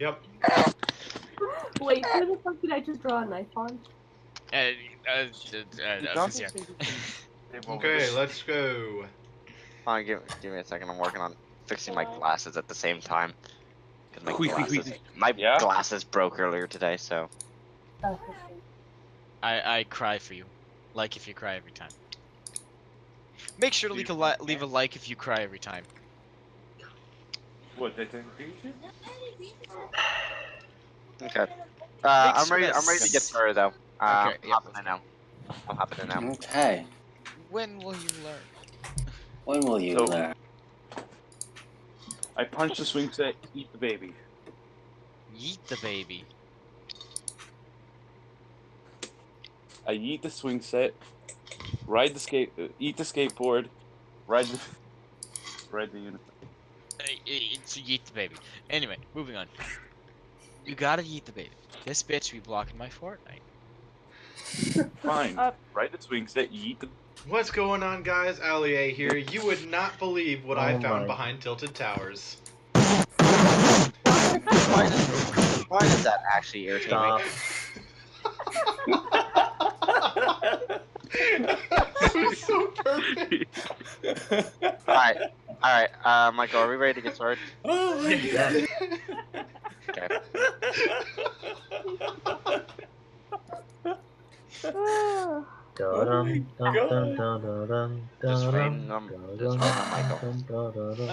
Yep. Wait, who the fuck did I just draw a knife on? Astuteus. Okay, let's go. Fine, give me a second. I'm working on fixing my glasses at the same time. Cause my glasses broke earlier today, so. I cry for you, like if you cry every time. Make sure to leave a like if you cry every time. What, they think you? Okay. I'm ready to get started though. Okay, yeah, Hopping in now. I'm hopping in now. Okay. When will you learn? When will you learn? I punch the swing set, eat the baby. Yeet the baby. I eat the swing set, eat the skateboard, ride the unicorn. It's yeet the baby. Anyway, moving on. You gotta yeet the baby. This bitch be blocking my Fortnite. Fine. Ride the swing set, eat the. What's going on, guys? Allier here. You would not believe what I found behind Tilted Towers. Why does that actually irritate me? That was so perfect. Alright, Michael, are we ready to get started? Oh my god. Okay. Just waiting on Michael.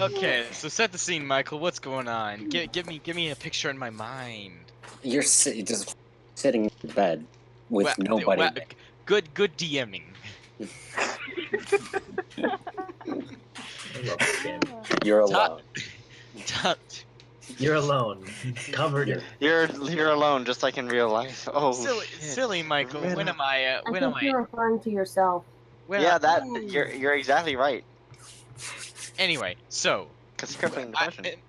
Okay, so set the scene, Michael. What's going on? Give me a picture in my mind. You're just sitting in your bed with nobody. Good DMing. You're alone. You're alone. Covered. You're alone, just like in real life. Oh, silly Michael. When am I? When am I? You're referring to yourself. You're exactly right. Anyway, so.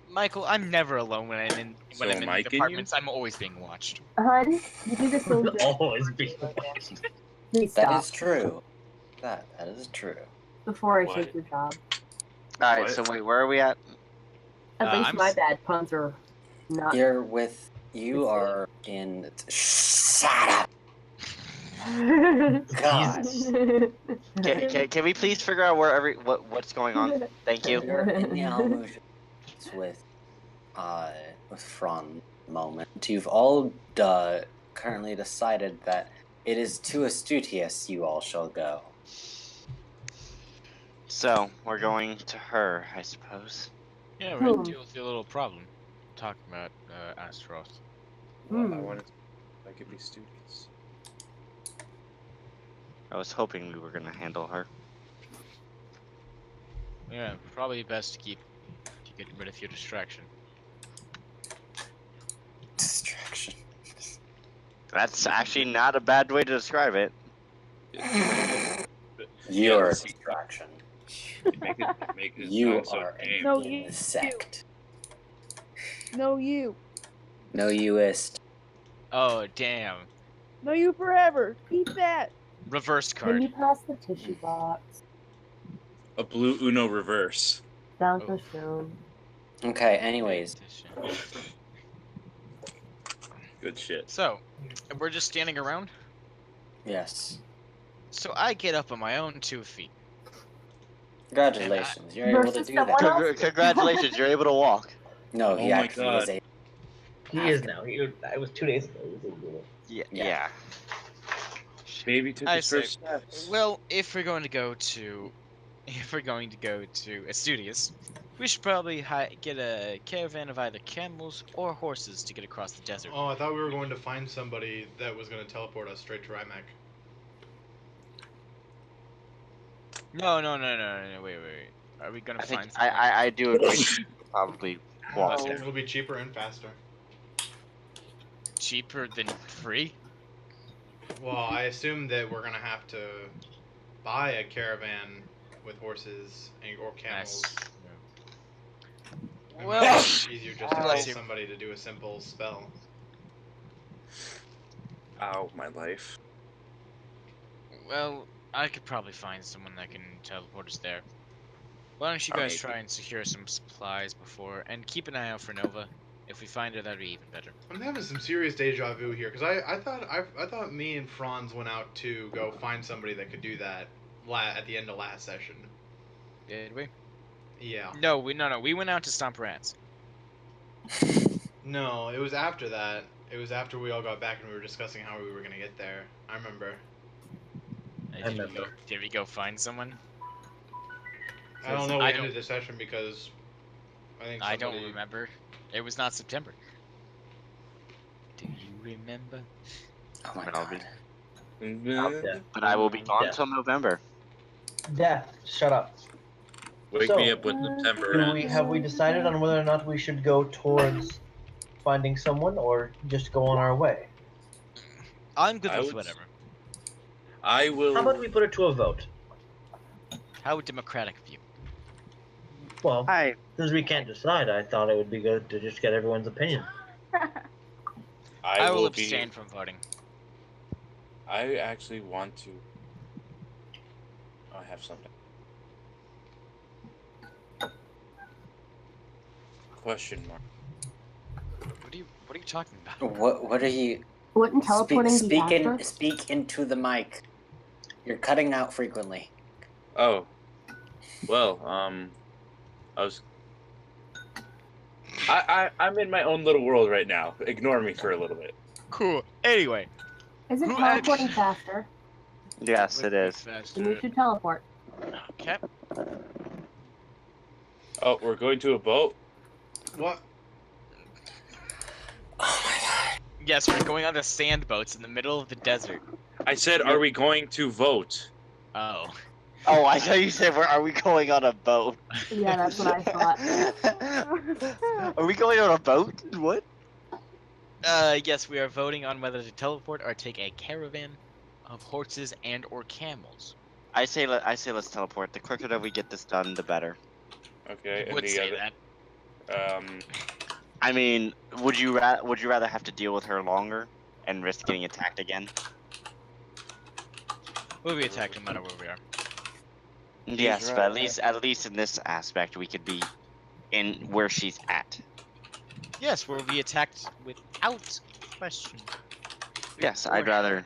Michael, I'm never alone when I'm in the apartments. I'm always being watched. Hun, you do the same thing. Always being watched. Please That stop. is true. That is true. Before I take your job. Alright, so wait, where are we at? At least my bad puns are not. You're with. You are in. Shut up! God. Can we please figure out where what's going on? Thank you. You're in the Almush with Franz moment. You've all currently decided that it is to Astuteus you all shall go. So we're going to her, I suppose. Yeah, we're gonna deal with your little problem. Talking about Astaroth. Well, I wanted to, I could be Astuteus. I was hoping we were gonna handle her. Yeah, probably best to get rid of your distraction. Distraction. That's actually not a bad way to describe it. You're a distraction. Make it You sound are so an insect. No, you. No, youist. Oh damn! No, you forever. Keep that. Reverse Can card. you pass the tissue box? A blue Uno reverse. Sounds so soon. Okay, anyways. Good shit. So, we're just standing around. Yes. So I get up on my own 2 feet. Congratulations, you're able to do that. Congratulations, you're able to walk. No, he actually was able. He is now. I was 2 days ago. Yeah. Baby took his first steps. Well, if we're going to go to Astuteus, we should probably get a caravan of either camels or horses to get across the desert. Oh, I thought we were going to find somebody that was going to teleport us straight to Rymek. No, wait. Are we gonna find somebody? I do agree. Probably walk. It'll be cheaper and faster. Cheaper than free? Well, I assume that we're gonna have to buy a caravan with horses or camels. It Well, might be easier just to pay somebody to do a simple spell. Ow, my life. Well, I could probably find someone that can teleport us there. Why don't you guys try and secure some supplies before, and keep an eye out for Nova. If we find her, that'd be even better. I'm having some serious deja vu here because I thought me and Franz went out to go find somebody that could do that at the end of last session. Did we? Yeah. No, we went out to stomp rats. No, it was after that. It was after we all got back and we were discussing how we were gonna get there. I remember. Did we go find someone? I don't know. We ended the session because I think somebody... I don't remember. It was not September. Do you remember? Oh my god. But I will be gone till November. Death, shut up. Wake me up when September ends. Have we decided on whether or not we should go towards finding someone or just go on our way? I'm good with whatever. I will... How about we put it to a vote? How democratic of you. Well, because we can't decide, I thought it would be good to just get everyone's opinion. I will abstain from voting. I actually want to... I have something. Question mark. What are you talking about? What are you... Wouldn't teleporting be faster? Speak into the mic. You're cutting out frequently. Oh. Well, I'm in my own little world right now. Ignore me for a little bit. Cool. Anyway. Isn't teleporting faster? Yes, it is. Then we should teleport. Okay. Oh, we're going to a boat? What? Oh my god. Yes, we're going on the sand boats in the middle of the desert. I said, are we going to vote? Oh. Oh, I thought you said, are we going on a boat? Yeah, that's what I thought. Are we going on a boat? What? Yes, we are voting on whether to teleport or take a caravan of horses and or camels. I say let's teleport. The quicker that we get this done, the better. Okay. Would say that. I mean, would you rather have to deal with her longer and risk getting attacked again? We'll be attacked no matter where we are. Yes, but at least in this aspect, we could be in where she's at. Yes, we'll be attacked without question. Yes, I'd rather.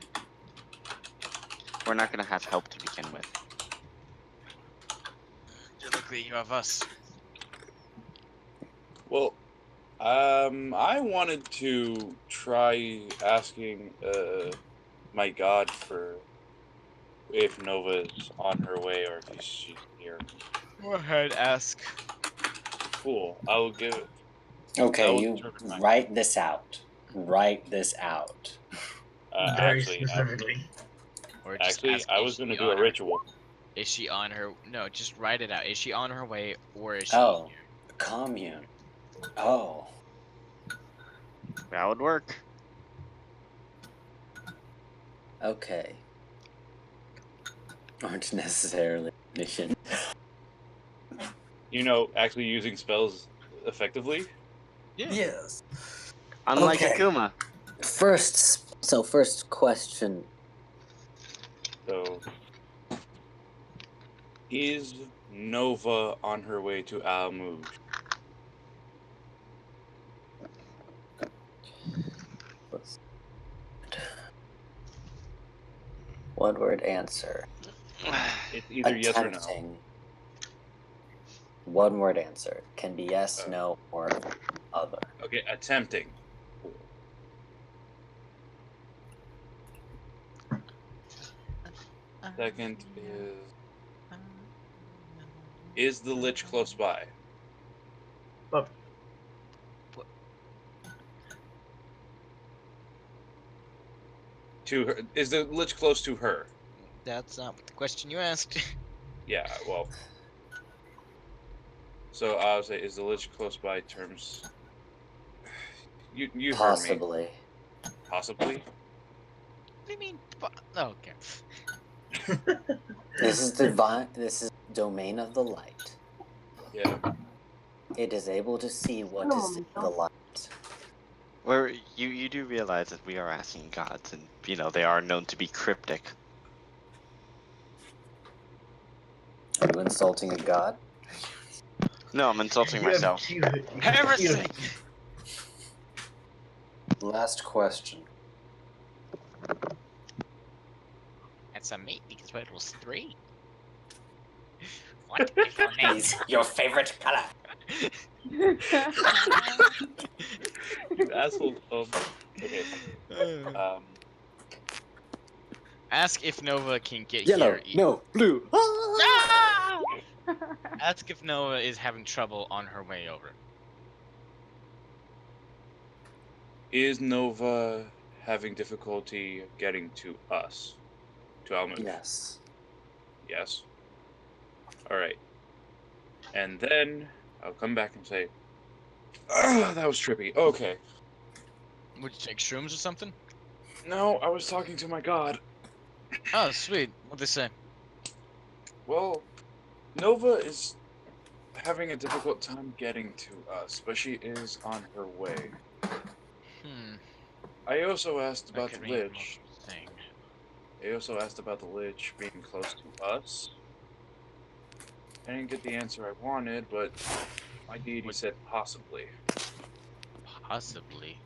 We're not gonna have help to begin with. Luckily, you have us. Well, I wanted to try asking my god for if Nova's on her way or if she's here. Go ahead, ask. Cool, I will give it. Okay, you write this out. Write this out. Very specifically. I was going to do a ritual. Is she on her... No, just write it out. Is she on her way, or is she here? Here? Commune. Oh. That would work. Okay. Aren't necessarily mission. You know, actually using spells effectively? Yeah. Yes. Unlike Akuma. First question. So, is Nova on her way to Al-Muj? One word answer. It's either yes or no. One word answer. Can be yes, no, or other. Okay, attempting. Second is the Lich close by? But to her, is the Lich close to her? That's not what the question you asked. Yeah, well. So I would say, is the Lich close by terms? You Possibly. Heard me. Possibly. What do you mean? Oh, okay. This is divine. This is domain of the light. Yeah. It is able to see what is in the light. Where you do realize that we are asking gods, and they are known to be cryptic. Are you insulting a god? No, I'm insulting myself. Heresy! Last question. That's a mate because it was 3. What is your name? Is your favorite color? You asshole. Okay. Ask if Nova can get Yellow, here. no, blue. Ah! Ask if Nova is having trouble on her way over. Is Nova having difficulty getting to us? To Almond? Yes. Yes. Alright. And then I'll come back and say, that was trippy. Okay. Would you take shrooms or something? No, I was talking to my god. Oh, sweet. What'd they say? Well, Nova is having a difficult time getting to us, but she is on her way. I also asked about the Lich. I also asked about the Lich being close to us. I didn't get the answer I wanted, but my deity said possibly. Possibly?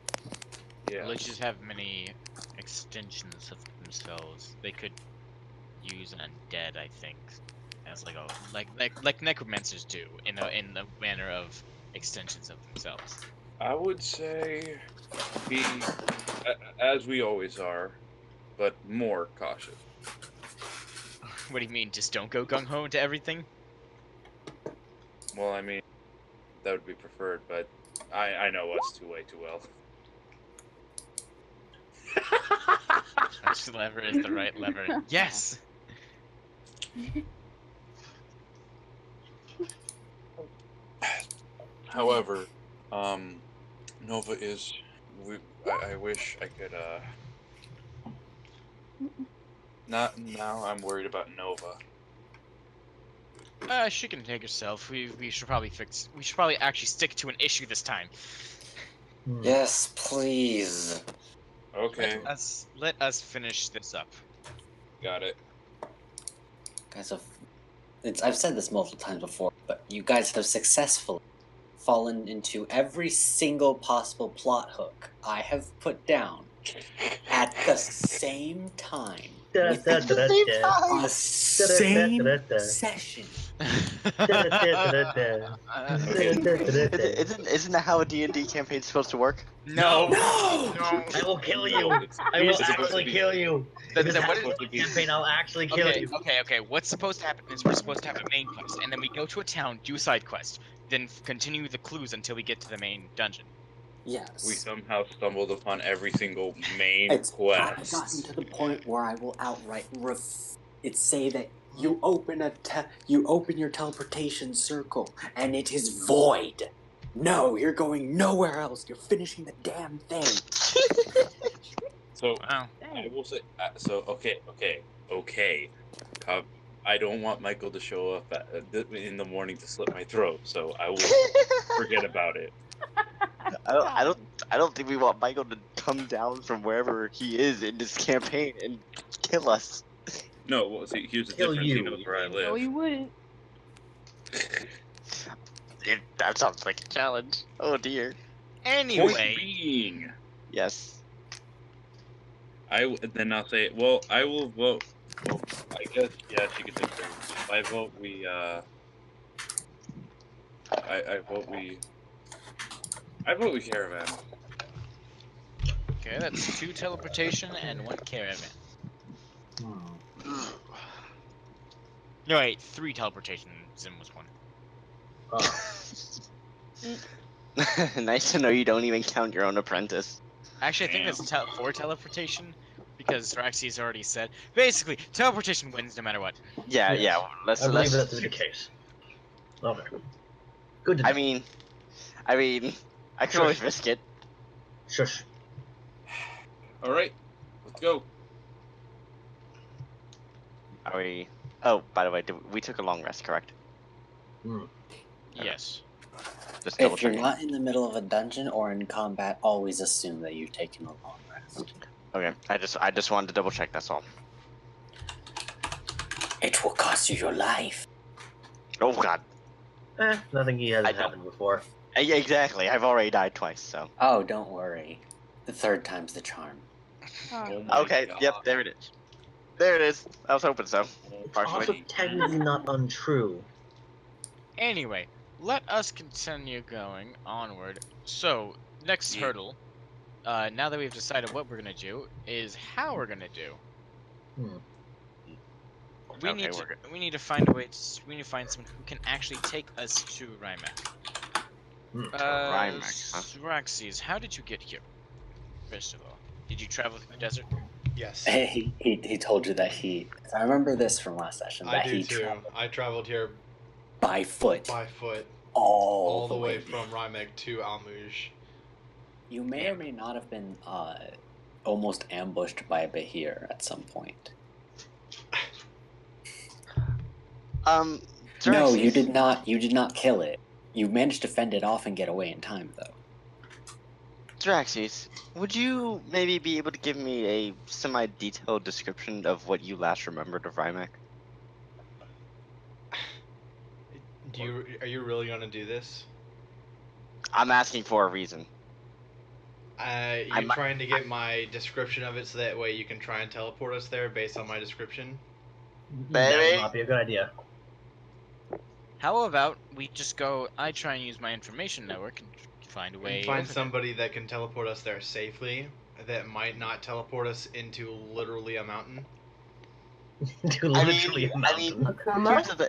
Yeah. Liches have many extensions of themselves. They could use an undead, I think, as like a like necromancers do in the manner of extensions of themselves. I would say be as we always are, but more cautious. What do you mean? Just don't go gung ho into everything? Well, I mean, that would be preferred, but I know us way too well. Which lever is the right lever? Yes! However, Nova is... I wish I could, Not now, I'm worried about Nova. She can take herself. We should probably actually stick to an issue this time. Yes, please. Okay. Let us finish this up. Got it. Guys I've said this multiple times before, but you guys have successfully fallen into every single possible plot hook I have put down at the same time. At the same session. Isn't that how a D&D campaign's supposed to work? No! I will kill you! I will actually kill you! Campaign, I'll actually kill you. Okay. What's supposed to happen is we're supposed to have a main quest, and then we go to a town, do a side quest, then continue the clues until we get to the main dungeon. Yes. We somehow stumbled upon every single main quest. I've gotten to the point where I will outright say that you open your teleportation circle and it is void. No, you're going nowhere else. You're finishing the damn thing. So I will say. Okay. I don't want Michael to show up in the morning to slit my throat, so I will forget about it. I don't think we want Michael to come down from wherever he is in this campaign and kill us. No, well, see, here's the difference. He knows where I live. No, you wouldn't. That sounds like a challenge. Oh dear. Anyway. Point being. Yes. Then I'll say, well, I will vote. Well, I guess, yeah, she could take turns. I vote we, I vote we caravan. Okay, that's 2 teleportation and 1 caravan. No, wait, 3 teleportation. Zim was 1. Nice to know you don't even count your own apprentice. Actually, I think that's 4 teleportation, because Raxi's already said. Basically, teleportation wins no matter what. Yeah. I believe that to be the case. Okay. Good to know. I mean, I can always risk it. Shush. Alright, let's go. Are we... Oh, by the way, we took a long rest, correct? Yes. Just If you're not in the middle of a dungeon or in combat, always assume that you've taken a long rest. Okay, I just wanted to double check, that's all. It will cost you your life. Oh god. Nothing he hasn't happened before. Yeah, exactly, I've already died twice, so... Oh, don't worry. The third time's the charm. Oh my Okay, God. yep, there it is. There it is. I was hoping so. It's also technically not untrue. Anyway, let us continue going onward. So, next Yeah. hurdle, now that we've decided what we're gonna do, is how we're gonna do. We need to find a way. We need to find someone who can actually take us to Rymek. Rymek, huh? Raxes, how did you get here? First of all, did you travel through the desert? Yes. He told you that I remember this from last session. I That do he too. I traveled here by foot by foot all the way from Rymek to Almuj. You may or may not have been almost ambushed by a Bahir at some point. No, Xerxes, you did not. You did not kill it. You managed to fend it off and get away in time, though. Xerxes, would you maybe be able to give me a semi-detailed description of what you last remembered of Rymek? Are you really gonna do this? I'm asking for a reason. You trying to get my description of it so that way you can try and teleport us there based on my description? That Baby. would not be a good idea. How about we just go? I try and use my information network and find a way. And find over somebody that can teleport us there safely. That might not teleport us into literally a mountain. To literally a mountain. Akuma,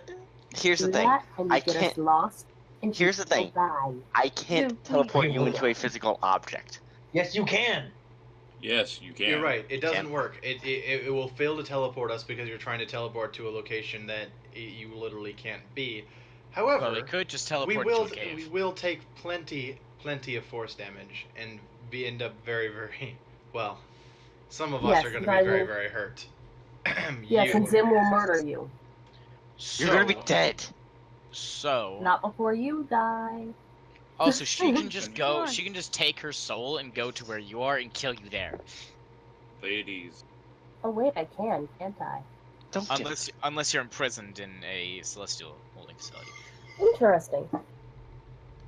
Here's the do thing. that and you I get us can't. lost. And Here's you the thing. die. I can't Yeah, teleport please. you into a physical object. Yes, you can. Yes, you can. You're right. It doesn't Can. work. It will fail to teleport us because you're trying to teleport to a location that you literally can't be. However, Well, we could just we teleport will to a cave. we will take plenty of force damage and end up very well. Some of us Yes, are going to but be I very will- hurt. Yes, You- and Zim will murder you. You're gonna be dead. So Not before you die. also she can just go. Come on. She can just take her soul and go to where you are and kill you there. Ladies. Oh wait, I can't I? Don't get Unless you're imprisoned in a celestial holding facility. Interesting.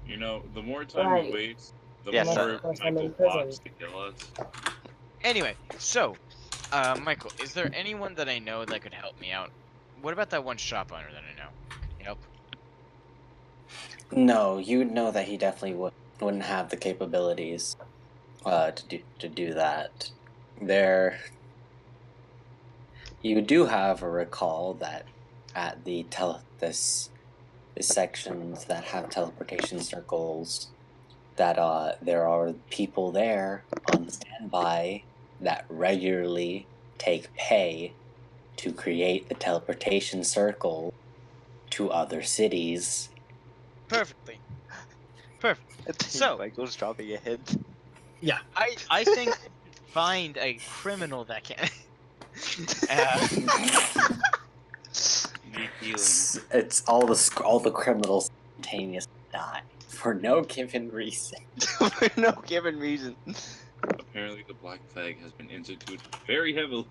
You know, the more time Right. we waste, the Yes, more sir. I'm Michael in prison. plots to kill us. Anyway, so Michael, is there anyone that I know that could help me out? What about that one shop owner that I know? Can you help? No, you would know that he definitely wouldn't have the capabilities to do that. You do have a recall that at the sections that have teleportation circles, that there are people there on standby that regularly take pay to create the teleportation circle to other cities. Perfectly. Perfect. So- Michael's dropping a hint. I think find a criminal that can. Need healing. It's all the criminals spontaneously die for no given reason. For no given reason. Apparently, the black flag has been instituted very heavily.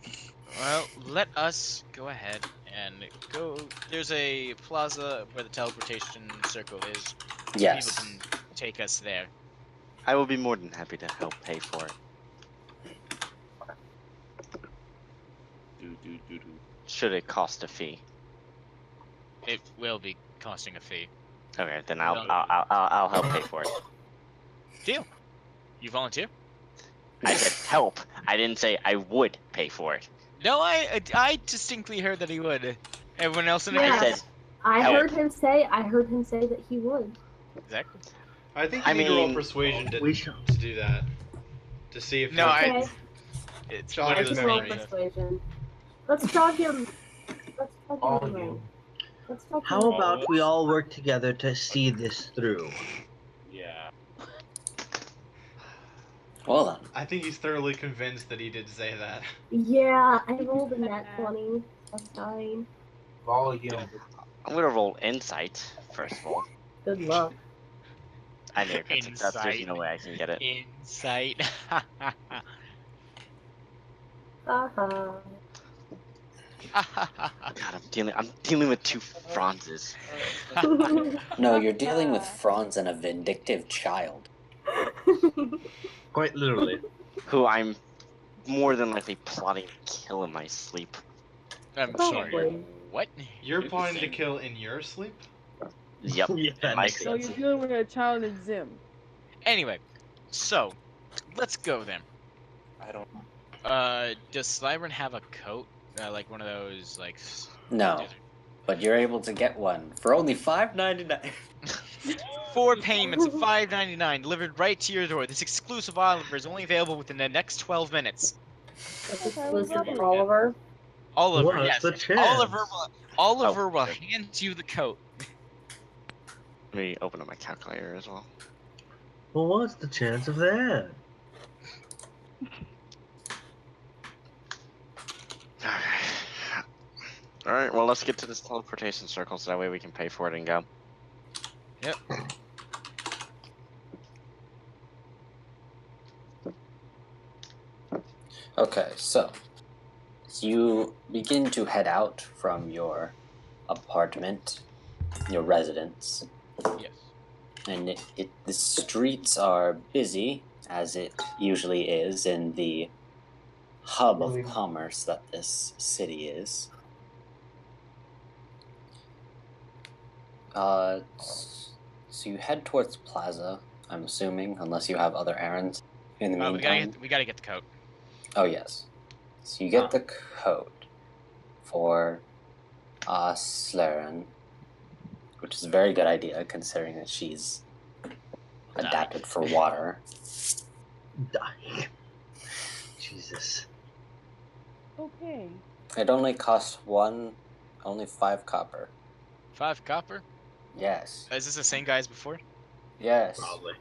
Well, let us go ahead and go. There's a plaza where the teleportation circle is. Yes. People can take us there. I will be more than happy to help pay for it. Do. Should it cost a fee? It will be costing a fee. Okay, then I'll help pay for it. Deal. You volunteer? I said help. I didn't say I would pay for it. No, I distinctly heard that he would. Everyone else in the Yeah. I said I Help. heard him say that he would. Exactly. I think I you need to roll mean- persuasion We shall. to do that. To see if No, you- Okay. It's Jog one I of his can those roll memory. persuasion. Let's jog him. Let's jog All him. you. Let's jog How him. about we all work together to see this through? Yeah. Well then. I think he's thoroughly convinced that he did say that. Yeah, I rolled a nat 20. That's fine. Volume. I'm gonna roll insight first of all. Good luck. I knew it. That's there's Insight. no way I can get it. Insight. Haha. God, I'm dealing with two Franzes. No, you're dealing with Franz and a vindictive child. Quite literally. who I'm more than likely plotting to kill in my sleep. I'm Probably. sorry. What? You're planning to kill in your sleep? Yep. Yeah, that my makes So sense. you're dealing with a child in Zim. Anyway, so let's go then. I don't. Does Slyren have a coat? Like one of those, like. No, but you're able to get one for only $5.99. 4 payments of $5.99 delivered right to your door. This exclusive offer is only available within the next 12 minutes. That's exclusive to Oliver. Oliver, What's yes. the chance? Oliver will hand you the coat. Let me open up my calculator as well. Well, what's the chance of that? Alright, well, let's get to this teleportation circle so that way we can pay for it and go. Yep. Okay, so you begin to head out from your apartment, your residence, Yes. and the streets are busy, as it usually is in the hub of commerce that this city is. So you head towards Plaza, I'm assuming, unless you have other errands in the meantime. We gotta get the coat. Oh, yes. So you get the code for Slyren, which is a very good idea considering that she's adapted for water. Die. Jesus. Okay. It only costs only 5 copper. 5 copper? Yes. Is this the same guy as before? Yes. Probably.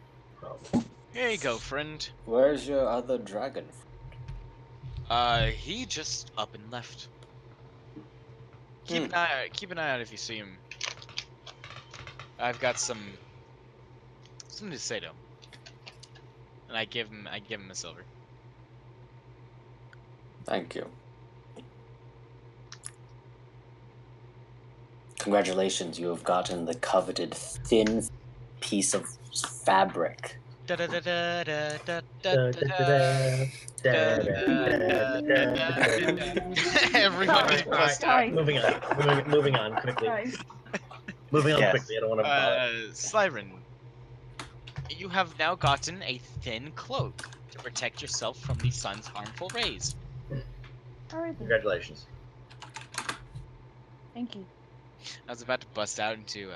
Here you go, friend. Where's your other dragon? He just up and left. Keep an eye out if you see him. I've got something to say to him. And I give him a silver. Thank you. Congratulations, you have gotten the coveted thin piece of fabric. Everybody's bust out. Moving on quickly. Nice. Moving on Yes. quickly. I don't want to bother. Slyren, you have now gotten a thin cloak to protect yourself from the sun's harmful rays. Alright then. Congratulations. Thank you. I was about to bust out into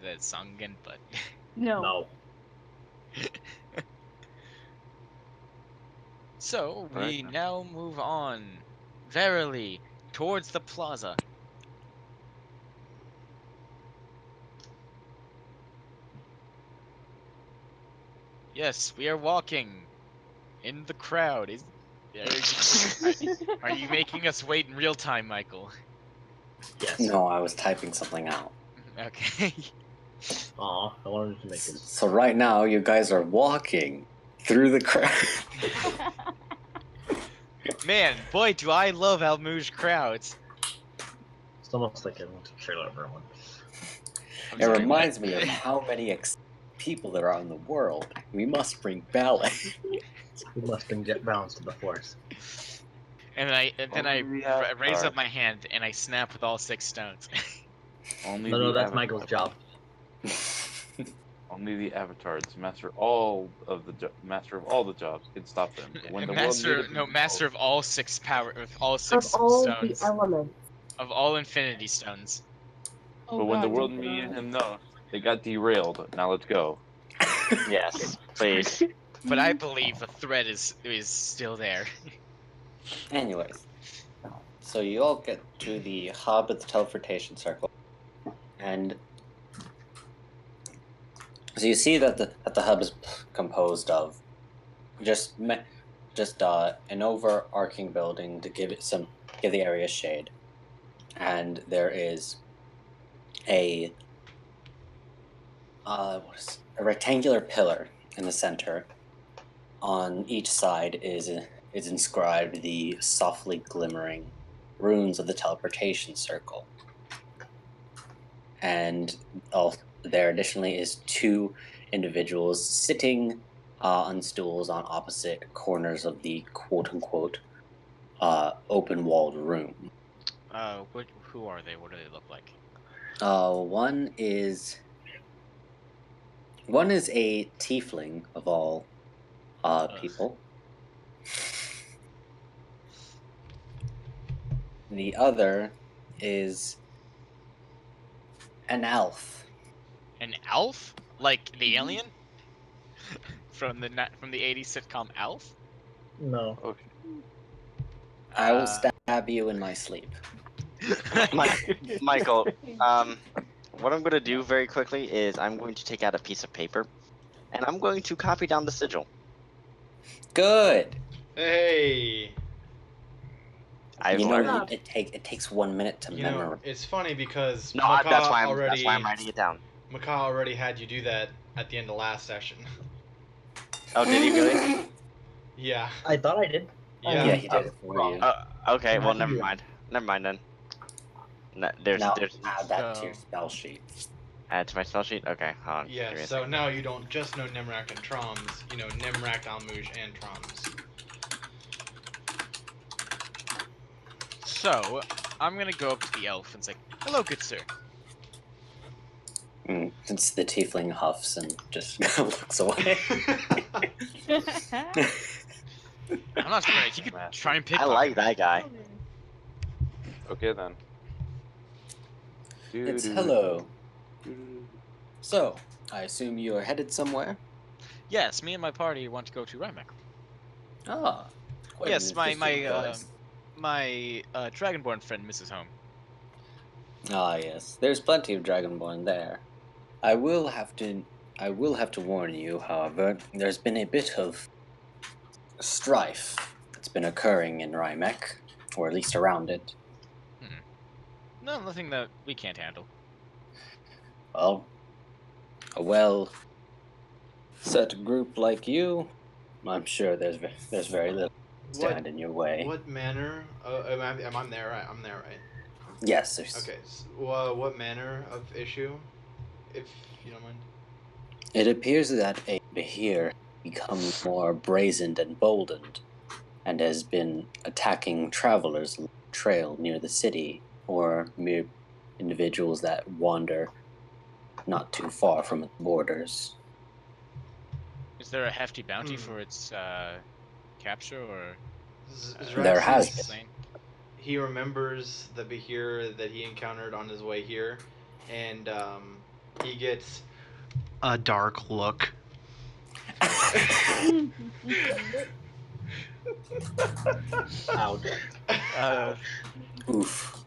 the song again, but No. No. so we Right. now move on, verily, towards the plaza. Yes, we are walking in the crowd. Are you making us wait in real time, Michael? Yes. No, I was typing something out. Okay. Aw, I wanted to make it. So right now, you guys are walking through the crowd. Man, boy, do I love Almouge crowds. It's almost like I want to trailer for one. I'm It sorry, reminds me of how many people there are in the world. We must bring ballet. We must bring balance to the force. And then I raise up my hand and I snap with all 6 stones. Only No, the that's avatar- Michael's job. Only the avatars, master of all the jobs, can stop them. But when the world needed them master of all 6 power, of all 6 Of all stones, the elements. of all infinity stones. Oh, But when the God, world don't needed die. him, no, they got derailed. Now let's go. Yes, please. But I believe the threat is still there. Anyways, so you all get to the hub of the teleportation circle, and so you see that the hub is composed of just an overarching building to give the area shade, and there is a rectangular pillar in the center. On each side is inscribed the softly glimmering runes of the teleportation circle. And there additionally is 2 individuals sitting on stools on opposite corners of the quote-unquote open-walled room. Who are they? What do they look like? One is a tiefling of all people. The other is an elf. An elf? Like the alien? from the 80s sitcom Elf? No. Okay. I will stab you in my sleep. Michael, what I'm going to do very quickly is I'm going to take out a piece of paper, and I'm going to copy down the sigil. Good. Hey. I've You know, learned. it takes 1 minute to memorize. It's funny because No, Mahkah that's why already I'm writing it down. Mahkah already had you do that at the end of last session. Oh, did he really? Yeah. I thought I did. Yeah, he did it for you. Okay, well, never mind. Never mind then. No, there's Now add that to So- your spell sheet. Add to my spell sheet? Okay, hold on. Yeah, Give me a so second. now you don't just know Nimrak and Troms, you know Nimrak, Almouge, and Troms. So, I'm gonna go up to the elf and say, "Hello, good sir." It's the tiefling huffs and just looks away. I'm not sure. You could try and pick. I like that guy. Okay then. It's hello. So, I assume you are headed somewhere? Yes, me and my party want to go to Rymek. Ah. quite Yes, an my interesting place. my Dragonborn friend misses home. Ah, yes. There's plenty of Dragonborn there. I will have to warn you, however, there's been a bit of strife that's been occurring in Rymek, or at least around it. No, nothing that we can't handle. Well, a well-set group like you, I'm sure there's very little stand in your way. What manner? Am I there? Right? I'm there, right? Yes. There's... Okay. What manner of issue, if you don't mind? It appears that a Behir become more brazened and boldened, and has been attacking travelers on the trail near the city, or mere individuals that wander not too far from its borders. Is there a hefty bounty for its capture, or? There has been. He remembers the Behir that he encountered on his way here, and he gets a dark look. Ouch. Oof.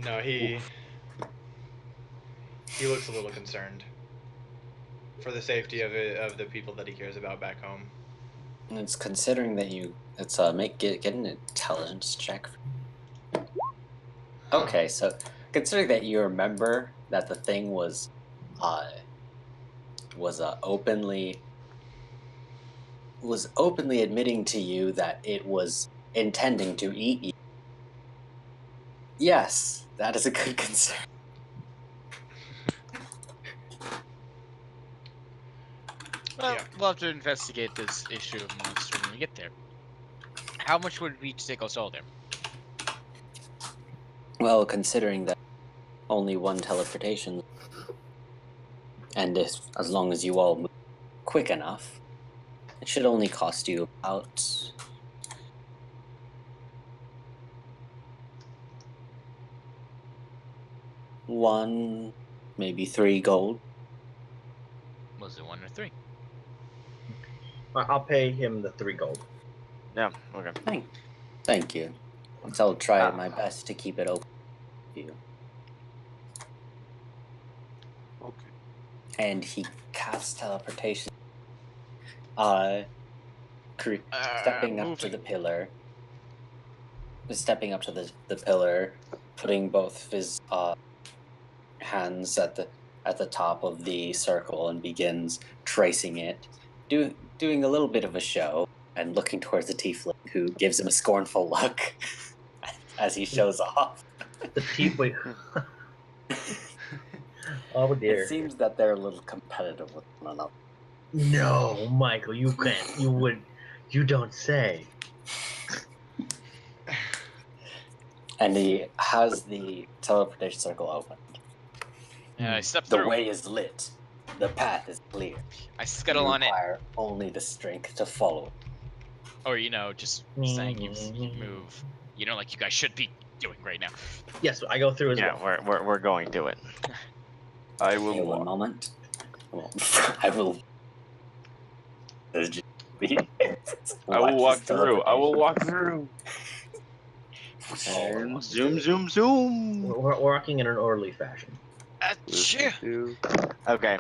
No, he looks a little concerned for the safety of the people that he cares about back home. And it's considering that let's get an intelligence check. Okay, so considering that you remember that the thing was openly admitting to you that it was intending to eat you. Yes, that is a good concern. Well, Yeah. we'll have to investigate this issue of monster when we get there. How much would it be to take us all there? Well, considering that only one teleportation, and as long as you all move quick enough, it should only cost you about one, maybe 3 gold. Was it 1 or 3? I'll pay him the 3 gold. Yeah, okay. Thank you. I'll try my best to keep it open for you. Okay. And he casts teleportation. Stepping up to the pillar. Stepping up to the pillar, putting both of his hands at the top of the circle, and begins tracing it, doing a little bit of a show, and looking towards the tiefling, who gives him a scornful look as he shows off. The tiefling. Oh dear. It seems that they're a little competitive with one another. No, Michael, you can't. You would. You don't say. And he has the teleportation circle open. I step The through. way is lit. The path is clear. I scuttle You on it. require only the strength to follow. Or, just saying you move. Like you guys should be doing right now. Yes, I go through as Yeah, well. we're going to it. I will Okay, one walk. moment. Well, I will. I will walk through. I will walk through. And zoom, zoom, zoom. We're walking in an orderly fashion. Achoo! Okay.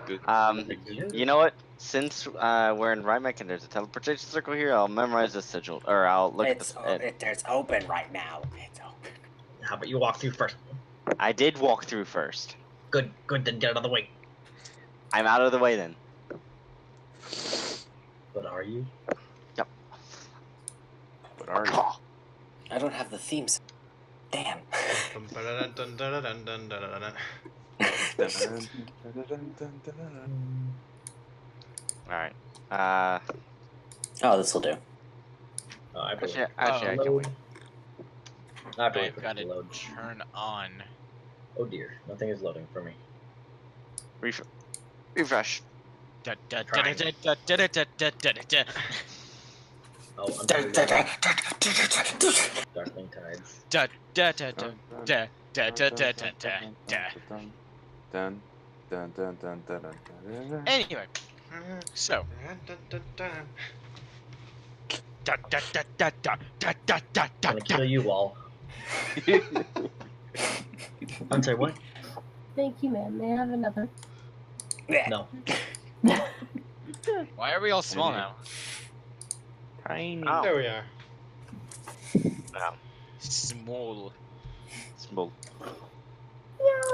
You know what? Since we're in Rymek and there's a teleportation circle here, I'll memorize the sigil, or I'll look It's at the. it's open right now. It's open. How about you walk through first? I did walk through first. Good, then get out of the way. I'm out of the way then. But are you? Yep. What are you? I don't have the themes. Damn. Alright. Oh, this will do. Oh, I Actually, I can wait. I've got to turn on. Oh dear, nothing is loading for me. Refresh. Da, da, da, da, da, da, da, da, da, da, da. Oh, I'm sorry. Darkling tides. Da, da, da, da, da, da, da, da, da, da. Dun, dun, dun, dun, dun, dun. Anyway, so. Da, da, da, da, da, da, da, da, I'm da, gonna kill you all. I'm sorry, what? Thank you, ma'am. May I have another? No. Why are we all small now? Tiny. Oh. There we are. Wow. Small. Small.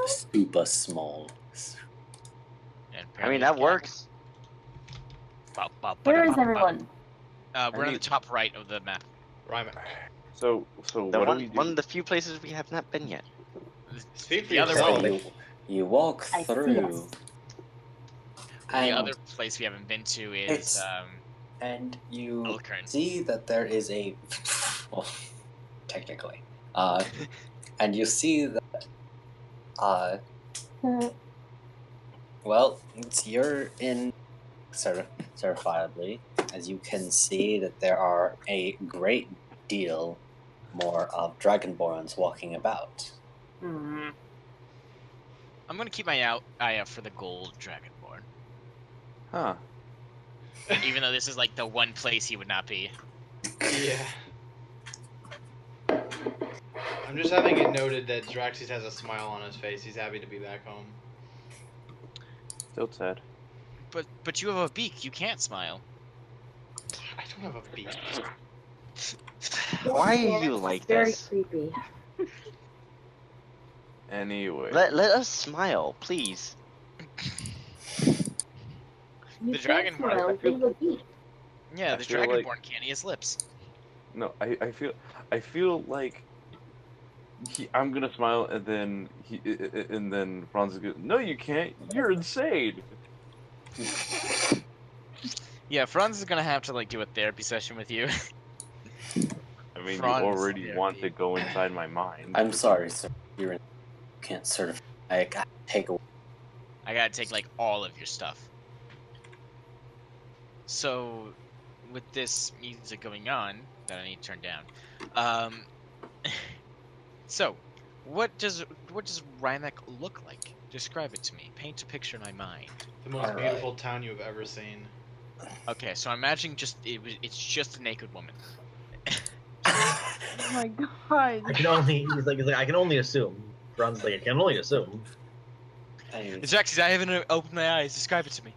Super small. And I mean, that works. Where is everyone? We're on the top right of the map. Rymek. So The what do we do? one of the few places we have not been yet. Speak for The other yourself. one. You walk I see through. us. The And other place we haven't been to is It's- and you Elkern. see that there is a well, technically, and you see that well, you're in certifiably, as you can see that there are a great deal more of Dragonborns walking about. I'm gonna keep my eye out for the gold dragonborn. Huh. Even though this is like the one place he would not be. Yeah. I'm just having it noted that Draxis has a smile on his face. He's happy to be back home. Still sad. But you have a beak. You can't smile. I don't have a beak. Why are you like Very this? creepy. Anyway. Let us smile, please. You The can't dragonborn- smile and leave a beak. Yeah, I the feel dragonborn like- can't. He has lips. No, I feel like I'm gonna smile and then Franz is gonna, no, you can't. You're insane. Yeah, Franz is gonna have to like do a therapy session with you. I mean, Franz you already therapy. want to go inside my mind. I'm sorry, sir. You can't certify. I gotta take away. I gotta take like all of your stuff. So, with this music going on that I need to turn down, so what does Rymek look like? Describe it to me. Paint a picture in my mind. The most Alright. beautiful town you've ever seen. Okay, so I'm imagining it's just a naked woman. Oh my god. I can only. He's like I can only assume. Ron's like I can only assume. Jaxie, I haven't opened my eyes. Describe it to me.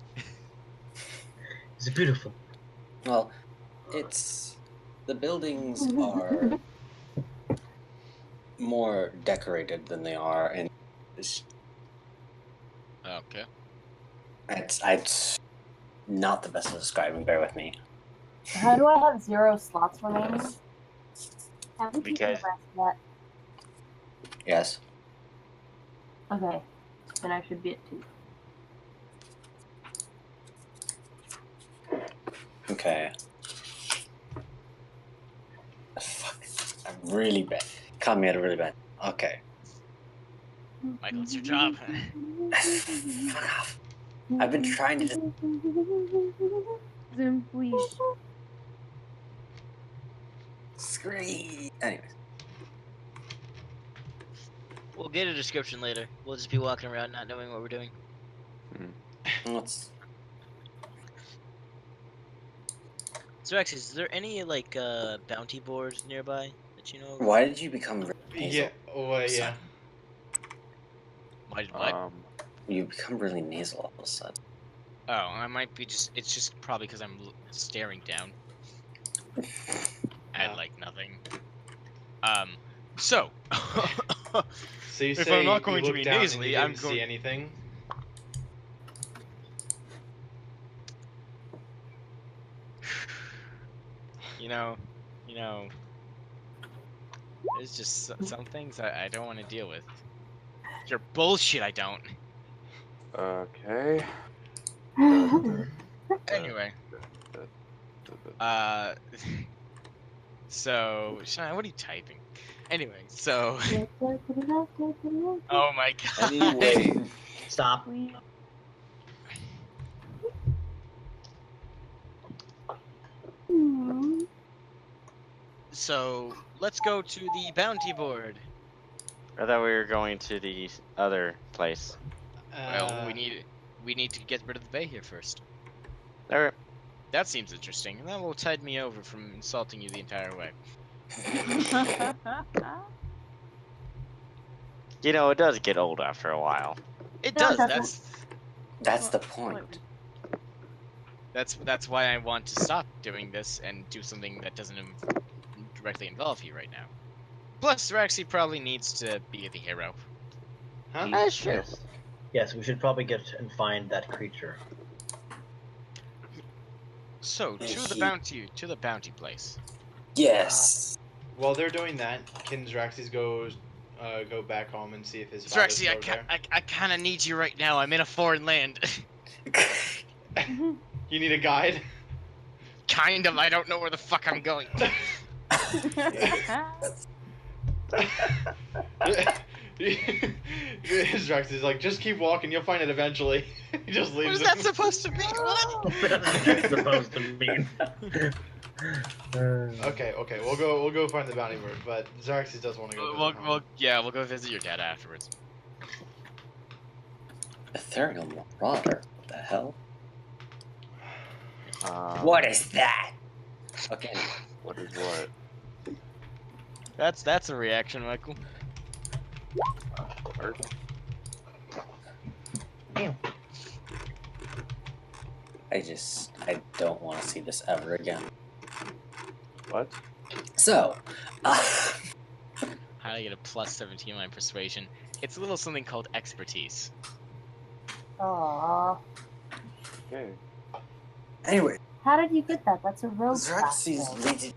It's beautiful. Well, it's the buildings are more decorated than they are, and Okay. it's not the best of describing. Bear with me. How do I have 0 slots remaining? Haven't you Because- progressed yet? Yes. Okay. Then I should be at 2. Okay. Fuck. I'm really bad. Caught me at a really bad. Okay. Michael, it's your job. Fuck off. I've been trying to just... Zoom, please. Scream. Anyways. We'll get a description later. We'll just be walking around not knowing what we're doing. Let's... Xerax, is there any, like, bounty boards nearby that you know of? Why did you become nasal? Yeah. Oh, yeah. Why did what? You become really nasal all of a sudden. Oh, I might be just. It's just probably because I'm staring down at like nothing. So. So you if say I'm not going you to look be down nasally, and you I'm didn't going. see anything. You know. There's just some things I don't want to deal with. Your bullshit, I don't. Okay. Anyway. So, Shania, what are you typing? Anyway, so. Oh my god. Anyway. Stop. Please. So, let's go to the bounty board. I thought we were going to the other place. Well, we need to get rid of the bay here first. Alright. That seems interesting, and that will tide me over from insulting you the entire way. You know, it does get old after a while. It No, it does. doesn't. That's the point. That's why I want to stop doing this and do something that doesn't directly involve you right now. Plus, Raxi probably needs to be the hero. Huh? That's true. Yes. Yes, we should probably get and find that creature. So, to the bounty place. Yes. While they're doing that, can Zraxis go back home and see if his father's Zraxi, over there? I kind of need you right now. I'm in a foreign land. You need a guide? Kind of. I don't know where the fuck I'm going. Zrax is like, just keep walking, you'll find it eventually. He just What leaves is that him. supposed to mean? What? That's supposed to mean. Okay, we'll go find the bounty bird, but Zraxis does want to go visit home. We'll go visit your dad afterwards. Ethereal Marauder. What the hell? Uh, What is that? Okay. What is what? That's a reaction, Michael. I don't want to see this ever again. What? So, How do I get a plus 17 on my persuasion? It's a little something called expertise. Aww. Okay. anyway, How did you get that? That's a rogue class Xerxes thing. leads you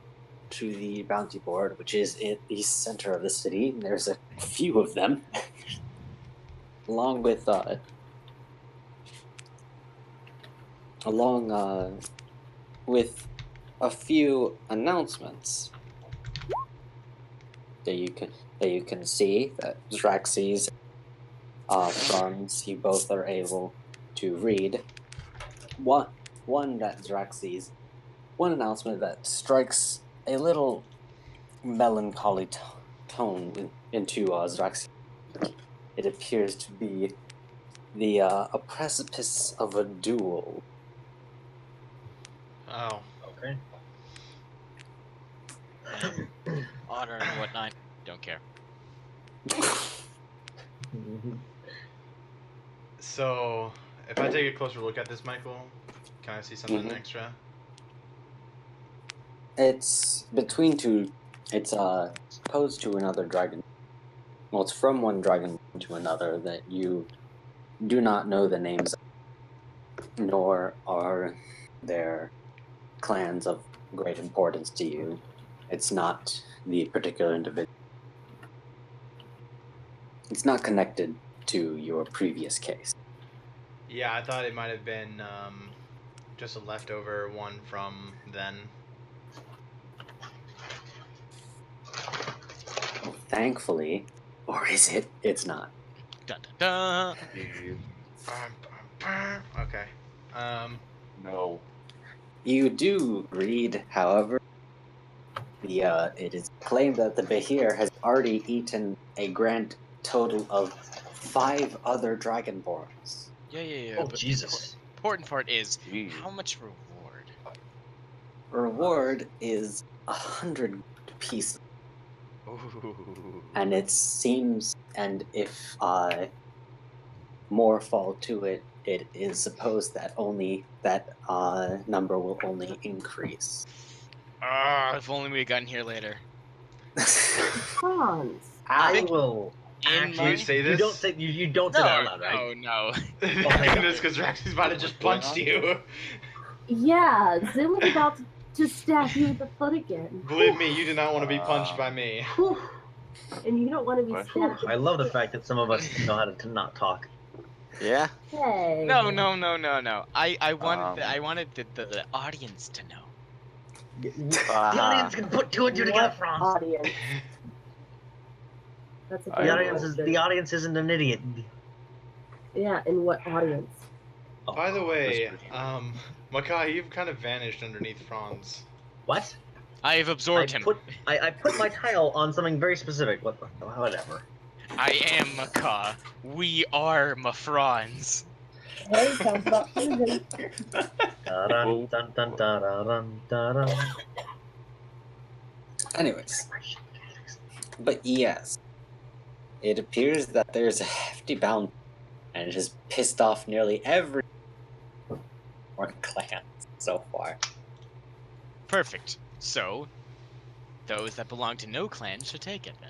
to the bounty board, which is in the center of the city. There's a few of them, along with a few announcements that you can see that Xerxes, Franz, you both are able to read. One announcement that strikes a little melancholy tone into Xerxes. It appears to be a precipice of a duel. Oh. Okay. Honor and whatnot. Don't care. So, if I take a closer look at this, Michael, can I see something Mhm. extra? It's between two. It's posed to another dragon. Well, it's from one dragon to another that you do not know the names of, nor are their clans of great importance to you. It's not the particular individual. It's not connected to your previous case. Yeah, I thought it might have been Just a leftover one from then. Well, thankfully, or is it? It's not. Dun, dun, dun. Okay. No. You do read, however, it is claimed that the Behir has already eaten a grand total of 5 other Dragonborns. Yeah. Oh, but Jesus. The important part is Jeez. how much reward. Reward is 100 pieces. Ooh. And it seems, and if more fall to it, it is supposed that only that number will only increase. If only we had gotten here later. Franz. I will. In Can you say this? You don't say that out loud, right? No. It's because Rexy's about to just punched you. Yeah, Zoom is about to stab you with the foot again. Believe me, you do not want to be punched by me. Whew. And you don't want to be What? stabbed. I love the fact that some of us know how to not talk. Yeah. Hey. No. I wanted the audience to know. The audience can put 2 and 2 together, What Franz. audience? That's a I good The audience isn't an idiot. Yeah, in what audience? By the way, Mahkah, you've kind of vanished underneath Franz. What? I've absorbed him. I put my tile on something very specific. Whatever. I am Mahkah. We are Mafrons. Hey, sounds about season. Dun, dun, dun, dun, dun, dun, dun. Anyways, but yes, it appears that there's a hefty bounty, and it has pissed off nearly every one clan so far. Perfect. So, those that belong to no clan should take it then.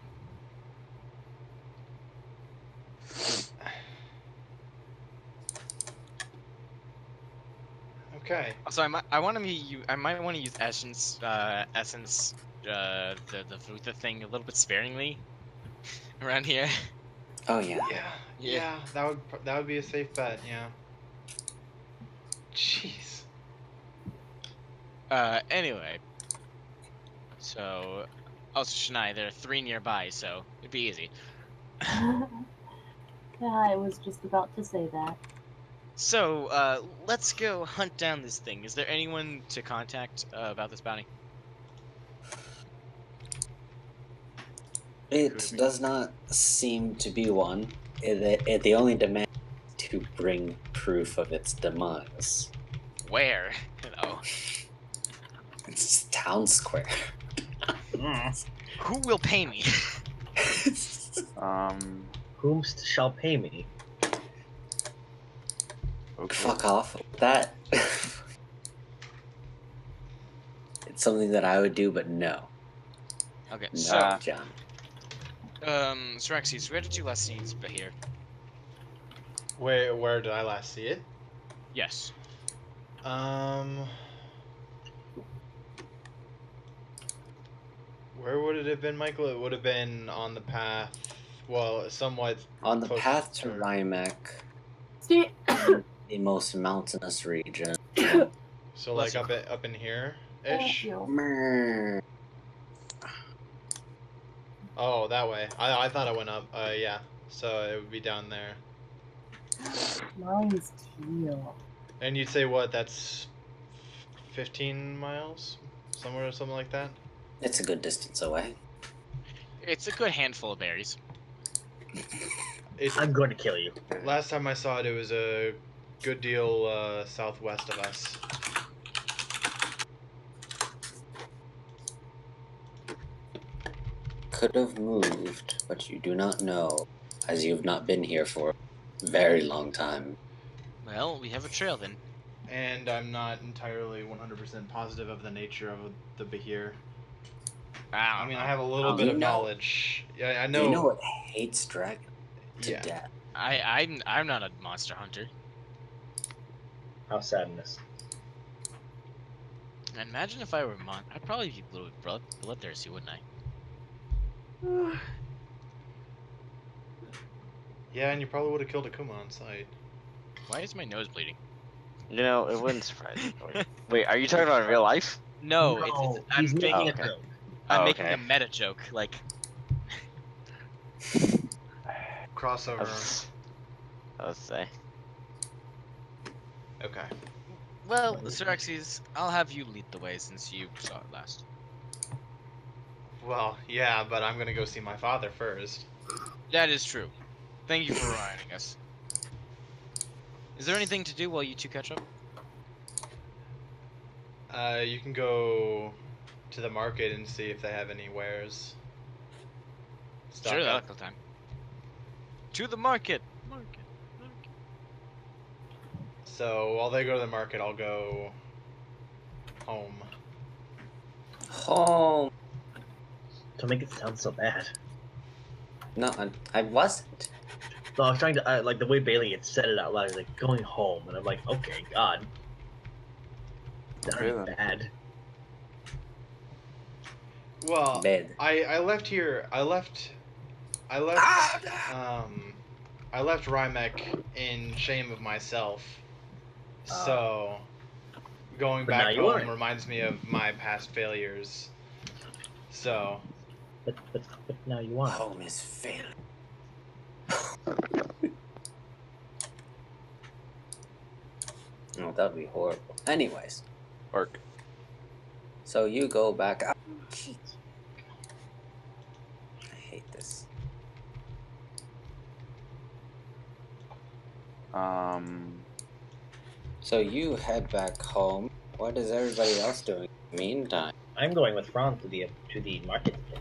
Okay. Also, I might want to use essence, the Vutha thing a little bit sparingly around here. Oh yeah. Yeah, that would be a safe bet, yeah. Jeez. Anyway. So, also Shania, there are 3 nearby, so it'd be easy. Yeah, I was just about to say that. So, let's go hunt down this thing. Is there anyone to contact about this bounty? It does not seem to be one. The only demand is to bring proof of its demise. Where? It's town square. Who will pay me? Whom shall pay me? Okay. Fuck off. That. It's something that I would do, but no. Okay, No, so, John. Syrexes, where did you last see this here? Where did I last see it? Yes. Where would it have been, Michael? It would have been on the path, well, somewhat On the close path to Rymek, See, the most mountainous region. So like up in here thank ish. you. Mrrr. Oh, that way. I thought I went up. Yeah. So it would be down there. Mine's teal. And you'd say what? That's 15 miles, somewhere, something like that. It's a good distance away. It's a good handful of berries. I'm going to kill you. Last time I saw it, it was a good deal southwest of us. Could have moved, but you do not know, as you have not been here for a very long time. Well, we have a trail then. And I'm not entirely 100% positive of the nature of the Behir. I mean, I have a little bit of knowledge. Yeah, I know. You know it hates dragon to Yeah. death. I'm not a monster hunter. How sadness. And imagine if I were I'd probably be a little bit bloodthirsty, wouldn't I? Yeah, and you probably would have killed Akuma on sight. Why is my nose bleeding? You know, it wouldn't surprise me. Wait, are you talking about in real life? No, No, I'm he's making okay. a joke. I'm Oh, making okay. a meta joke. Like, Crossover. Let's say. Okay. well, Xerxes, I'll have you lead the way since you saw it last. Well, yeah, but I'm gonna go see my father first. That is true. Thank you for reminding us. Is there anything to do while you two catch up? You can go to the market and see if they have any wares. Stock Sure, that'll up. kill time. To the market. So while they go to the market, I'll go home. Home. Don't make it sound so bad. No, I wasn't. No, I was trying to like the way Bailey had said it out loud. He's like going home, and I'm like, okay, God, that'd Okay, be then. bad. Well, Bed. I left here. I left Rymek in shame of myself. So going But now back you home aren't. reminds me of my past failures. So But now you want. Home is failed. Oh, that'd be horrible. Anyways, Work. so you go back out. I hate this. So you head back home. What is everybody else doing in the meantime? I'm going with Franz to the marketplace.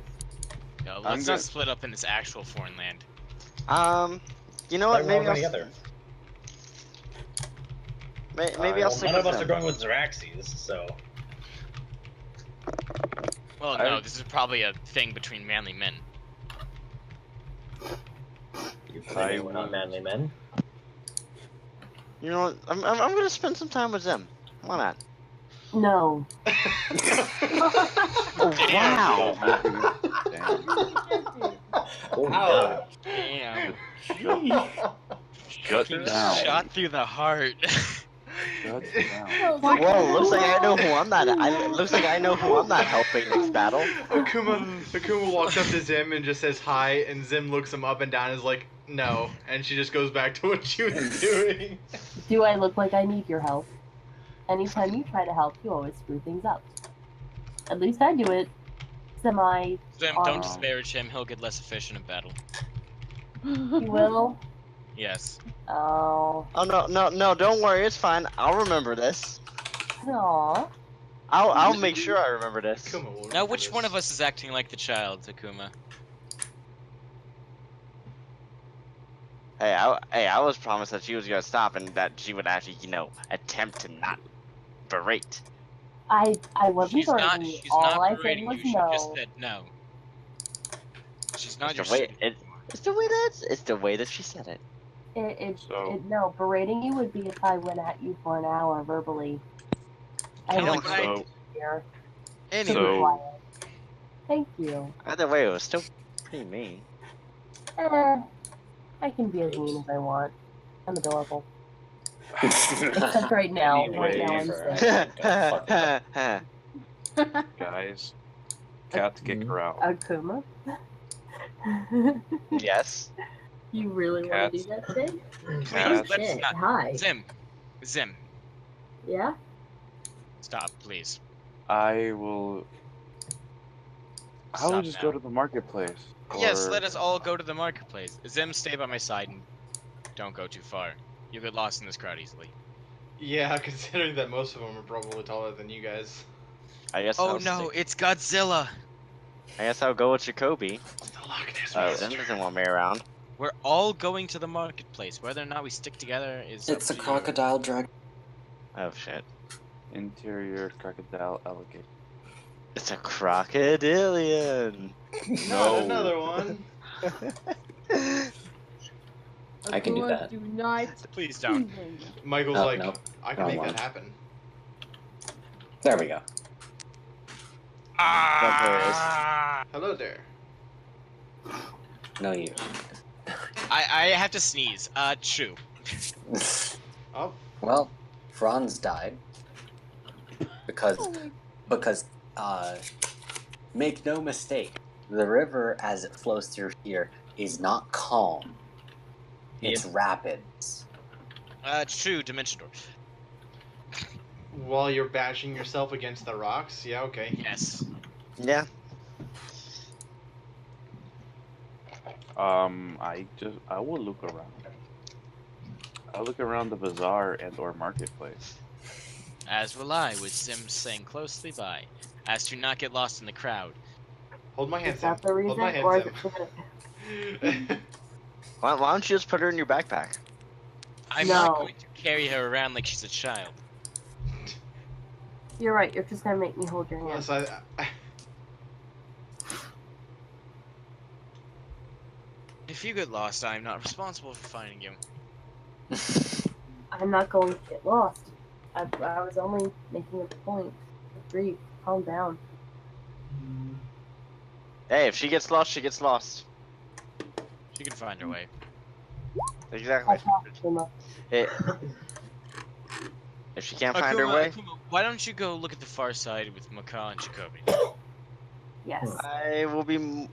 No, I'm let's not good. split up in this actual foreign land. You know what? We're all Maybe going I'll. together. Maybe I'll Well, stick none of with us are them. going with Xerxes, so Well, no, this is probably a thing between manly men. you're saying we're not would- manly men. You know what? I'm gonna spend some time with them. Why not? No. Oh wow! Oh, Ow. Damn. Shut down. Shot through the heart. Shut down. Whoa! Looks like I know who I'm not. Looks like I know who I'm not helping next battle. Akuma walks up to Zim and just says hi, and Zim looks him up and down and is like, no, and she just goes back to what she was doing. Do I look like I need your help? Anytime you try to help, you always screw things up. At least I do it semi. Zim, don't disparage him. He'll get less efficient in battle. You will? Yes. Oh. Oh no! Don't worry, it's fine. I'll remember this. Aw. I'll make sure I remember this. Akuma will Now, remember which this. one of us is acting like the child, Akuma? Hey, I was promised that she was gonna stop and that she would actually, attempt to not berate. I wasn't berating you. She's All not I said berating was you. She no. just said no. She's not your It's the way student. it's the way that she said it. No, berating you would be if I went at you for an hour verbally. Kinda I like don't when I- want here. Anyway, So, quiet. Thank you. Either way, it was still pretty mean. I can be as mean as I want. I'm adorable. Except right now. Right now I'm sick. Guys, cat kick her out. Akuma? Yes. You really want to do that thing? please, Cats. let's Shit, not. hi. Zim, Yeah? stop, please. I will Stop just now. go to the marketplace. Yes, or- let us all go to the marketplace. Zim, stay by my side and don't go too far. You'll get lost in this crowd easily. Yeah, considering that most of them are probably taller than you guys. I guess. Oh no, it's Godzilla! I guess I'll go with Jacobe. The Loch Ness Zim doesn't want me around. We're all going to the marketplace. Whether or not we stick together is It's a up to you. crocodile dragon. Oh shit. Interior crocodile alligator. It's a crocodilian. Not another one. I can do that. Do not. Please don't. Michael's Oh, like, no. I can Wrong make one. that happen. There we go. Hello there. No, you. I have to sneeze. Chew. Oh, Well, Franz died because make no mistake, the river as it flows through here is not calm. It's rapids. It's true, Dimension Door. While you're bashing yourself against the rocks? Yeah, okay. Yes. Yeah. I will look around. I'll look around the bazaar and or marketplace. As will I, with Zim staying closely by, as to not get lost in the crowd. Hold my hand, Is Sam. that the reason? Hold my Or hand, is it Sam. Why don't you just put her in your backpack? I'm No. not going to carry her around like she's a child. You're right, you're just gonna make me hold your hand. Yes, If you get lost, I'm not responsible for finding you. I'm not going to get lost. I was only making a point. Breathe. Calm down. Hey, if she gets lost, she gets lost. She can find her way. Exactly. Akuma. Hey, if she can't find her way, Akuma, why don't you go look at the far side with Mahkah and Jacobe? Yes. I will be.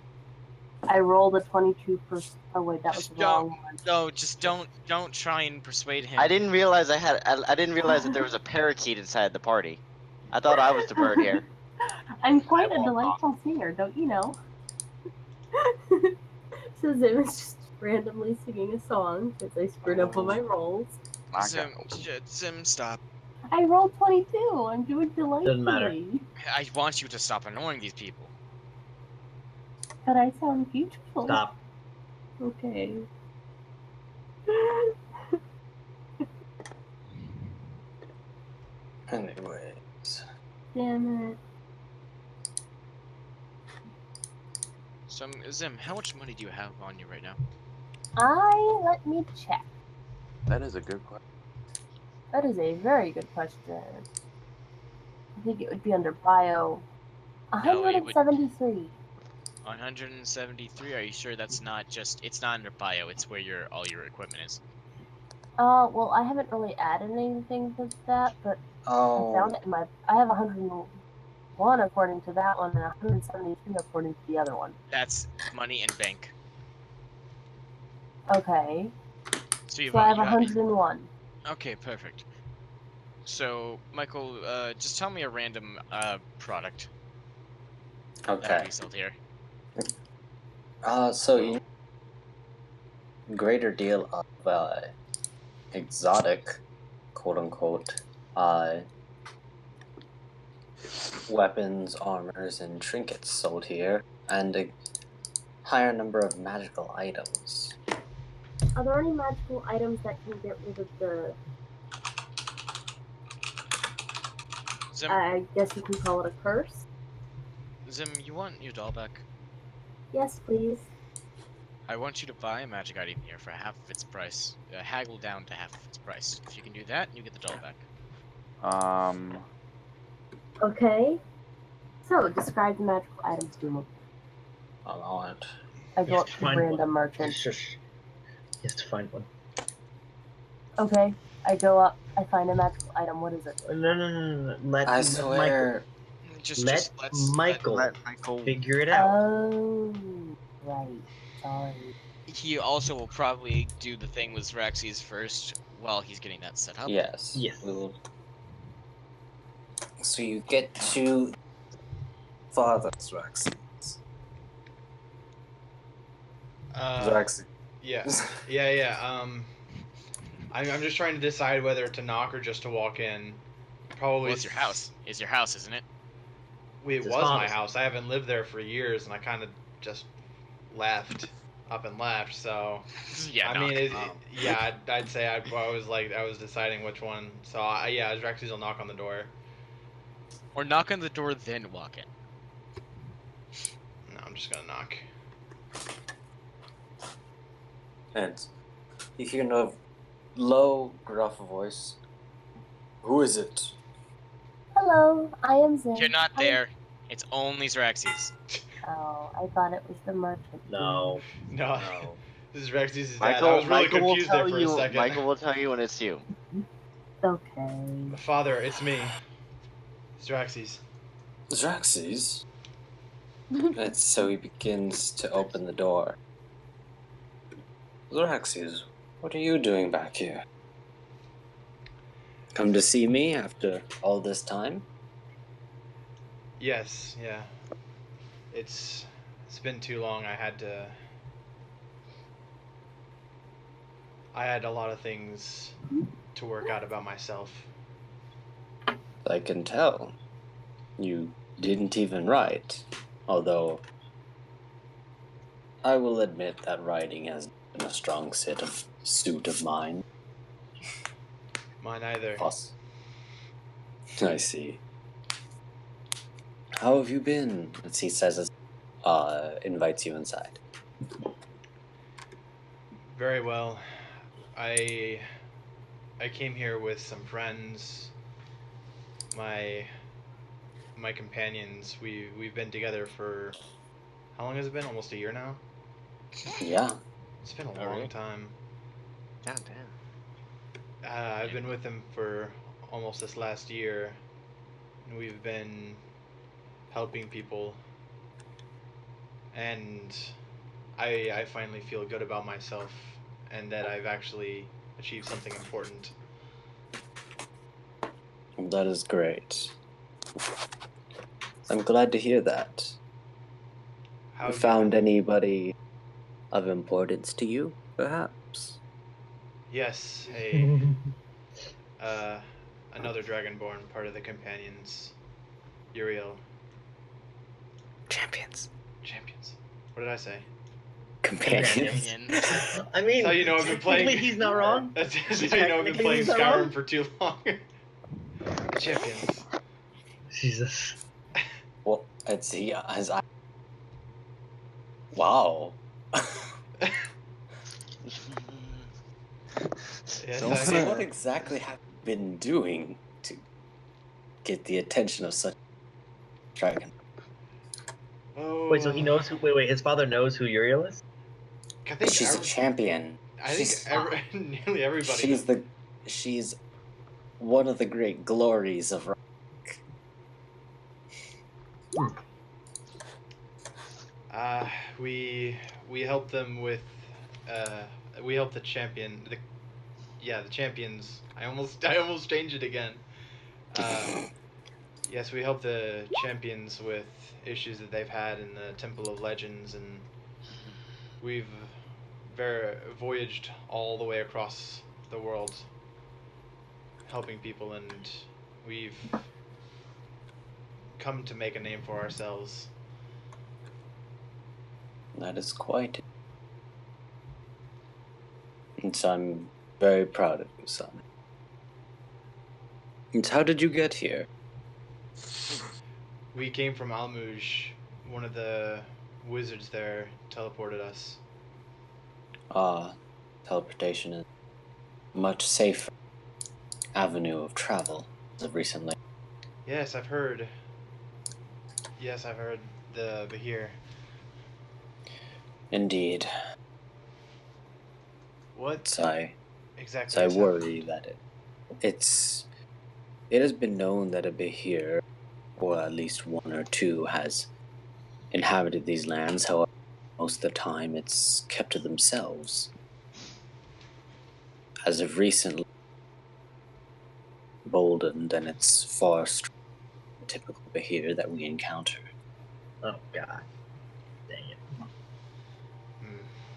I rolled a 22%. Oh wait, that was Just the wrong one. No, just don't try and persuade him. I didn't realize I didn't realize that there was a parakeet inside the party. I thought I was the bird here. I'm quite a delightful singer, don't you know? So Zim is just randomly singing a song because I screwed up on my rolls. Zim, stop. I rolled 22. I'm doing delightfully. Doesn't matter. I want you to stop annoying these people. But I sound beautiful. Stop. Okay. Anyways. Damn it. So, Zim, how much money do you have on you right now? Let me check. That is a good question. That is a very good question. I think it would be under bio. No, it would- 173. 173. Are you sure that's not just? It's not under bio. It's where all your equipment is. Well, I haven't really added anything to that, but I found it in my. I have 101 according to that one, and 172 according to the other one. That's money in bank. Okay. So So I have 101. Okay, perfect. So, Michael, just tell me a random product that Okay. we sold here. So you greater deal of exotic, quote unquote, weapons, armors, and trinkets sold here, and a higher number of magical items. Are there any magical items that can get rid of the? Zim, I guess you can call it a curse. Zim, you want your doll back? Yes, please. I want you to buy a magic item here for half of its price. Haggle down to half of its price. If you can do that, you get the doll back. Okay. So describe the magical items to me. Allow it. I go up to Find random one. merchant. Shush. You have to find one. Okay. I go up. I find a magical item. What is it? No. I swear. Let Michael Let Michael. figure it out. Oh, right. Sorry. He also will probably do the thing with Zraxes first while he's getting that set up. Yes. Yes. So you get to Father Zraxes. Zraxes. Yeah. I'm just trying to decide whether to knock or just to walk in. Probably. Well, it's your house. It's your house, isn't it? It was my house. I haven't lived there for years, and I kind of just left, up and left. So Yeah. I mean, I'd say I was deciding which one. So Zraxes will knock on the door. Or knock on the door, then walk in. No, I'm just gonna knock. And you hear a low, gruff voice. Who is it? Hello, I am Zim. You're not there. It's only Zraxes. Oh, I thought it was the merchant. No. This is Rexy's dad. Michael, I was really Michael will confused tell there for you. a second. Michael will tell you when it's you. The okay. Father, it's me. Straxes. Straxes? And so he begins to open the door. Straxes, what are you doing back here? Come to see me after all this time? Yes, yeah. It's been too long. I had a lot of things to work out about myself. I can tell. You didn't even write. Although, I will admit that writing has been a strong suit of mine. Mine either. I see. How have you been? As he says, invites you inside. Very well. I came here with some friends. My companions. We've been together for how long has it been? Almost a year now. Yeah. It's been a long time. God damn. I've been with them for almost this last year, and we've been helping people. And I finally feel good about myself, and that I've actually achieved something important. That is great. I'm glad to hear that. How you found anybody of importance to you, perhaps? Yes, another Dragonborn, part of the Companions. Uriel. Champions. What did I say? Companions. I mean, that's how you know I've been playing. He's not wrong. That's how you know I've been playing Skyrim for too long. Champions. Jesus. Well, let's see. Wow. Yes, So what exactly have you been doing to get the attention of such a dragon? Oh. Wait, so he knows who? Wait. His father knows who Uriel is. I think she's a champion. I think nearly everybody. She's one of the great glories of Rymek. We help them with we help the champion the champions. I almost changed it again. Yes, we help the champions with issues that they've had in the Temple of Legends, and we've voyaged all the way across the world helping people, and we've come to make a name for ourselves. That is quite. And so I'm very proud of you, son. And how did you get here? We came from Almuj. One of the wizards there teleported us. Teleportation is a much safer avenue of travel as of recently. Yes, I've heard. Yes, I've heard the Bahir. Indeed. What? So exactly? I worry that it has been known that a Bahir, or at least one or two, has inhabited these lands. However, most of the time it's kept to themselves. As of recently, boldened, and it's far stronger than the typical Bahir that we encounter. Oh God. Dang it.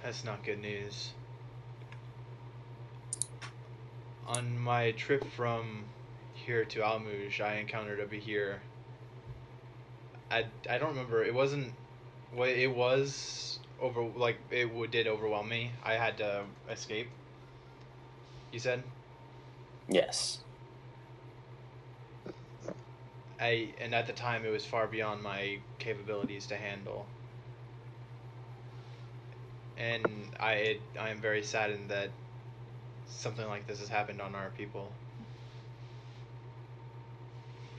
That's not good news. On my trip from here to Almuj, I encountered a Bahir. I don't remember. It wasn't. Well, it was did overwhelm me. I had to escape. You said? Yes. And at the time it was far beyond my capabilities to handle. And I am very saddened that something like this has happened on our people.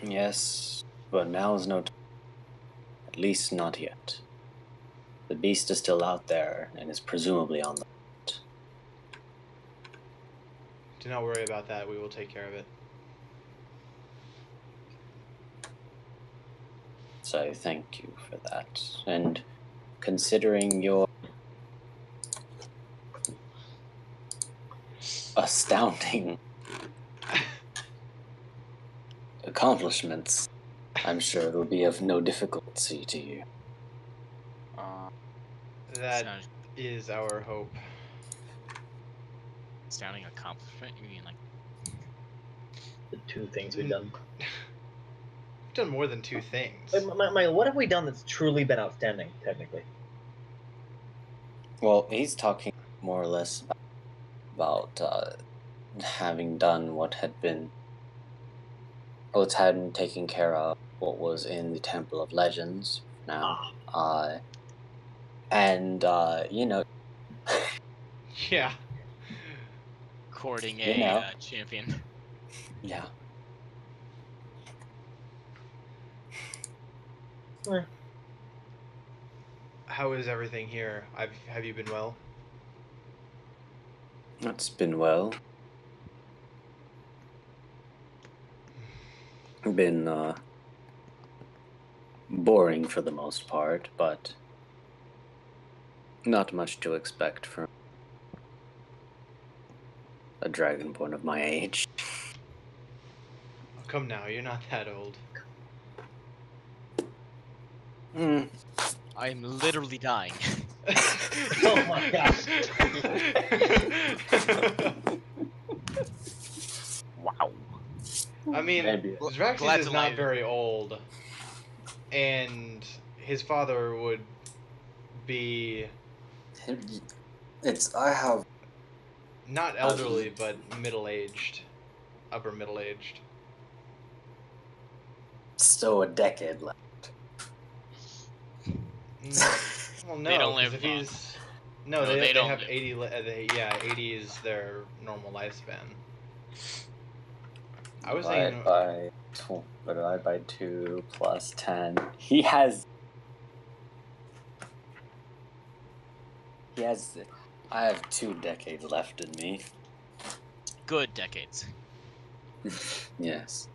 Yes, but now is no time. At least not yet. The beast is still out there and is presumably on the hunt. Do not worry about that. We will take care of it. So thank you for that. And considering your astounding accomplishments, I'm sure it'll be of no difficulty to you. That is our hope. Astounding accomplishment? You mean like the 2 things we've done? We've done more than 2 things. Wait, Michael, what have we done that's truly been outstanding, technically? Well, he's talking more or less about having done what had been taken care of what was in the Temple of Legends now. And you know, yeah, courting a champion. Yeah. How is everything here? Have you been well? It's been well. Been boring for the most part, but not much to expect from a dragonborn of my age. Oh, come now, you're not that old. I'm literally dying. Oh my gosh. Wow. I mean, Zraxis is not very old, and his father would be... I have... Not elderly, but middle-aged. Upper middle-aged. Still a decade left. Well, no, They don't live if long. he's... No, No, they don't have live. 80... yeah, 80 is their normal lifespan. I was thinking... Divide by 2 plus 10. He has... I have 2 decades left in me. Good decades. Yes.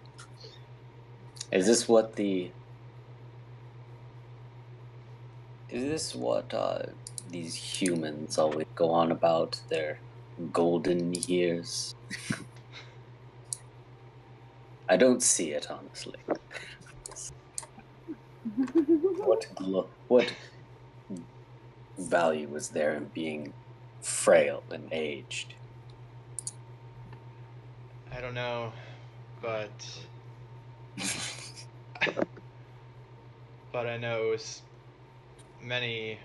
Is this what these humans always go on about, their golden years? I don't see it, honestly. What value is there in being frail and aged? I don't know, but... but I know many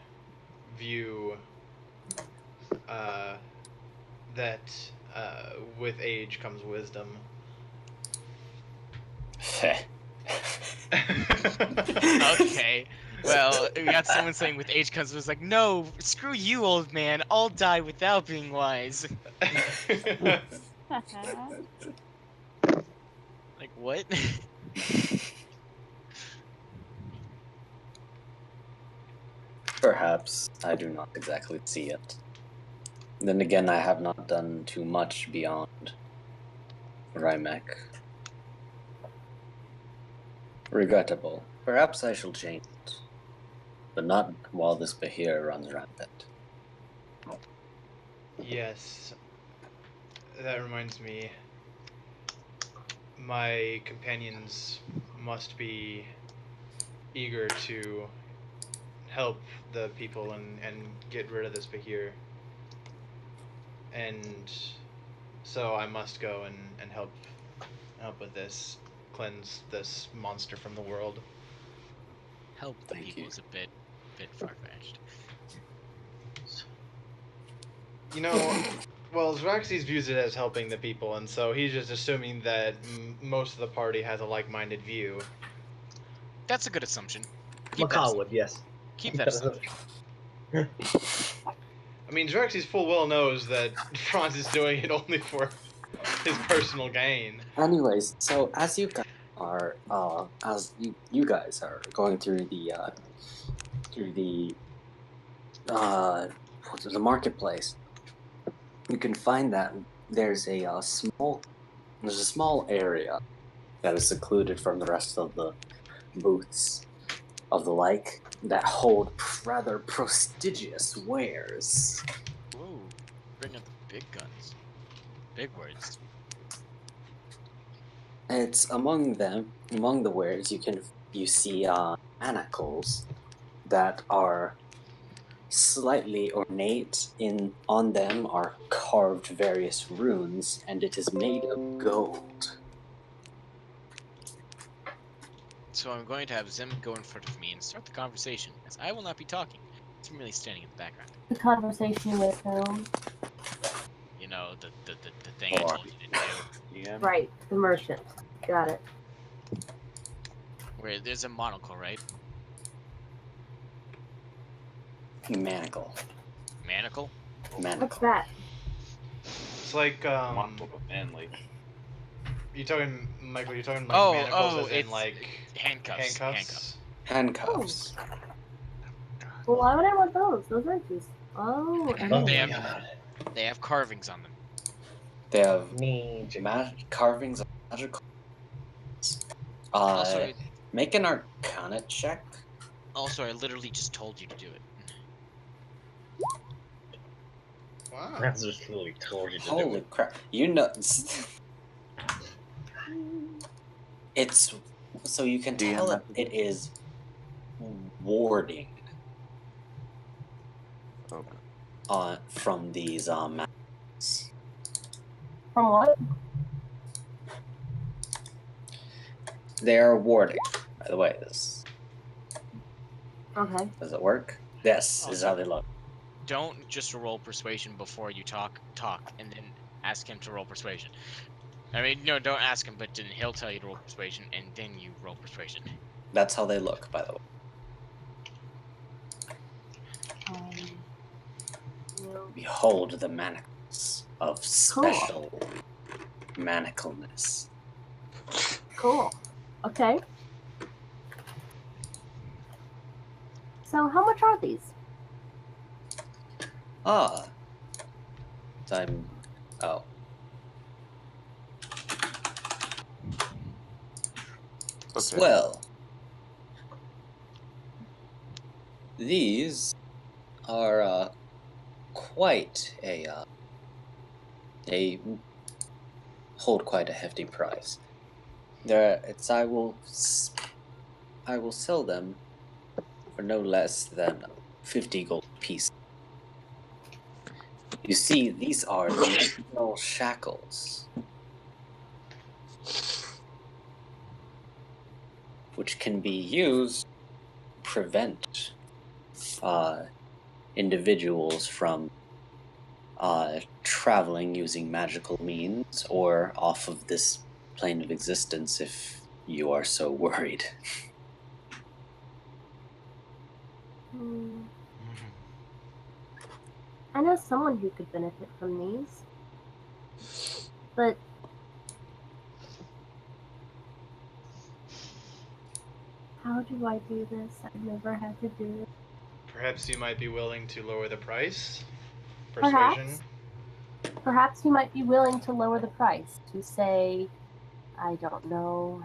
view that with age comes wisdom. Okay. Well, we got someone saying with age comes was like, no, screw you, old man. I'll die without being wise. Like, what? Perhaps. I do not exactly see it. Then again, I have not done too much beyond Rymek. Regrettable. Perhaps I shall change it. But not while this Bahir runs rampant. Yes. That reminds me. My companions must be eager to help the people and get rid of this Bahir. And so I must go and help with this. Cleanse this monster from the world. Help the people is a bit far-fetched. You know, well, Zraxis views it as helping the people, and so he's just assuming that most of the party has a like-minded view. That's a good assumption. Mahkah would, yes. Keep that assumption. I mean, Zraxis full well knows that Franz is doing it only for his personal gain. Anyways, so as you guys are, you guys are going through the marketplace, you can find that there's a small area that is secluded from the rest of the booths, of the like that hold rather prestigious wares. Whoa, bring up the big guns. Big words. It's among the wares you see manacles that are slightly ornate. On them are carved various runes, and it is made of gold. So I'm going to have Zim go in front of me and start the conversation, as I will not be talking. I'm merely standing in the background. The conversation with whom? You know, the thing I told you to do. Yeah. Right, the merchant. Got it. Where there's a monocle, right? Manacle. Manacle? What's that? It's like Manly. You talking, Michael? You talking like manacles as in it's like handcuffs. Handcuffs. Well, why would I want those? Those aren't these. Oh, Oh They my have- god. They have carvings on them. They have Ninja. carvings of magical. Also, Make an Arcana check. I literally just told you to do it. wow. Franz just literally told you to do Holy it. crap! You know, it's so you can tell that it is warding from these magics. From what? They are warding. By the way, this Okay. does it work? Yes, is how they look. Don't just roll persuasion before you talk, and then ask him to roll persuasion. I mean, no, don't ask him, but then he'll tell you to roll persuasion, and then you roll persuasion. That's how they look, by the way. Behold the manacles of special manacleness. Cool. Okay. So, how much are these? Oh. Okay. Well, these are quite they hold quite a hefty price. I will sell them for no less than 50 gold pieces. You see, these are dimensional shackles, which can be used to prevent individuals from traveling using magical means or off of this plane of existence if you are so worried. I know someone who could benefit from these. But how do I do this? I've never had to do it. Perhaps you might be willing to lower the price. Perhaps. Persuasion. Perhaps you might be willing to lower the price to say, I don't know,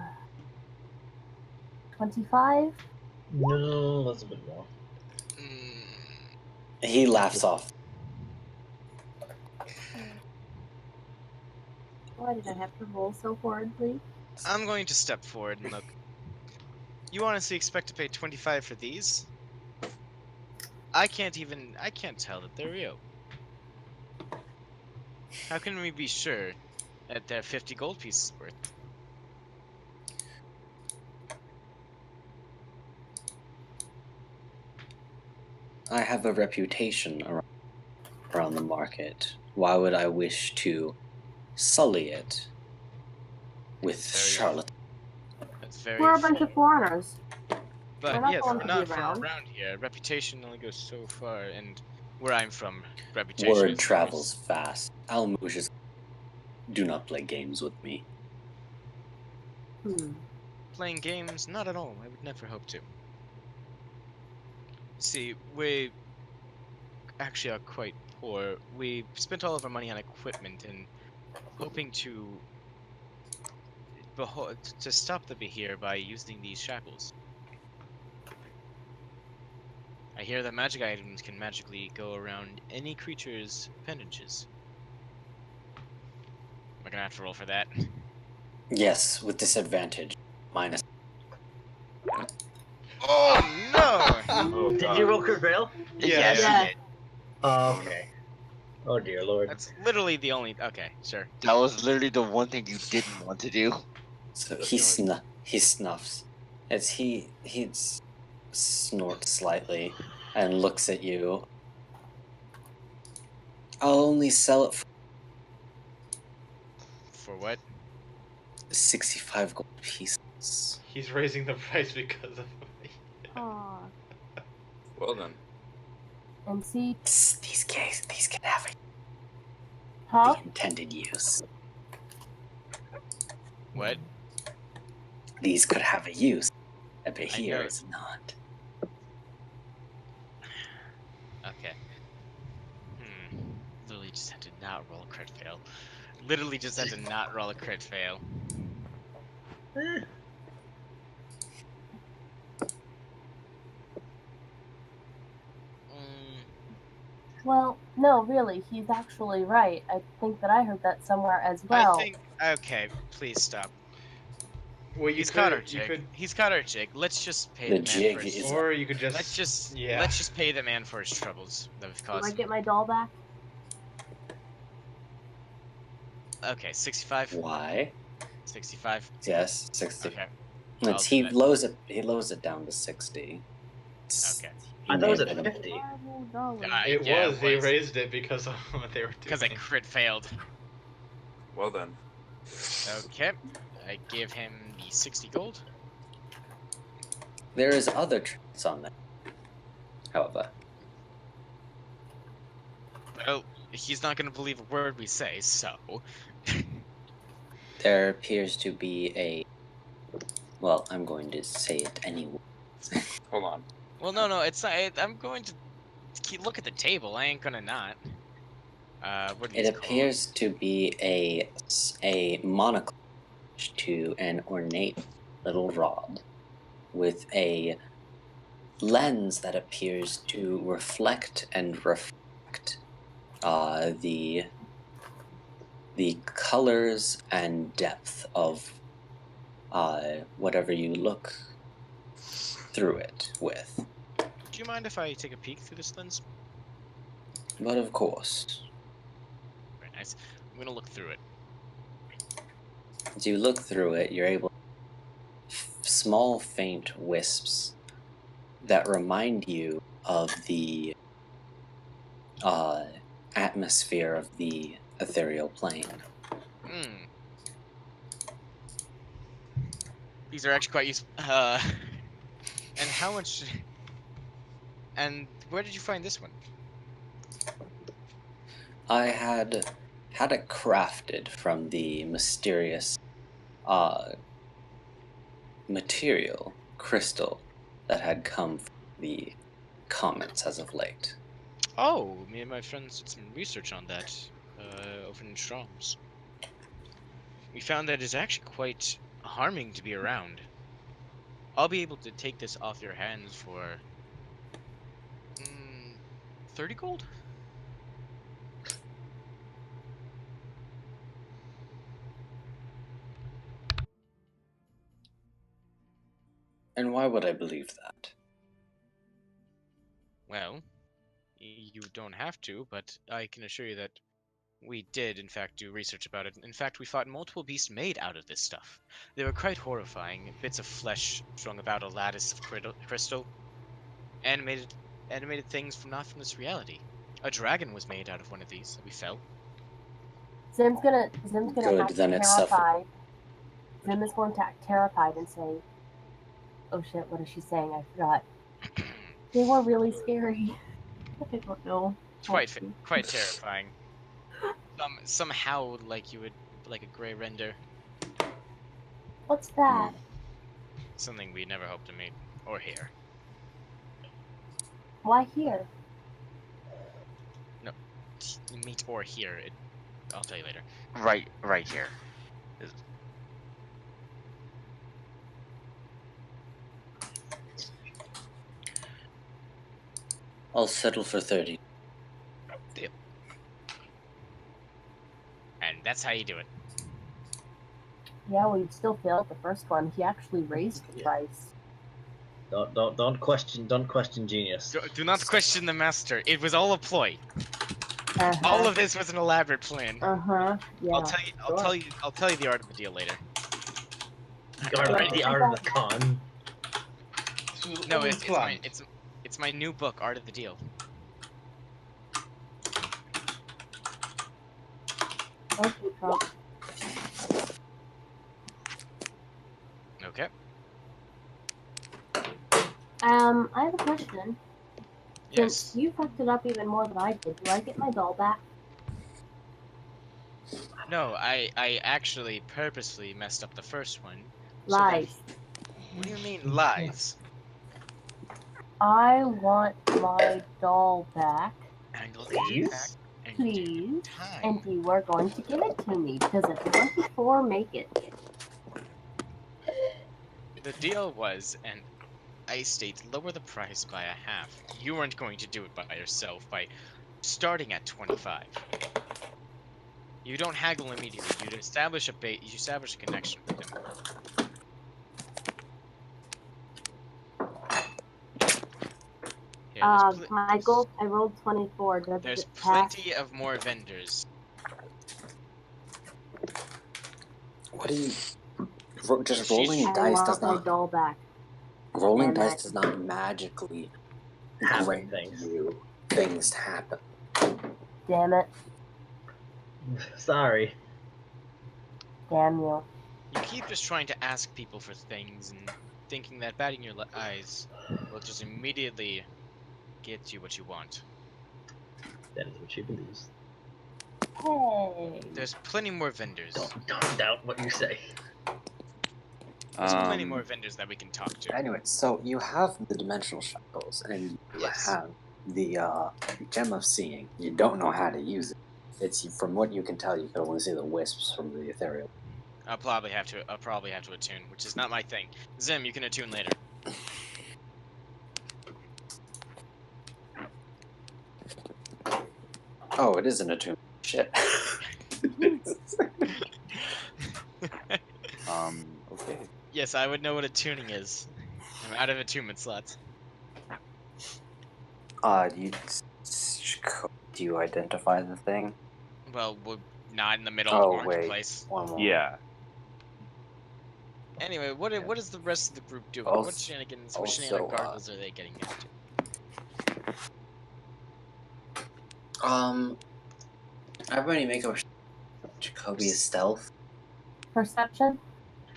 25? No, that's a bit more. He laughs off. Why did I have to roll so horridly? I'm going to step forward and look. You honestly expect to pay 25 for these? I can't tell that they're real. How can we be sure that they're 50 gold pieces worth? I have a reputation around the market. Why would I wish to sully it with charlatan? That's very We're a bunch of foreigners. But We're not yes, going to be not from around. around here. Reputation only goes so far, and where I'm from, reputation Word is travels fast. Almouges do not play games with me. Playing games? Not at all. I would never hope to. See, we actually are quite poor. We spent all of our money on equipment and hoping to stop the behavior by using these shackles. hear that magic items can magically go around any creature's appendages. Am I gonna have to roll for that? Yes, with disadvantage. Minus. Oh no! Oh, did you roll crit fail? Yes. Yeah. Oh, okay. Oh dear lord. That's literally the only. Okay, sure. That was literally the one thing you didn't want to do. So he snuffs as he snorts slightly and looks at you. I'll only sell it For what? 65 gold pieces. He's raising the price because of me. Aw. Well then. And see, These can have huh? the intended use. What? These could have a use, but I here know. is not. Okay. Literally just had to not roll a crit fail. Literally just had to not roll a crit fail. Well, no, really, he's actually right. I think that I heard that somewhere as well. I think. Okay, please stop. Well, He's caught our jig. He's caught our jig. Let's just pay The the man jig for his. is Or you could just. Let's just. Yeah. Let's just pay the man for his troubles that we've Do caused. I him. get my doll back? Okay, 65. Why? 65. Yes, 60. Okay. He lowers it down to 60. Okay. I thought it was at 50. It Yeah, was. They raised it because of what they were doing. Because I crit failed. Well then. Okay. I give him the 60 gold. There is other traits on that, however. Well, he's not going to believe a word we say, so. There appears to be a... Well, I'm going to say it anyway. Hold on. Well, no, it's not. I'm going to look at the table. I ain't gonna not. What are It these appears to be a monocle to an ornate little rod with a lens that appears to reflect and refract the colors and depth of whatever you look through it with. Do you mind if I take a peek through this lens? But of course, Very nice. I'm gonna look through it. as you look through it, you're able small faint wisps that remind you of the atmosphere of the ethereal plane. These are actually quite useful. And how much? And where did you find this one? I had it crafted from the mysterious material, crystal, that had come from the comets as of late. Oh, me and my friends did some research on that over in Strom's. We found that it's actually quite harming to be around. I'll be able to take this off your hands for 30 gold? And why would I believe that? Well, you don't have to, but I can assure you that we did, in fact, do research about it. In fact, we fought multiple beasts made out of this stuff. They were quite horrifying. Bits of flesh strung about a lattice of crystal. Animated things not from this reality. A dragon was made out of one of these. We fell. Zim's gonna Good, act then it's terrified. Zim is going to act terrified and say, "Oh shit, what is she saying? I forgot." They were really scary. I don't know. It's quite terrifying. Somehow, like you would, like a gray render. What's that? Something we never hoped to meet or hear. Why here? No, meet or hear. I'll tell you later. Right here. I'll settle for 30. Deal. And that's how you do it. Yeah, well, you still failed the first one. He actually raised the price. Don't question genius. Do not question the master. It was all a ploy. Uh-huh. All of this was an elaborate plan. Uh-huh. Yeah. I'll tell you the art of the deal later. The art of the con. No, it's my new book, Art of the Deal. Okay, Trump. Okay. I have a question. Yes. Since you fucked it up even more than I did, do I get my doll back? No, I actually purposely messed up the first one. Lies. What do you mean lies? I want my doll back. Please? Please. And you are going to give it to me, because if 24 make it. The deal was, and I state, lower the price by a half. You weren't going to do it by yourself by starting at 25. You don't haggle immediately. You establish a connection with him. Here, Michael, I rolled 24. There's plenty of more vendors. What do you... Just rolling dice does my not... doll back. Rolling dice does not magically grant you things to happen. Damn it. Sorry. Damn you. You keep just trying to ask people for things and thinking that batting your eyes will just immediately get you what you want. That is what she believes. Hey. There's plenty more vendors. Don't doubt what you say. There's plenty more vendors that we can talk to. Anyway, so you have the dimensional shackles, and you have the gem of seeing. You don't know how to use it. It's from what you can tell, you can only see the wisps from the ethereal. I'll probably have to attune, which is not my thing. Zim, you can attune later. Oh, it is an attune. Shit. Okay. Yes, I would know what attuning is. I'm out of attunement slots. Do you identify the thing? Well, we're not in the middle of the marketplace. One more. Yeah. Anyway, what is the rest of the group doing? Also, what shenanigans are they getting into? Everybody make a Jacobe's stealth. Perception?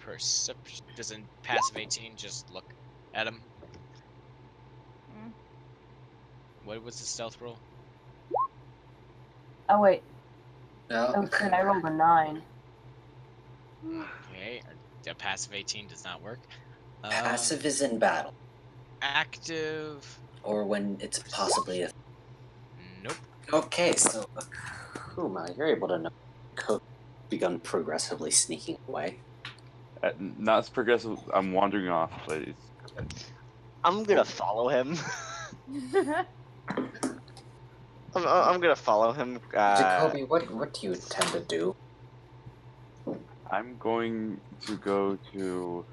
Perception. Doesn't passive 18 just look at him? What was the stealth roll? Oh, wait. No. Oh, shit, I rolled a 9. Okay, a passive 18 does not work. Passive is in battle. Active. Or when it's possibly a... Nope. Okay, so Akuma, you're able to know Jacobe begun progressively sneaking away. Not as progressive. I'm wandering off, but it's... I'm gonna follow him. I'm gonna follow him. Jacobe, what do you intend to do? I'm going to go to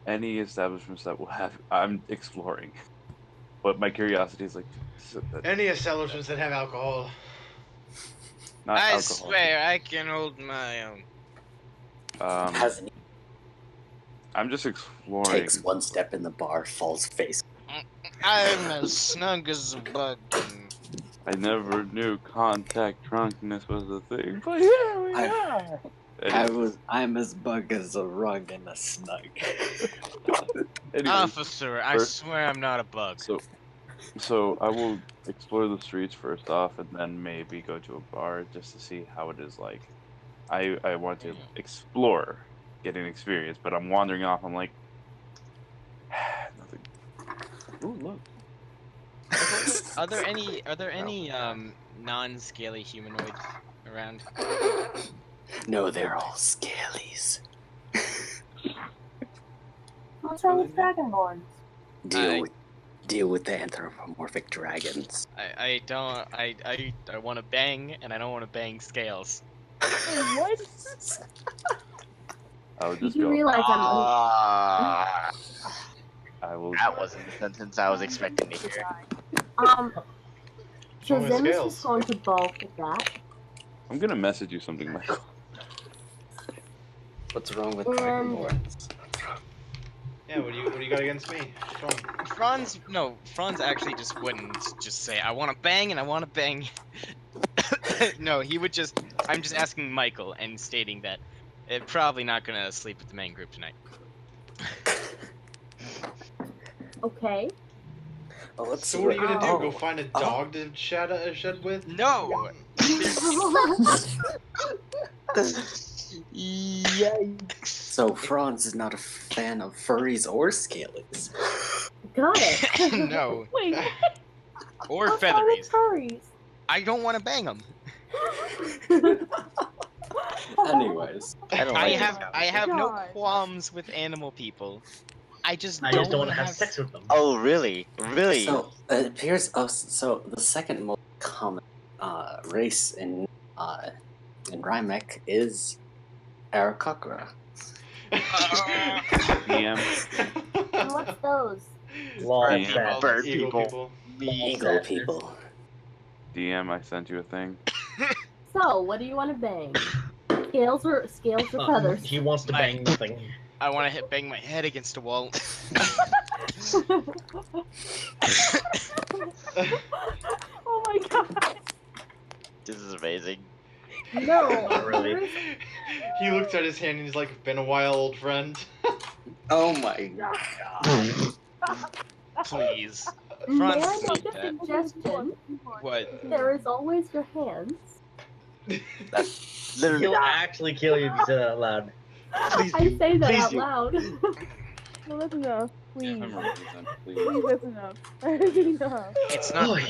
any establishments that will have... I'm exploring. But my curiosity is like... Any establishments that have alcohol. Not I alcohol. swear I can hold my own. Hasn't I'm just exploring. Takes one step in the bar, falls face. I'm as snug as a bug. I never knew contact drunkenness was a thing, but here we are. I'm as bug as a rug and a snug. Anyway, Officer, I swear I'm not a bug. So I will explore the streets first off, and then maybe go to a bar just to see how it is like. I want to explore, get an experience, but I'm wandering off. I'm like, nothing. Ooh, look. Are there any non-scaly humanoids around? No, they're all scalies. What's wrong with Dragonborns? Deal with deal with the anthropomorphic dragons. I don't. I want to bang, and I don't want to bang scales. What? I would Did just you go. realize Ah, I will. that wasn't the sentence I was expecting to hear. So wrong with Zim is scales? just going to bulk at that. I'm gonna message you something, Michael. What's wrong with And- dragonborns? Yeah, what do you got against me? What's wrong? Franz actually just wouldn't just say, I want to bang and I want to bang. No, he would just, I'm just asking Michael and stating that probably not going to sleep with the main group tonight. Okay. Well, let's So see what are you gonna do? oh, Go find a dog to shed with? No! Yikes. So Franz is not a fan of furries or scalies. Got it. No. Wait. Or What's wrong with featheries. furries? I don't want to bang them. Anyways, I don't I like have no God. qualms with animal people. I just I don't just don't want want to have sex with them. Oh, really? Really? so it appears. So the second most common race in Rymek is Aarakocra. DM. And what's those? Long Yeah. fat. Bird Eagle people. Eagle people. DM, I sent you a thing. So, what do you want to bang? Scales or feathers? He wants to bang nothing. I want to bang my head against a wall. Oh my god. This is amazing. No, Not really. there is- He looks at his hand and he's like, "Been a while, old friend." Oh my god. Please. May Franz, I stop make a that. suggestion? What? There is always your hands. That's literally. He'll actually kill you if you say that out loud. Please I do. say that Please out do. loud. No, that's enough. Please. I'm representing, please. Please, that's enough. That's enough. It's not.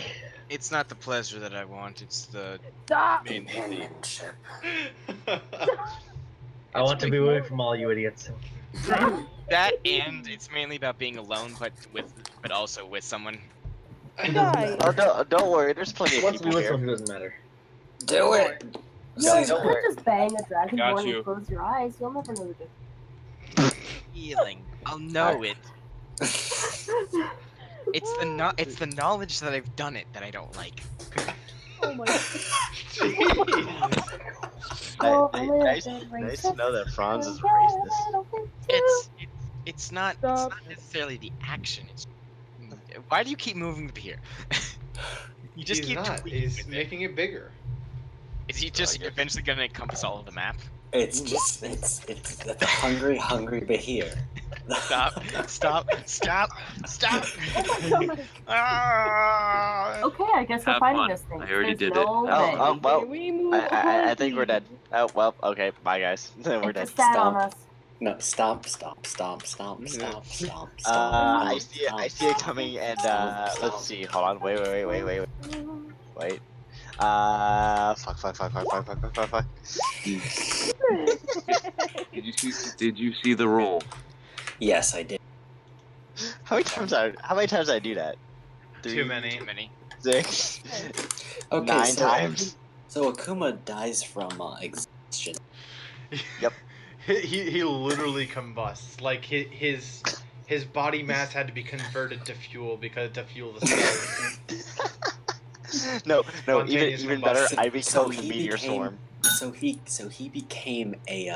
It's not the pleasure that I want. It's the Stop! main. Companionship. I want to be away from all you idiots. That and it's mainly about being alone, but also with someone. Die. Oh, don't worry. There's plenty of Once we people with here. someone, it doesn't matter. Do it. No, you Don't could worry. just bang a dragonborn Got and you. close your eyes. You'll never know the difference. Feeling. I'll know it. It's the knowledge that I've done it that I don't like. Oh my god. Oh, Nice to know that Franz is racist. It's not Stop. necessarily the action. It's why do you keep moving the here? You just He's keep not. tweaking He's with it. making it bigger. Is he just eventually gonna encompass all of the map? It's just it's the hungry Bahir. Stop! Ah! Okay, I guess we're Have fighting fun. this thing. I already There's did it. no Oh, way. oh, well. Can we move I on, think we're dead. please? Oh well. Okay. Bye guys. We're It's dead. a stat on Stop. us. No, stop. I see it coming, and let's see. Hold on. Wait. Fuck. Did you see the roll? Yes, I did. How many times I do that? Too many. Too many. 6. Okay, 9 so, times. So Akuma dies from exhaustion. Yep. He literally combusts. Like his body mass had to be converted to fuel to fuel the spell. No. Spontaneous Even better. combustion. I become the meteor storm. So he became a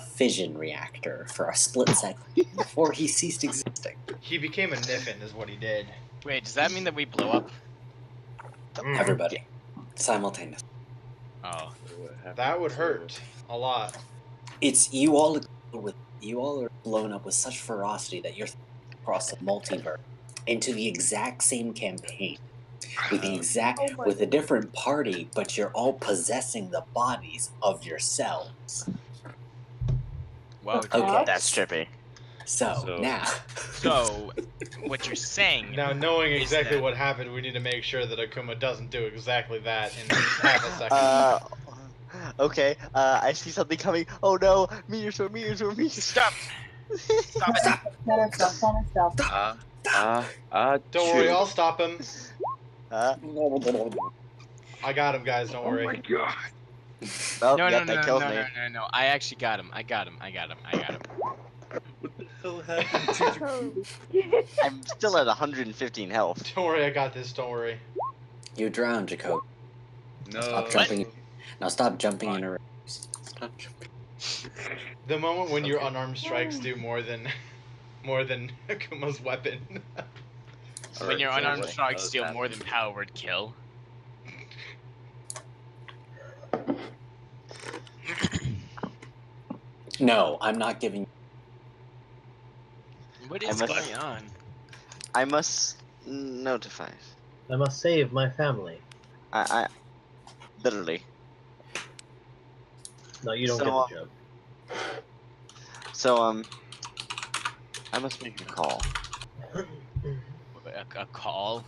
fission reactor for a split second before he ceased existing. He became a Niffin, is what he did. Wait, does that mean that we blow up? Everybody, simultaneously. Oh. That would hurt a lot. It's you all are blown up with such ferocity that you're across the multiverse into the exact same campaign with with a different party, but you're all possessing the bodies of yourselves. Whoa. Okay. That's trippy. So now, So, what you're saying? Now, knowing is exactly that- what happened, we need to make sure that Akuma doesn't do exactly that in half a second. Okay. I see something coming. Oh no! Meteor storm! Stop! Stop it! Better stuff. Don't worry, I'll stop him. Huh? I got him, guys. Don't worry. Oh my god. Oh, No, yeah, no, that no, kills no, me. no, no, no. I actually got him. I got him. What the hell happened to Oh. I'm still at 115 health. Don't worry, I got this. Don't worry. You drowned, Jacobe. No. Stop jumping. Now stop jumping in a race. Stop jumping. The moment when your unarmed strikes do more than Akuma's weapon. When your Alright, so unarmed what strikes does deal that more mean? than power word kill. No, I'm not giving. What I is must- going on? I must notify. I must save my family. I literally. No, you don't So, get the joke. So, I must make a call. A call?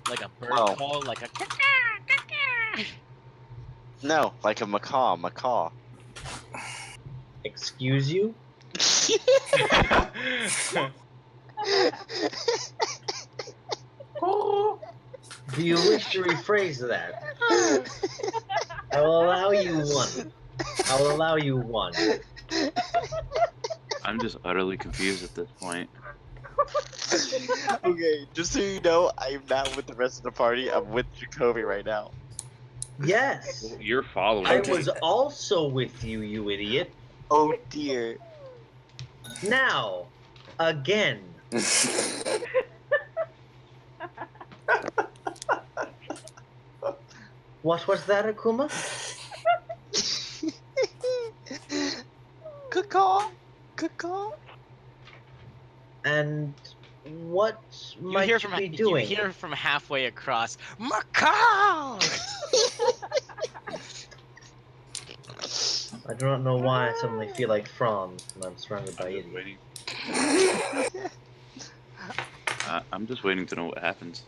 Like a bird Oh. call? Like a No, like a macaw. Excuse you? Do you wish to rephrase that? I will allow you one. I will allow you one. I'm just utterly confused at this point. Okay, just so you know, I'm not with the rest of the party. I'm with Jacobe right now. Yes, You're following I me. was also with you, you idiot. Oh dear. Now, again. What was that, Akuma? Caw. And what You might hear you from be doing? You hear from halfway across. Mahkah! I do not know why I suddenly feel like Franz when I'm surrounded by I'm just idiots. waiting. I'm just waiting to know what happens.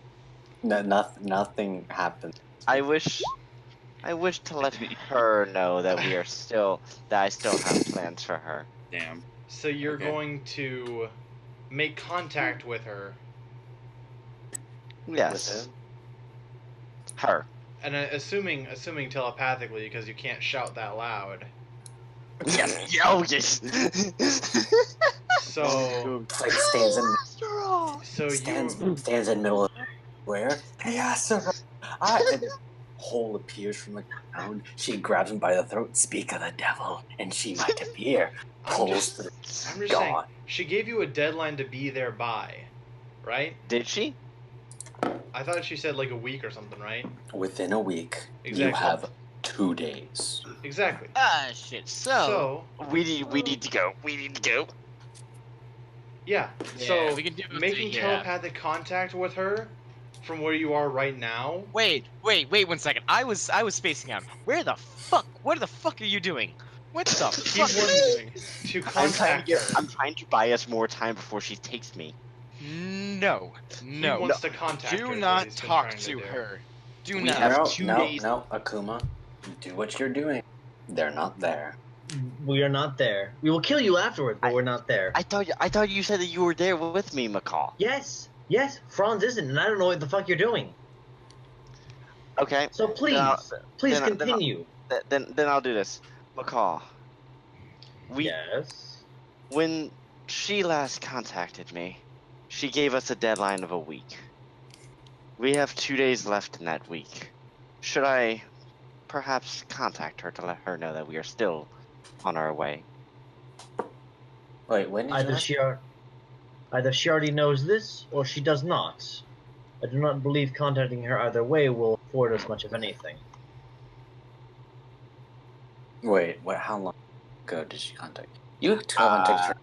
No, nothing happened. I wish to let her know that I still have plans for her. Damn. So you're Okay. going to make contact with her, Yes. Her. and assuming telepathically because you can't shout that loud. Yes. Oh yes. So Like stands in so stands you stands in middle of where? Yes, and a hole appears from the ground. She grabs him by the throat. Speak of the devil, and she might appear. Pulls through. I'm just saying, Gone. she gave you a deadline to be there by, right? Did she? I thought she said like a week or something, right? Within a week, you Exactly. have 2 days. Exactly. Ah, shit. So, We need to go. Yeah. Yeah, So we can do it making here. telepathic contact with her from where you are right now. wait 1 second. I was spacing out. What the fuck are you doing? What the fuck are you doing? To I'm contact her. I'm trying to buy us more time before she takes me. No. He wants to contact her. Do is what not he's been talk trying to do. her. Do We not. have no, 2 no, days. no, Akuma, do what you're doing. They're not there. We are not there. We will kill you afterwards, but we're not there. I thought you said that you were there with me, Mahkah. Yes, Franz isn't, and I don't know what the fuck you're doing. Okay. So please, then I'll- continue. Then I'll do this. Mahkah. Yes. When she last contacted me, she gave us a deadline of a week. We have 2 days left in that week. Should I perhaps contact her to let her know that we are still on our way? Wait, when did you Either she already knows this, or she does not. I do not believe contacting her either way will afford us much of anything. Wait, how long ago did she contact you? You contacted her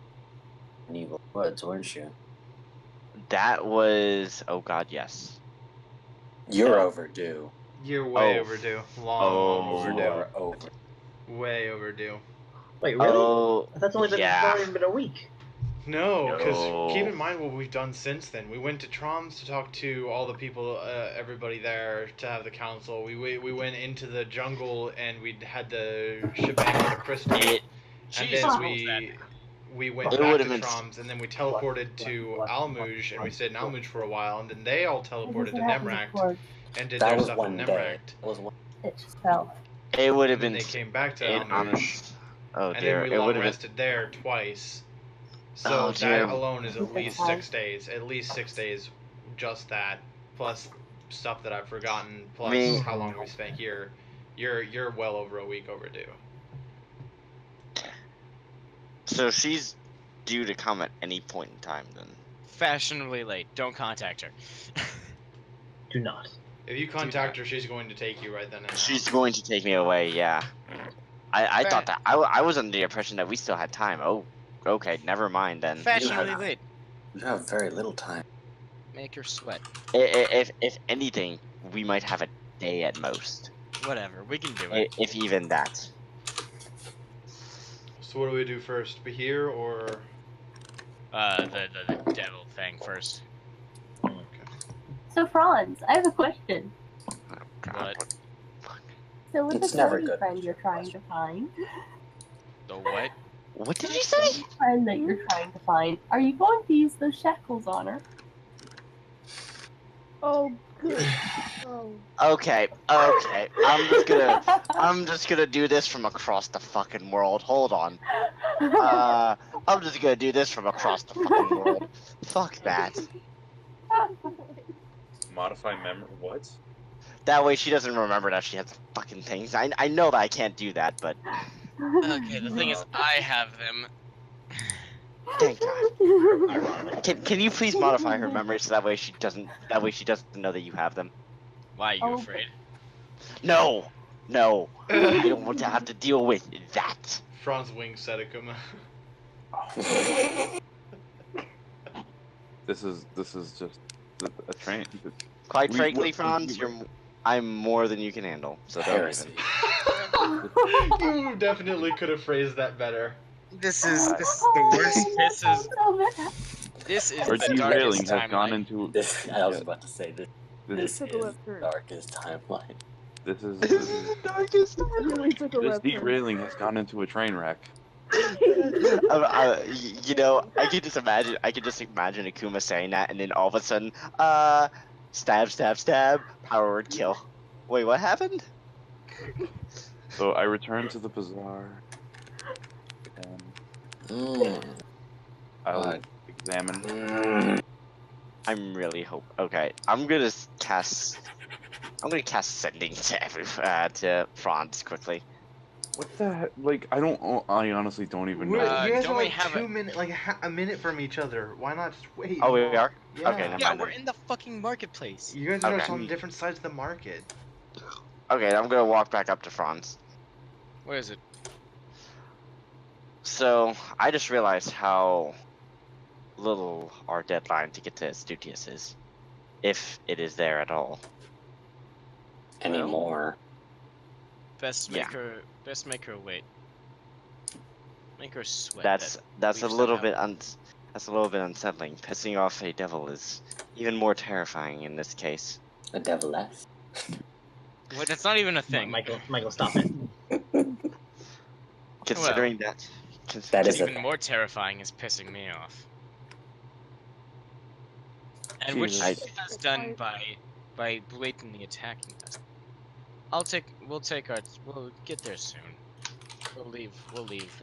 in Evil Woods, weren't you? That was... Oh god, yes. You're overdue. You're way Oh. overdue. Long You overdue. are over. Way overdue. Wait, really? Oh, That's only been, yeah. it's not even been a week. No, because No. keep in mind what we've done since then. We went to Troms to talk to all the people, everybody there, to have the council. We went into the jungle and we had the shebang with the crystal. Jesus, And then what was we went It back to would've been- Troms, and then we teleported to Almuj, and we stayed in Almuj for a while, and then they all This teleported is to what happens, of Nemract course. and did That their was stuff one in day. Nemract. That was one. It just fell. It would have And then been. they came back to it Almuj, honest. Oh and dear. then we It long would have been. rested there twice. So Oh, dear. that alone is at Super least time. 6 days. At least 6 days, just that, plus stuff that I've forgotten, plus Me- how long we spent here. You're well over a week overdue. So she's due to come at any point in time then. Fashionably late. Don't contact her. Do not. If you contact her, she's going to take you right then and now. She's going to take me away. Yeah. I thought that I was under the impression that we still had time. Oh, okay. Never mind then. Fashionably late. You have very little time. Make her sweat. If anything, we might have a day at most. Whatever. We can do it. If even that. So what do we do first? Be here or? The devil thing first. Okay. So Franz, I have a question. Oh, God. What? So with It's the never party good. friend you're trying to find, The what? What did you say? friend that you're trying to find, are you going to use those shackles on her? Oh, good. Oh. Okay. I'm just gonna do this from across the fucking world. Hold on. I'm just gonna do this from across the fucking world. Fuck that. Modify memory. What? That way she doesn't remember that she has the fucking things. I know that I can't do that, but Okay, the thing is, I have them. thank God. Can you please modify her memory so that way she doesn't know that you have them? Why are you Oh. afraid? No. I don't want to have to deal with that. Franz winks at Akuma. This is just a train. Quite We- frankly, what- Franz, I'm more than you can handle. So don't Heresy. even. You definitely could have phrased that better. This is the worst. This is Our the derailing darkest has gone timeline. into This, I was about to say this. this. This took a is left turn. darkest timeline. This is the darkest. Really took a this left turn. derailing has gone into a train wreck. You know, I could just imagine Akuma saying that, and then all of a sudden, stab, power word kill. Wait, what happened? So I return to the bazaar, and I'll examine. I'm really okay. I'm gonna cast sending to Franz quickly. What the heck? Like, I honestly don't even know. You guys don't are we like have 2 minutes, like a minute from each other. Why not just wait? Oh, we are? Yeah. Okay, never Yeah, mind we're then. in the fucking marketplace. You guys are just Okay. on different sides of the market. Okay, I'm gonna walk back up to Franz. Where is it? So, I just realized how little our deadline to get to Astuteus is. If it is there at all. Anymore. Best Yeah. make her wait. Make her sweat. That's a we've little somehow- bit that's a little bit unsettling. Pissing off a devil is even more terrifying in this case. A deviless. Wait, that's not even a thing. Michael, stop it. Considering that That is Even a more terrifying is pissing me off. And which Jesus. she has done by blatantly attacking us. We'll get there soon. We'll leave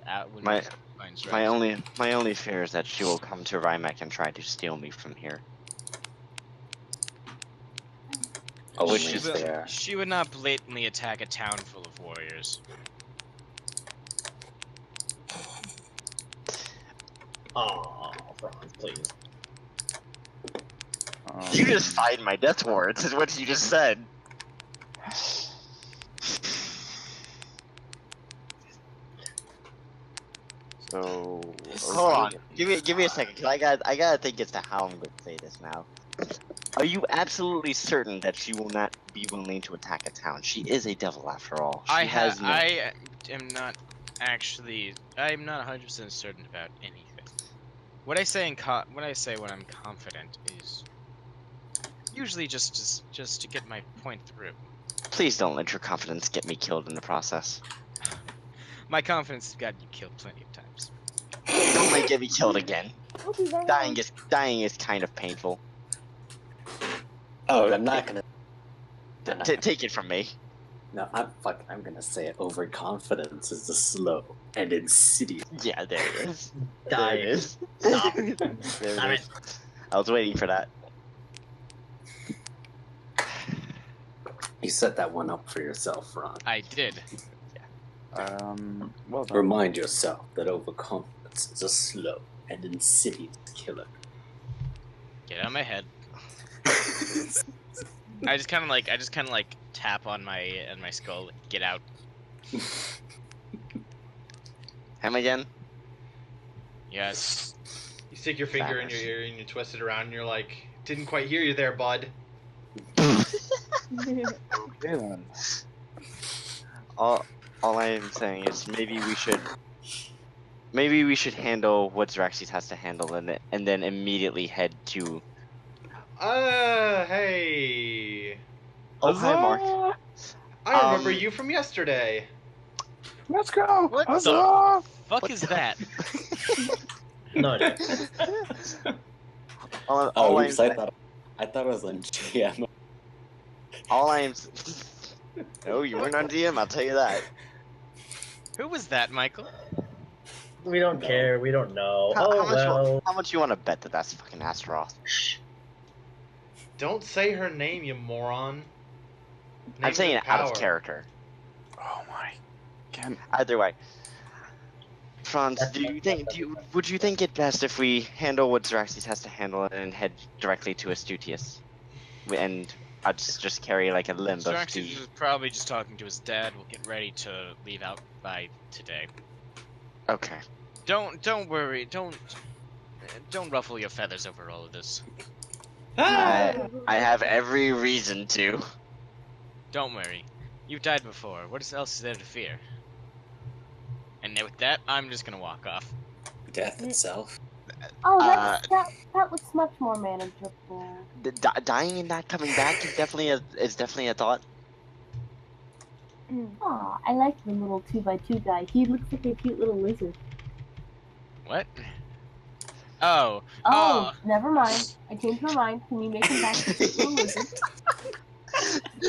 out when My- mine's my right. only fear is that she will come to Rymek and try to steal me from here. only Which is fair. She would not blatantly attack a town full of warriors. Oh, Franz, please. You just signed my death warrants, is what you just said. So. Hold on, give me a second, cause I gotta think as to how I'm gonna say this now. Are you absolutely certain that she will not be willing to attack a town? She is a devil after all. She has no... I am not actually. I'm not 100% certain about anything. What I say when I'm confident is usually just to get my point through. Please don't let your confidence get me killed in the process. My confidence has gotten you killed plenty of times. don't like getting killed again. Okay, very Dying is kind of painful. Oh, I'm not gonna. Take it from me. No, I'm gonna say it. Overconfidence is a slow and insidious. Yeah, there it is. Die. There it is. Stop. There Stop it is. I was waiting for that. You set that one up for yourself, Ron. I did. Well done. Remind yourself that overconfidence is a slow and insidious killer. Get out of my head. I just kind of like tap on my skull. Get out. Him again? Yes. You stick your finger in your ear and you twist it around and you're like, didn't quite hear you there, bud. Okay then. All I am saying is maybe we should handle what Xeraxes has to handle and then immediately head to. Hey. Oh, hi, Mark. I remember you from yesterday. Let's go. What Huzzah! the fuck is that? No, no. I thought it was on GM. All I am. No, you weren't on DM. I'll tell you that. Who was that, Michael? We don't care. We don't know. How much you want to bet that that's fucking Astaroth? Don't say her name, you moron. I'm Name's saying her it out of power. character. Oh my. Can Either way. Franz, would you think it best if we handle what Xeraxes has to handle and head directly to Astuteus? And I'll just carry like a limb of Xeraxes the... is probably just talking to his dad. We'll get ready to leave out by today. Okay. Don't worry. Don't ruffle your feathers over all of this. I have every reason to. Don't worry. You've died before. What else is there to fear? And with that, I'm just gonna walk off. Death itself. Oh, that looks much more manageable. Dying and not coming back is definitely a thought. Aw, I like the little 2x2 guy. He looks like a cute little lizard. What? Oh. Oh, never mind. I changed my mind. Can you make him back to a cute little lizard?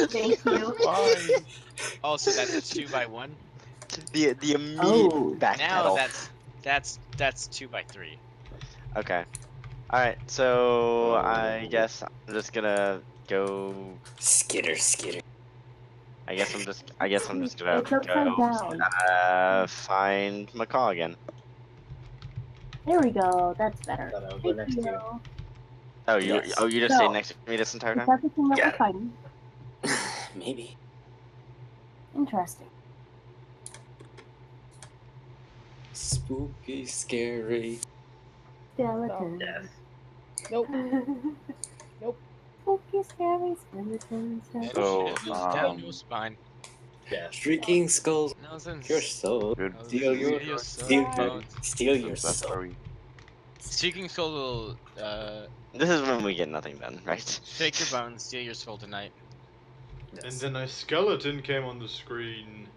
Thank you. Oh, so that's a 2x1. The immediate back Now pedal. that's 2x3. Okay. Alright, so I guess I'm just gonna go. Skitter. I guess I'm just gonna It's upside down. find Mahkah again. There we go. That's better. Thought I would go next to you. Oh, Yes. you just So, stayed next to me this entire Is time? that the thing that Yeah. we're fighting? Maybe. Interesting. Spooky, scary. Skeleton. Death. Nope. Nope. Spooky, scary skeletons. So, no spine. Death. Shrieking skulls. Nothing. Your soul. Good. Steal your steal your That's soul. very- Seeking soul will This is when we get nothing done, right? shake your bones, steal your soul tonight. And then a skeleton came on the screen.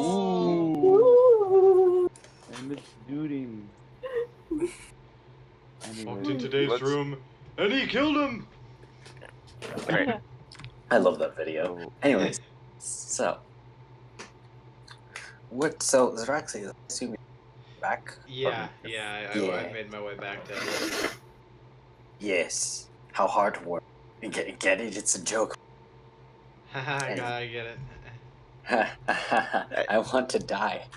Ooh. And it's shooting. Walked into Dave's room, and he killed him! Great. I love that video. Anyways, so So Xeraxes, I assume you're back. Yeah, I made my way back to... Yes. How hard to work. Get it? It's a joke. Haha, I get it. I want to die. I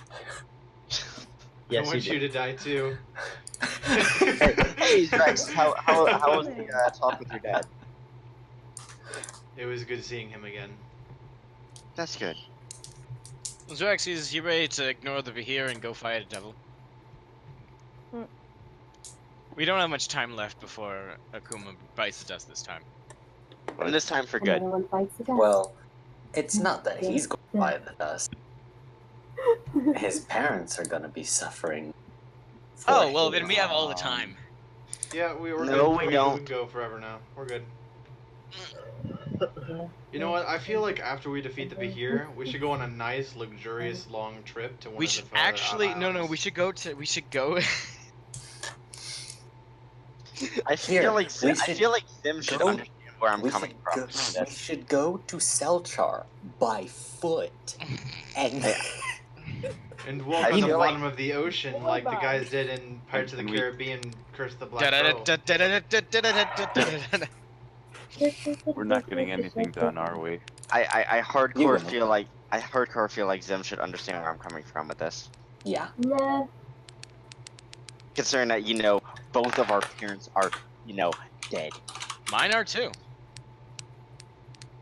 Yes, want you to die too. Hey, Rex, how was the talk with your dad? It was good seeing him again. That's good. Xeraxes, is he ready to ignore the Vahir and go fight a devil? We don't have much time left before Akuma bites the dust this time. And this time for good. Everyone fights the death. Well, it's not that he's going to buy the dust. His parents are going to be suffering. Oh, well, then we have all the time. Yeah, we're No, good. we We don't. can go forever now. We're good. You know what? I feel like after we defeat the Vahir, we should go on a nice, luxurious, long trip to one We of should the farther out actually, no, islands. we should go I feel like Zim should understand where I'm coming from. We should go to Selchar by foot, and And walk on the bottom of the ocean like the guys did in Pirates of the Caribbean, Curse of the Black Pearl. We're not getting anything done, are we? I hardcore feel like Zim should understand where I'm coming from with this. Yeah. Yeah. Considering that, you know, both of our parents are, you know, dead. Mine are too.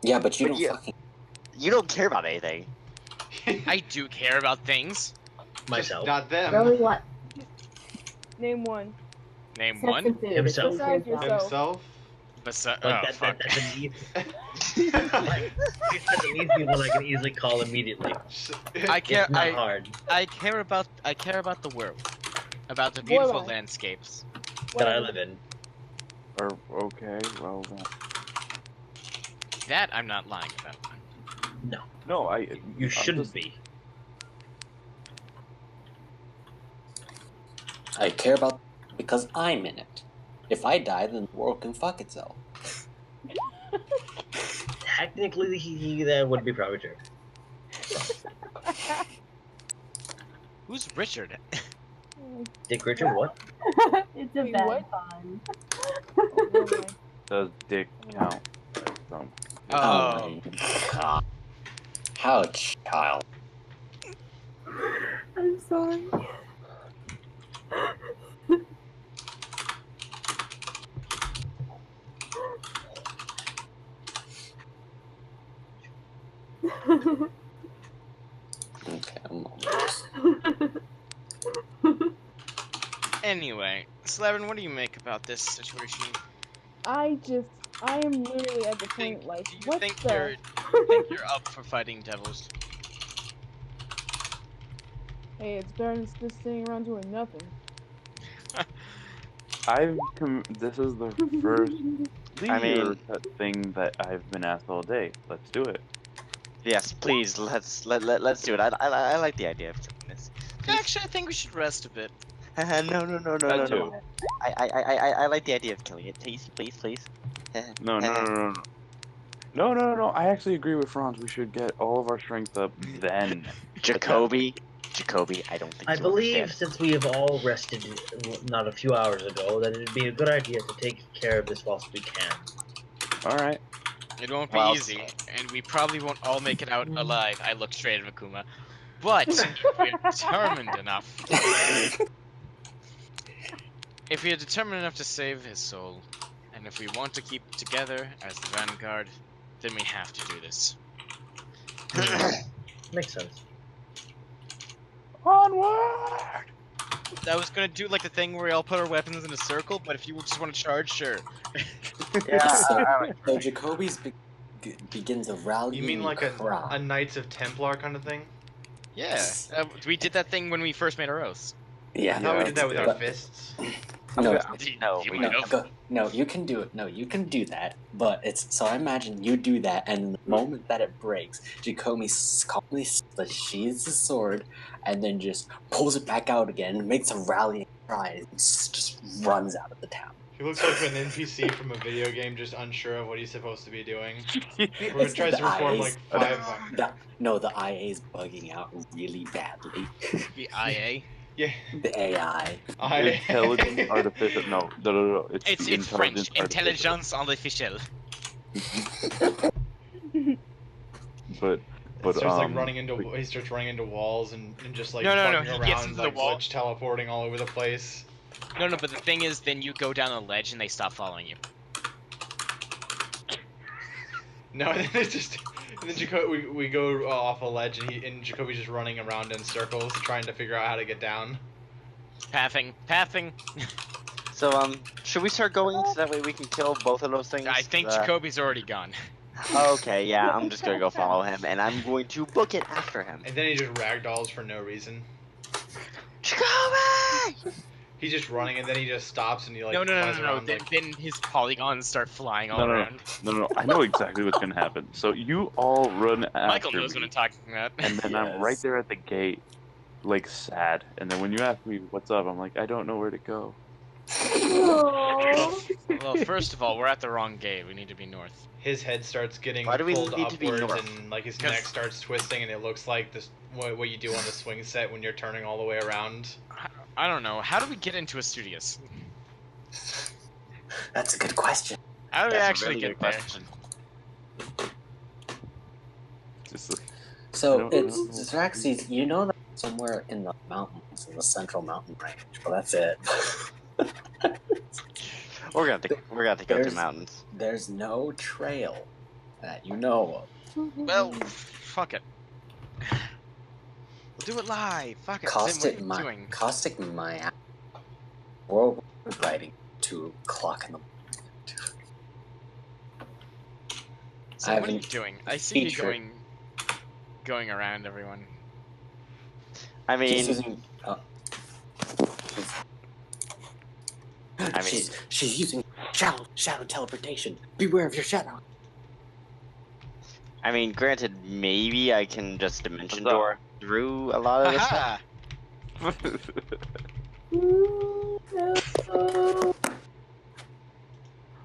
Yeah, but you don't fucking... You don't care about anything. I do care about things. Myself. Not them. Really what? Name one. Name Sex one? and food. Besides yourself. Himself? Like, fuck. that's an easy. That's an easy one I can easily call immediately. I care. It's not hard. I care about the world, about the beautiful Boy. landscapes. That I live in. Okay, well then. That I'm not lying about. No. No, You shouldn't be. I care about because I'm in it. If I die, then the world can fuck itself. Technically, that would be probably true. Who's Richard? Dick Richard, what? It's a Wait, bad what? pun. Does dick count? Oh. God. How child. I'm sorry. Okay, I'm almost. Anyway, Slyren, what do you make about this situation? I am literally at the Do point, like, you what think the? you're up for fighting devils? Hey, it's better than just sitting around doing nothing. This is the first I mean- thing that I've been asked all day. Let's do it. Yes, please, let's do it. I like the idea of doing this. Actually, I think we should rest a bit. No. I like the idea of killing it. Please. No. I actually agree with Franz. We should get all of our strength up then. Jacobe, I don't think I you believe understand. since we have all rested not a few hours ago, that it'd be a good idea to take care of this whilst we can. All right. It won't be Well, easy, and we probably won't all make it out alive. I look straight at Akuma. But if we're determined enough, if we are determined enough to save his soul, and if we want to keep together as the vanguard, then we have to do this. Makes sense. Onward! I was gonna do like the thing where we all put our weapons in a circle, but if you just want to charge, sure. So Jacobe's begins a rally. You mean like a Knights of Templar kind of thing? Yeah, we did that thing when we first made our oaths. Yeah. I thought we did that with our fists. No, No, you can do it. No, you can do that. But it's so I imagine you do that, and the moment that it breaks, Jacobe calmly sheathes his sword, and then just pulls it back out again, makes a rallying cry, and just runs out of the town. He looks like an NPC from a video game, just unsure of what he's supposed to be doing. Where It's it tries to the perform IA's like 5. The IA's bugging out really badly. The IA. Yeah. The AI. Intelligent artificial. No. It's in French. Intelligence artificial. But He starts like running into walls and just like No, bugging he gets around, into like the wall. glitch teleporting all over the place. No, but the thing is, then you go down a ledge and they stop following you. No, and then Jacoby, we go off a ledge and Jacoby's just running around in circles trying to figure out how to get down. Pathing. So, should we start going so that way we can kill both of those things? I think Jacoby's already gone. Okay, yeah, I'm just gonna go follow him, and I'm going to book it after him. And then he just ragdolls for no reason. Jacobe! He's just running and then he just stops and he like No. flies around, like- Then his polygons start flying all around. No. I know exactly what's gonna happen. So you all run after Michael knows me, what I'm talking about. and then I'm right there at the gate, like sad. And then when you ask me what's up, I'm like, I don't know where to go. Oh. Well, first of all, we're at the wrong gate. We need to be north. His head starts getting Why do we pulled need to be upwards, north? and like his 'Cause- neck starts twisting, and it looks like this what you do on the swing set when you're turning all the way around. I don't know. How do we get into Astuteus? That's a good question. How do we That's a actually really get good there? question. Just like, So I don't it's know. Xeraxes, you know that somewhere in the mountains, in the central mountain range, but that's it. We're gonna have to go through There's- mountains. There's no trail that you know of. Well, fuck it. We'll do it live. Fuck it. Zim, what are Caustic you my doing? caustic my world writing 2 o'clock in the Zim, what are you haven't doing? I see you featured- going around everyone. I She's mean, using. I mean- she's using shadow teleportation. Beware of your shadow. granted, maybe I can just dimension What's up? door through a lot of this stuff. Haha! No.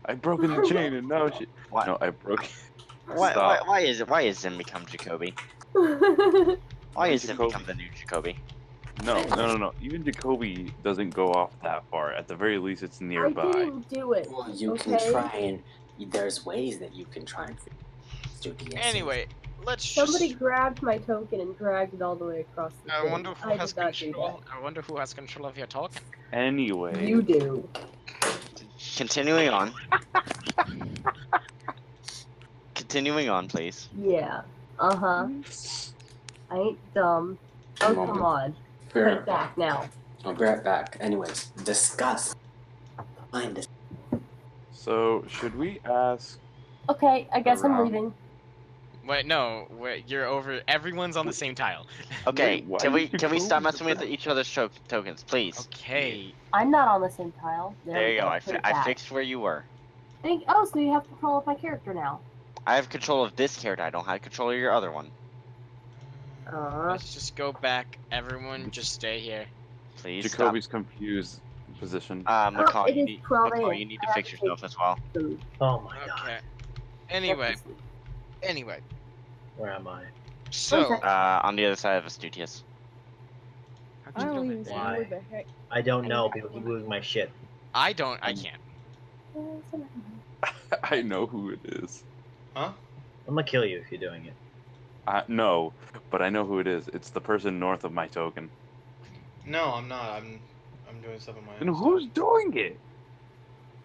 I've broken the chain and now she. Why? No, I broke. Why is Zim become Jacobe? Why is Zim Jacobe? become the new Jacobe? No. Even Jacobe doesn't go off that far. At the very least, it's I nearby. didn't do it. Well, you Okay. can try and. There's ways that you can try and do the essence. Anyway, let's Somebody just. grabbed my token and dragged it all the way across the I thing. wonder who I has did not do control. I wonder who has control of your token. Anyway, that. You do. Continuing on. Continuing on, please. Yeah. Uh-huh. I ain't dumb. Oh, come on. Put it back now. I'll be right back. Anyways, discuss. Find it. so should we ask? Okay, I guess I'm Around. leaving. Wait, no. Wait, you're over. Everyone's on the same tile. Okay, Wait, why can is we Jacobe stop messing with back? each other's tokens, please? Okay. I'm not on the same tile. There you go. Put it I back. fixed where you were. Oh, so you have control of my character now. I have control of this character. I don't have control of your other one. Let's just go back. Everyone, just stay here. Please Jacoby's confused position. stop. Mahkah, it you is need, 12 Mahkah, a.m. you need I to have fix to yourself as well. Food. Oh my god. Okay. Anyway. Anyway. Where am I? So. On the other side of Astuteus. How'd I you don't know even that? see Why? where the heck. I don't know. People keep moving my shit. I don't. I can't. I know who it is. Huh? I'm gonna kill you if you're doing it. No, but I know who it is. It's the person north of my token. No, I'm not. I'm doing stuff on my And own. who's doing it?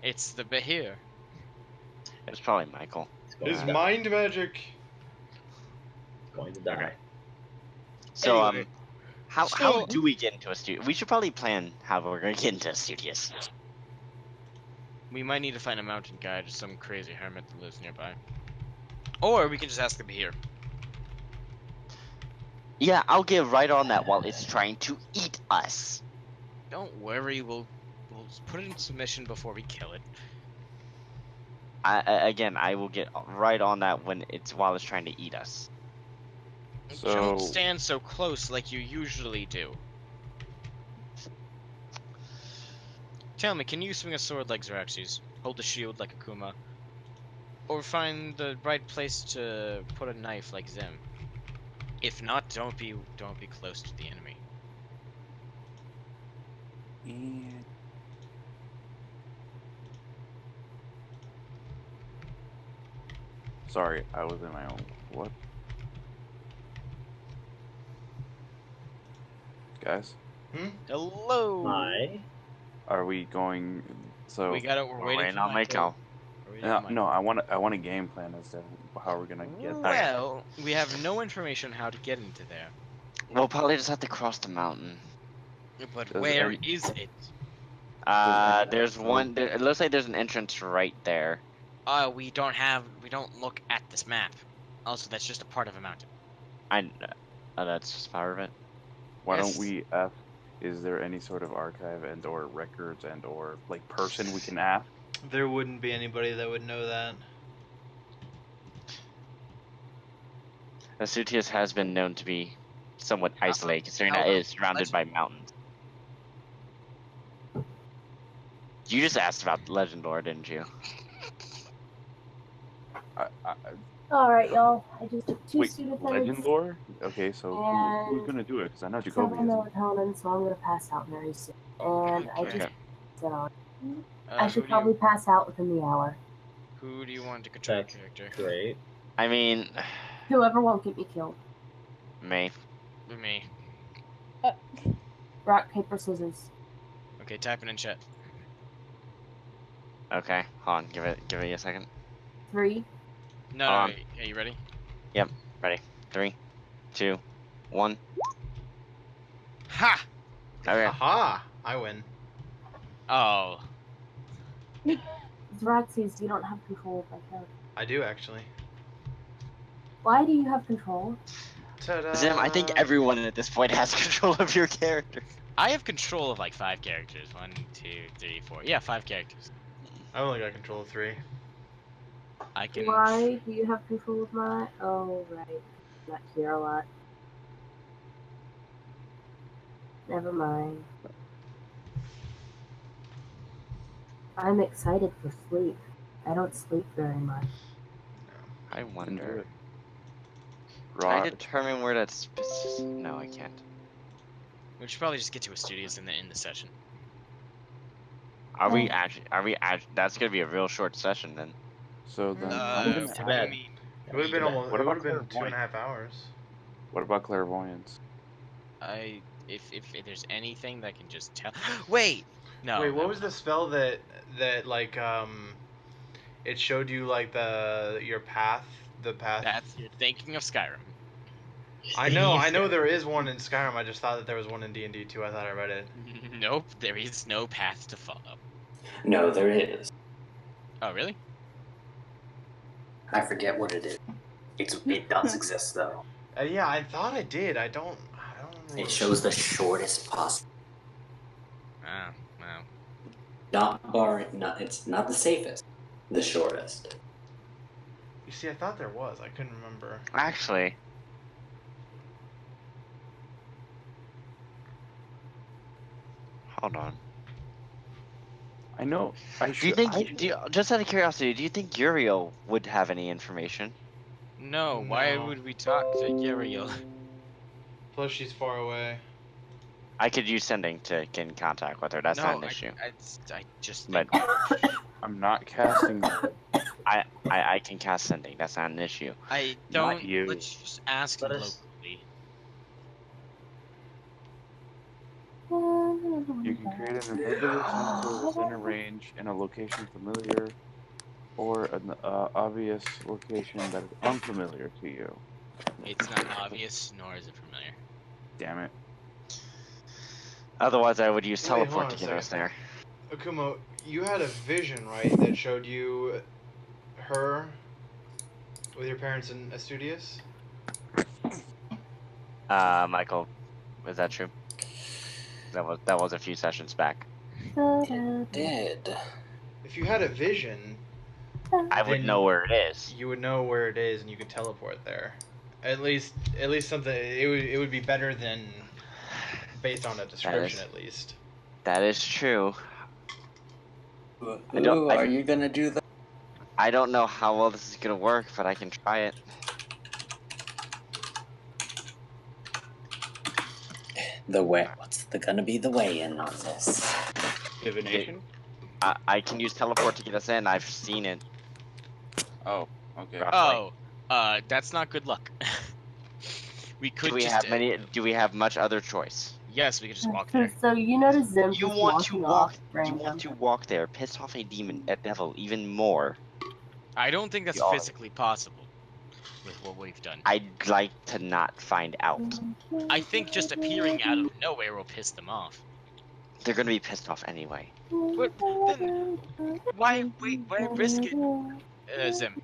It's the Bahir. It's probably Michael. It's going His to die. mind magic. It's going to die. So, Anyway, how so- do we get into Astuteus? We should probably plan how we're gonna get into Astuteus. We might need to find a mountain guide or some crazy hermit that lives nearby. Or we can just ask the Bahir. Yeah, I'll get right on that while it's trying to eat us. Don't worry, we'll put it in submission before we kill it. I will get right on that while it's trying to eat us. So- Don't stand so close like you usually do. Tell me, can you swing a sword like Xeraxes? Hold a shield like Akuma? Or find the right place to put a knife like Zim? If not, don't be close to the enemy. And sorry, I was in my own. What? Guys, Hello. Hi. are we going? So We're waiting for on Michael. We're waiting for Michael. no, I want a game plan as to how we're gonna get there. Well, we have no information how to get into there. We'll probably just have to cross the mountain. But Does where any- is it? There's one. It looks like there's an entrance right there. We don't look at this map. Also, that's just a part of a mountain. That's just part of it. Why Yes. don't we ask? Is there any sort of archive and or records and or like person we can ask? There wouldn't be anybody that would know that. Astuteus has been known to be somewhat isolated, considering that it is surrounded by mountains. You just asked about Legend Lore, didn't you? Alright, y'all. I just took 2 Wait, student Legend minutes, Lore? Okay, so who's and gonna do it? Because I know Jacobe several is. melatonin, so I'm gonna pass out very soon. And I Okay. just sit on. who I should do probably you pass out within the hour. who do you want to control your That's character? great. I mean, Whoever won't get me killed. me. Me. Rock, paper, scissors. Okay, type it in chat. Okay, hold on. Give it a second. 3. No, Hold no, on. wait. Are you ready? Ready? 3, 2, 1. Ha! Okay. Aha! I win. Oh. Xeraxes, you don't have control of my character. I do actually. Why do you have control? Ta-da! Zim, I think everyone at this point has control of your character. I have control of like 5 characters. 1, 2, 3, 4. Yeah, 5 characters. I only got control of 3. I can. Why do you have control of my... Oh, right. Not here a lot. Never mind. I'm excited for sleep. I don't sleep very much. I Do wonder. it. Can I Rock. determine where that's? No, I can't. We should probably just get to Astuteus in the session. Are we actually? That's gonna be a real short session then. So then, Too I bad. mean, It would have been almost. What It would about have been clairvoyant? 2.5 hours. What about clairvoyance? if there's anything that can just tell. Wait. No. Wait, what no, was no. the spell that like it showed you like your path, the path? You're thinking of Skyrim. I know there is one in Skyrim. I just thought that there was one in D&D too. I thought I read it. Nope, there is no path to follow. No, there is. Oh, really? I forget what it is. It does exist though. Yeah, I thought I did. I don't remember. It shows the shortest possible. Oh, wow. It's not the safest. The shortest. You see, I thought there was. I couldn't remember. Actually, hold on. I know. Do you think? Just out of curiosity, do you think Uriel would have any information? No, why No. would we talk to Uriel? Plus, she's far away. I could use sending to get in contact with her. That's not an issue. I just But think I'm not casting. I can cast sending. That's not an issue. I Not don't. you. Let's just ask Let him us- locally. You can create an invisible sensor within a range in a location familiar, or an obvious location that is unfamiliar to you. It's not obvious, nor is it familiar. Damn it. Otherwise, I would use Wait, hold teleport on to a get us there. Akuma, you had a vision, right, that showed you her with your parents in Astuteus? Michael, is that true? That was a few sessions back. Did. If you had a vision, I would Then- know where it is. you would know where it is and you could teleport there. At least something. It would be better than based on a description, at least. That is true. Ooh, are you gonna do that? I don't know how well this is gonna work, but I can try it. What's gonna be the weigh-in on this? Divination? I can use teleport to get us in. I've seen it. Oh, okay. Roughly. Oh, that's not good luck. We could Do we just. have many? Do we have much other choice? Yes, we could just walk there. So you notice Zim You just want to walking walk? off You random. want to walk there, piss off a devil even more? I don't think that's You are. physically possible with what we've done. I'd like to not find out. I think just appearing out of nowhere will piss them off. They're gonna be pissed off anyway. But then, why risk it? Zim.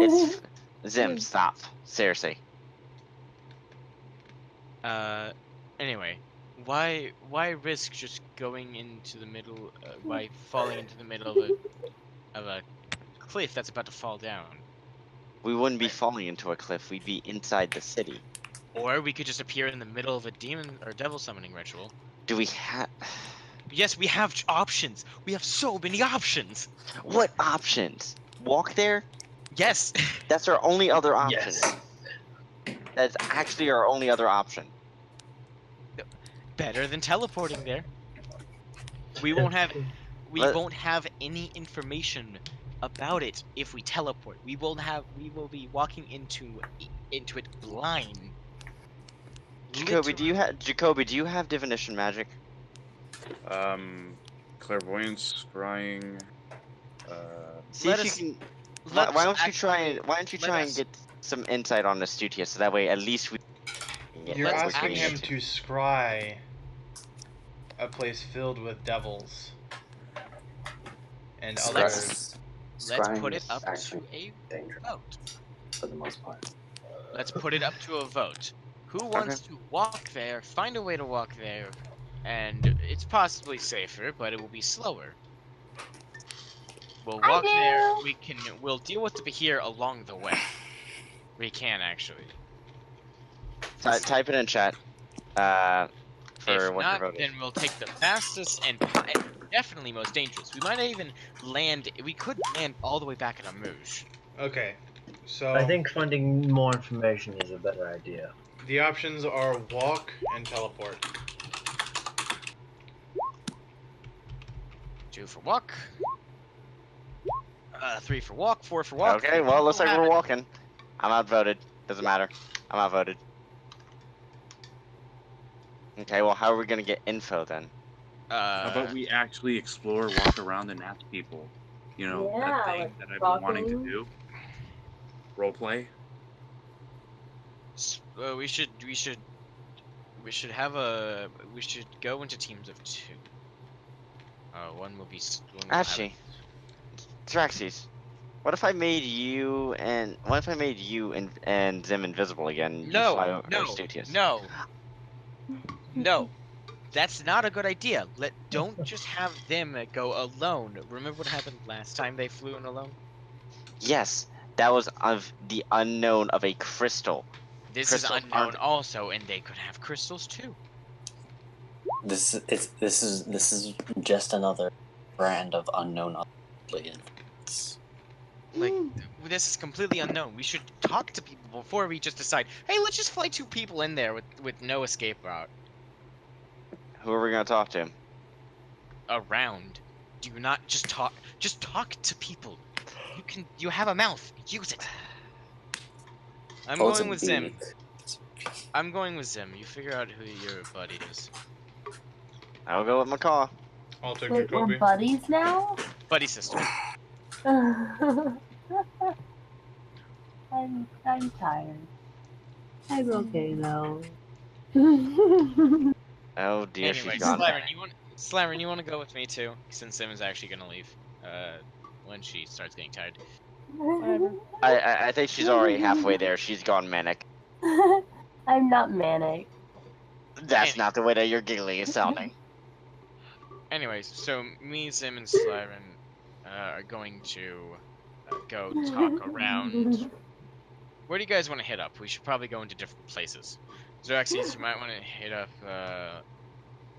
It's Zim. Stop. Seriously. Anyway, why risk just going into the middle? Why falling into the middle of a cliff that's about to fall down? We wouldn't be falling into a cliff. We'd be inside the city. Or we could just appear in the middle of a demon or devil summoning ritual. Do we have? Yes, we have options. We have so many options. What options? Walk there? Yes. That's our only other option. Yes. That's actually our only other option. Better than teleporting there. We won't have any information about it if we teleport. We will be walking into it blind. Jacobe, do you have divination magic? Clairvoyance, scrying. See if you can. Why don't you try and get some insight on Astuteus, so that way at least we. You're asking him to scry a place filled with devils and others. Let's put it up to a vote. For the most part. Let's put it up to a vote. Who wants to walk there, find a way to walk there, and it's possibly safer, but it will be slower. We'll walk there, we'll deal with the Behir along the way. We can, actually. Type it in chat. If not, then we'll take the fastest and definitely most dangerous. We might even we could land all the way back in Amouge. Okay, so... I think finding more information is a better idea. The options are walk and teleport. 2 for walk. 3 for walk, 4 for walk. Okay, well, looks like we're walking. I'm outvoted. Doesn't matter. I'm outvoted. Okay, well, how are we gonna get info then? How about we actually explore, walk around, and ask people? You know, that thing that I've been wanting to do. Roleplay. We should go into teams of 2. One will be. Actually, Draxis, what if I made you and Zim invisible again? No, that's not a good idea. Don't just have them go alone. Remember what happened last time they flew in alone? Yes, that was of the unknown of a crystal. This is unknown also, and they could have crystals too. This is just another brand of unknown aliens. Like, this is completely unknown. We should talk to people before we just decide, hey, let's just fly 2 people in there with no escape route. Who are we gonna talk to? Around. Do not just talk. Just talk to people. You have a mouth. Use it. I'm going with Zim. You figure out who your buddy is. I'll go with Mahkah. I'll take Wait, Jacobe. we're buddies now? Buddy sister. I'm tired. I'm okay though. Oh dear, Anyway, she's gone. Slyren, you want to go with me too? Since Sim is actually gonna leave. When she starts getting tired. I think she's already halfway there. She's gone manic. I'm not manic. That's not the way that your giggling is sounding. Anyways, so me, Zim, and Slyren are going to go talk around. Where do you guys want to hit up? We should probably go into different places. Xeraxes, you might want to hit up,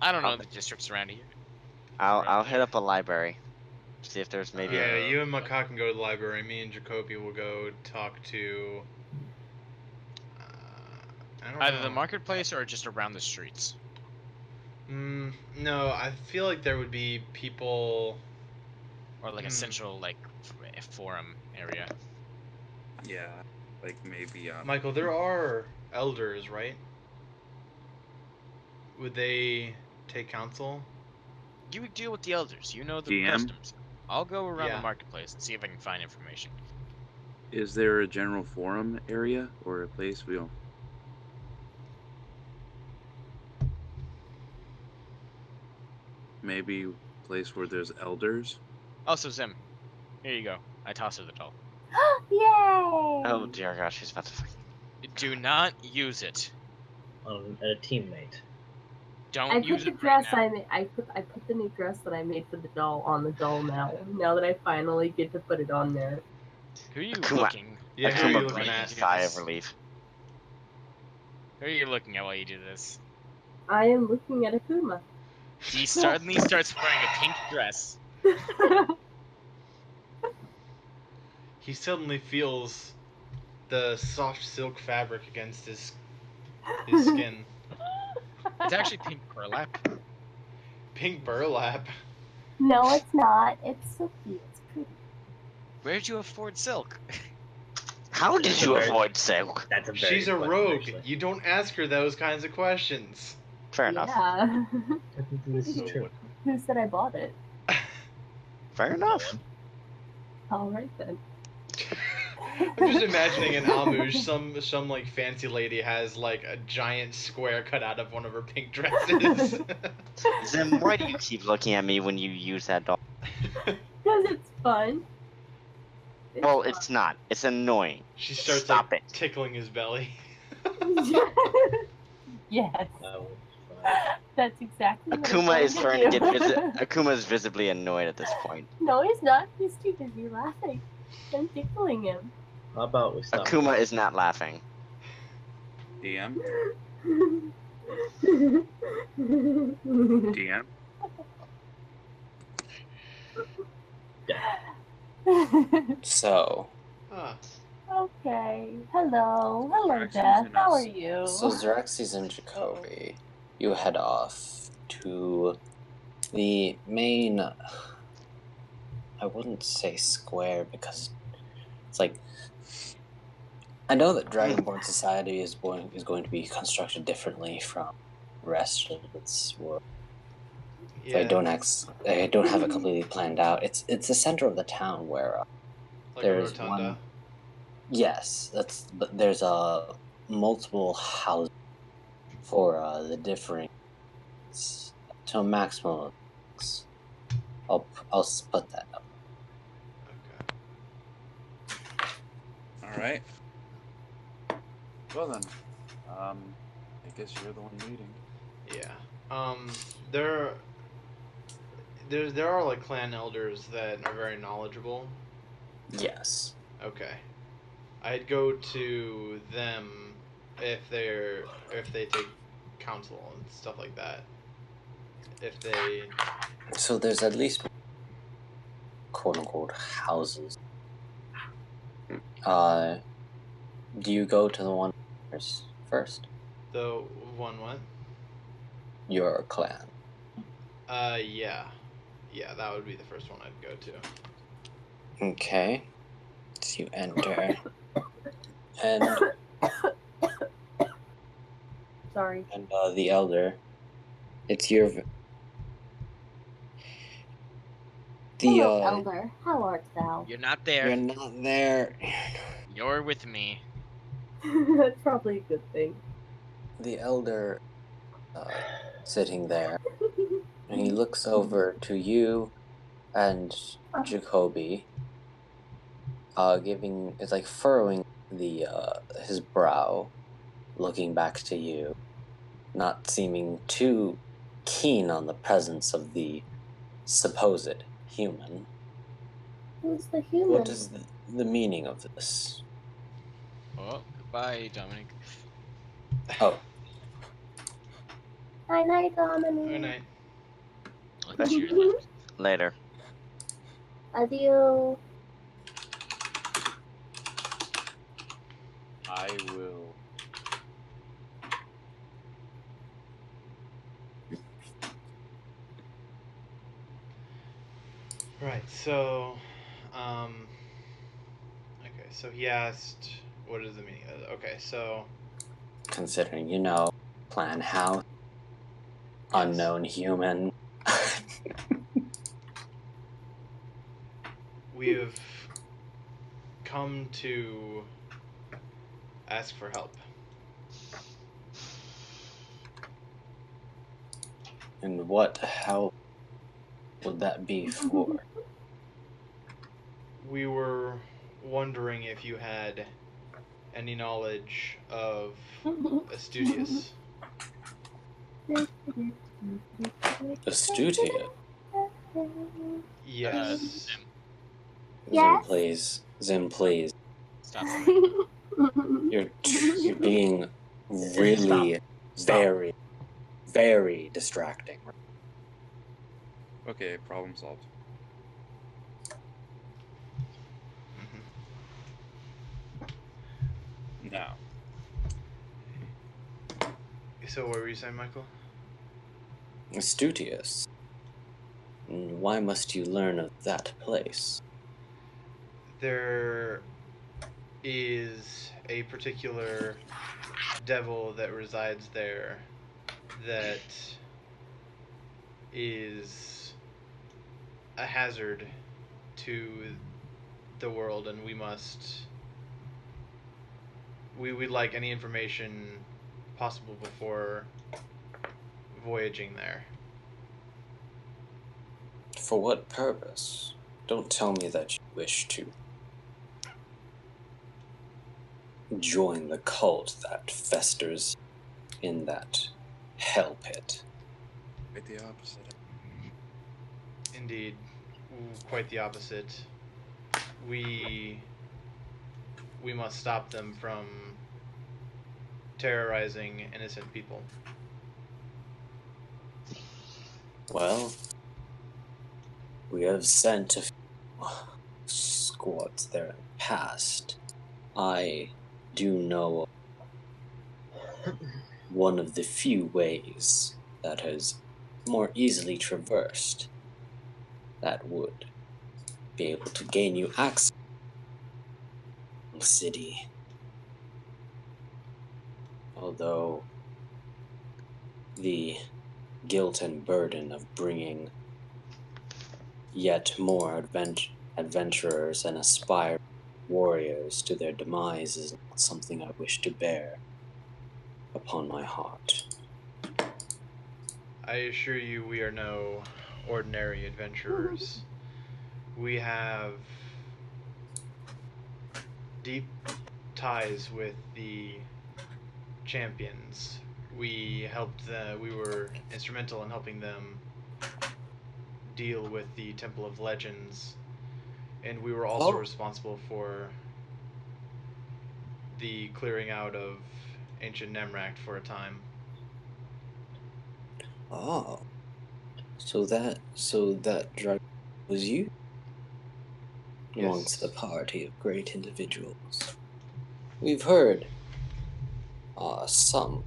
I don't know the districts around here. I'll hit up a library. See if there's maybe Yeah, you and Mahkah can go to the library. Me and Jacobe will go talk to... I don't Either know. the marketplace or just around the streets. No, I feel like there would be people... Or like a central, like, forum area. Yeah, like maybe... Michael, there are elders, right? Would they take counsel? You would deal with the elders. You know the DM? customs. I'll go around the marketplace and see if I can find information. Is there a general forum area or a place we don't... Maybe a place where there's elders? Also, Zim, here you go. I toss her the doll. Yay! Oh dear gosh, she's about to fucking... Do not use it. A teammate. Don't use it dress right now. I put the new dress that I made for the doll on the doll now. Now that I finally get to put it on there. Who are you Akuma. looking? Yeah, who are you looking breathed a at? sigh of relief. Who are you looking at while you do this? I am looking at Akuma. He suddenly starts wearing a pink dress. He suddenly feels the soft silk fabric against his skin. It's actually pink burlap. Pink burlap. No, it's not. It's silky. It's pretty. Where did you afford silk? How did That's a you very- avoid silk? That's a very She's a good question, rogue. actually. You don't ask her those kinds of questions. Fair enough. Yeah. Technically, this is true. Who said I bought it? Fair enough. All right then. I'm just imagining in Almuj, some like fancy lady has like a giant square cut out of one of her pink dresses. Zim, why do you keep looking at me when you use that doll? Because it's fun. Well, it's not. It's annoying. She starts Stop like it. tickling his belly. Yes, That was fine. that's exactly what Akuma I'm is going starting to do. get Akuma is visibly annoyed at this point. No, he's not. He's too busy laughing. I'm tickling him. How about we stop? Akuma is not laughing. DM? DM? So, Ah, Okay. Hello. Hello, Xerxes Death. and How us. are you? so Xerxes and Jacobe, you head off to the main. I wouldn't say square because it's like. I know that Dragonborn society is going to be constructed differently from the rest of its world. yeah. I don't have it completely planned out. It's the center of the town where Like there's a rotunda. one. Yes, but there's multiple houses for the differing to a maximum of 6. I'll split that up. Okay. Alright. Well then, I guess you're the one leading. Yeah. There are like clan elders that are very knowledgeable. Yes. Okay. I'd go to them if they take counsel and stuff like that. If they So there's at least quote unquote houses. Do you go to the one first? the one what? Your clan. Yeah. Yeah, that would be the first one I'd go to. Okay. So you enter. And Sorry. the elder. It's your Hello, Elder. How art thou? You're not there. You're not there. You're with me. That's probably a good thing. The elder sitting there, and he looks over to you and Jacobe, it's like furrowing his brow, looking back to you, not seeming too keen on the presence of the supposed human. Who's the human? What is the meaning of this? Oh, goodbye, Dominic. Oh, Night night, Dominic. Good night. Oh, cheers. Later. Adieu. I will. Right, so okay, so he asked what is the meaning of it? Okay, so considering, plan house, unknown human. we have come to ask for help. And what help would that be for? We were wondering if you had any knowledge of Astuteus. Astuteus? Yes. Zim, Yes? Zim, please. stop. You're being really Stop. very, very distracting. Okay, problem solved. Now, So what were you saying, Michael? Astuteus. Why must you learn of that place? There is a particular devil that resides there that is a hazard to the world, and we'd like any information possible before voyaging there. For what purpose? Don't tell me that you wish to join the cult that festers in that hell pit. quite the opposite. Indeed, quite the opposite. We must stop them from terrorizing innocent people. Well, we have sent a few squads there in the past. I do know one of the few ways that is more easily traversed that would be able to gain you access to the city. Although the guilt and burden of bringing yet more adventurers and aspiring warriors to their demise is not something I wish to bear upon my heart. I assure you we are no ordinary adventurers. We have deep ties with the champions. We were instrumental in helping them deal with the Temple of Legends, and we were also responsible for the clearing out of ancient Nemract for a time. Oh, so that drug was you? Yes. Amongst the party of great individuals. We've heard some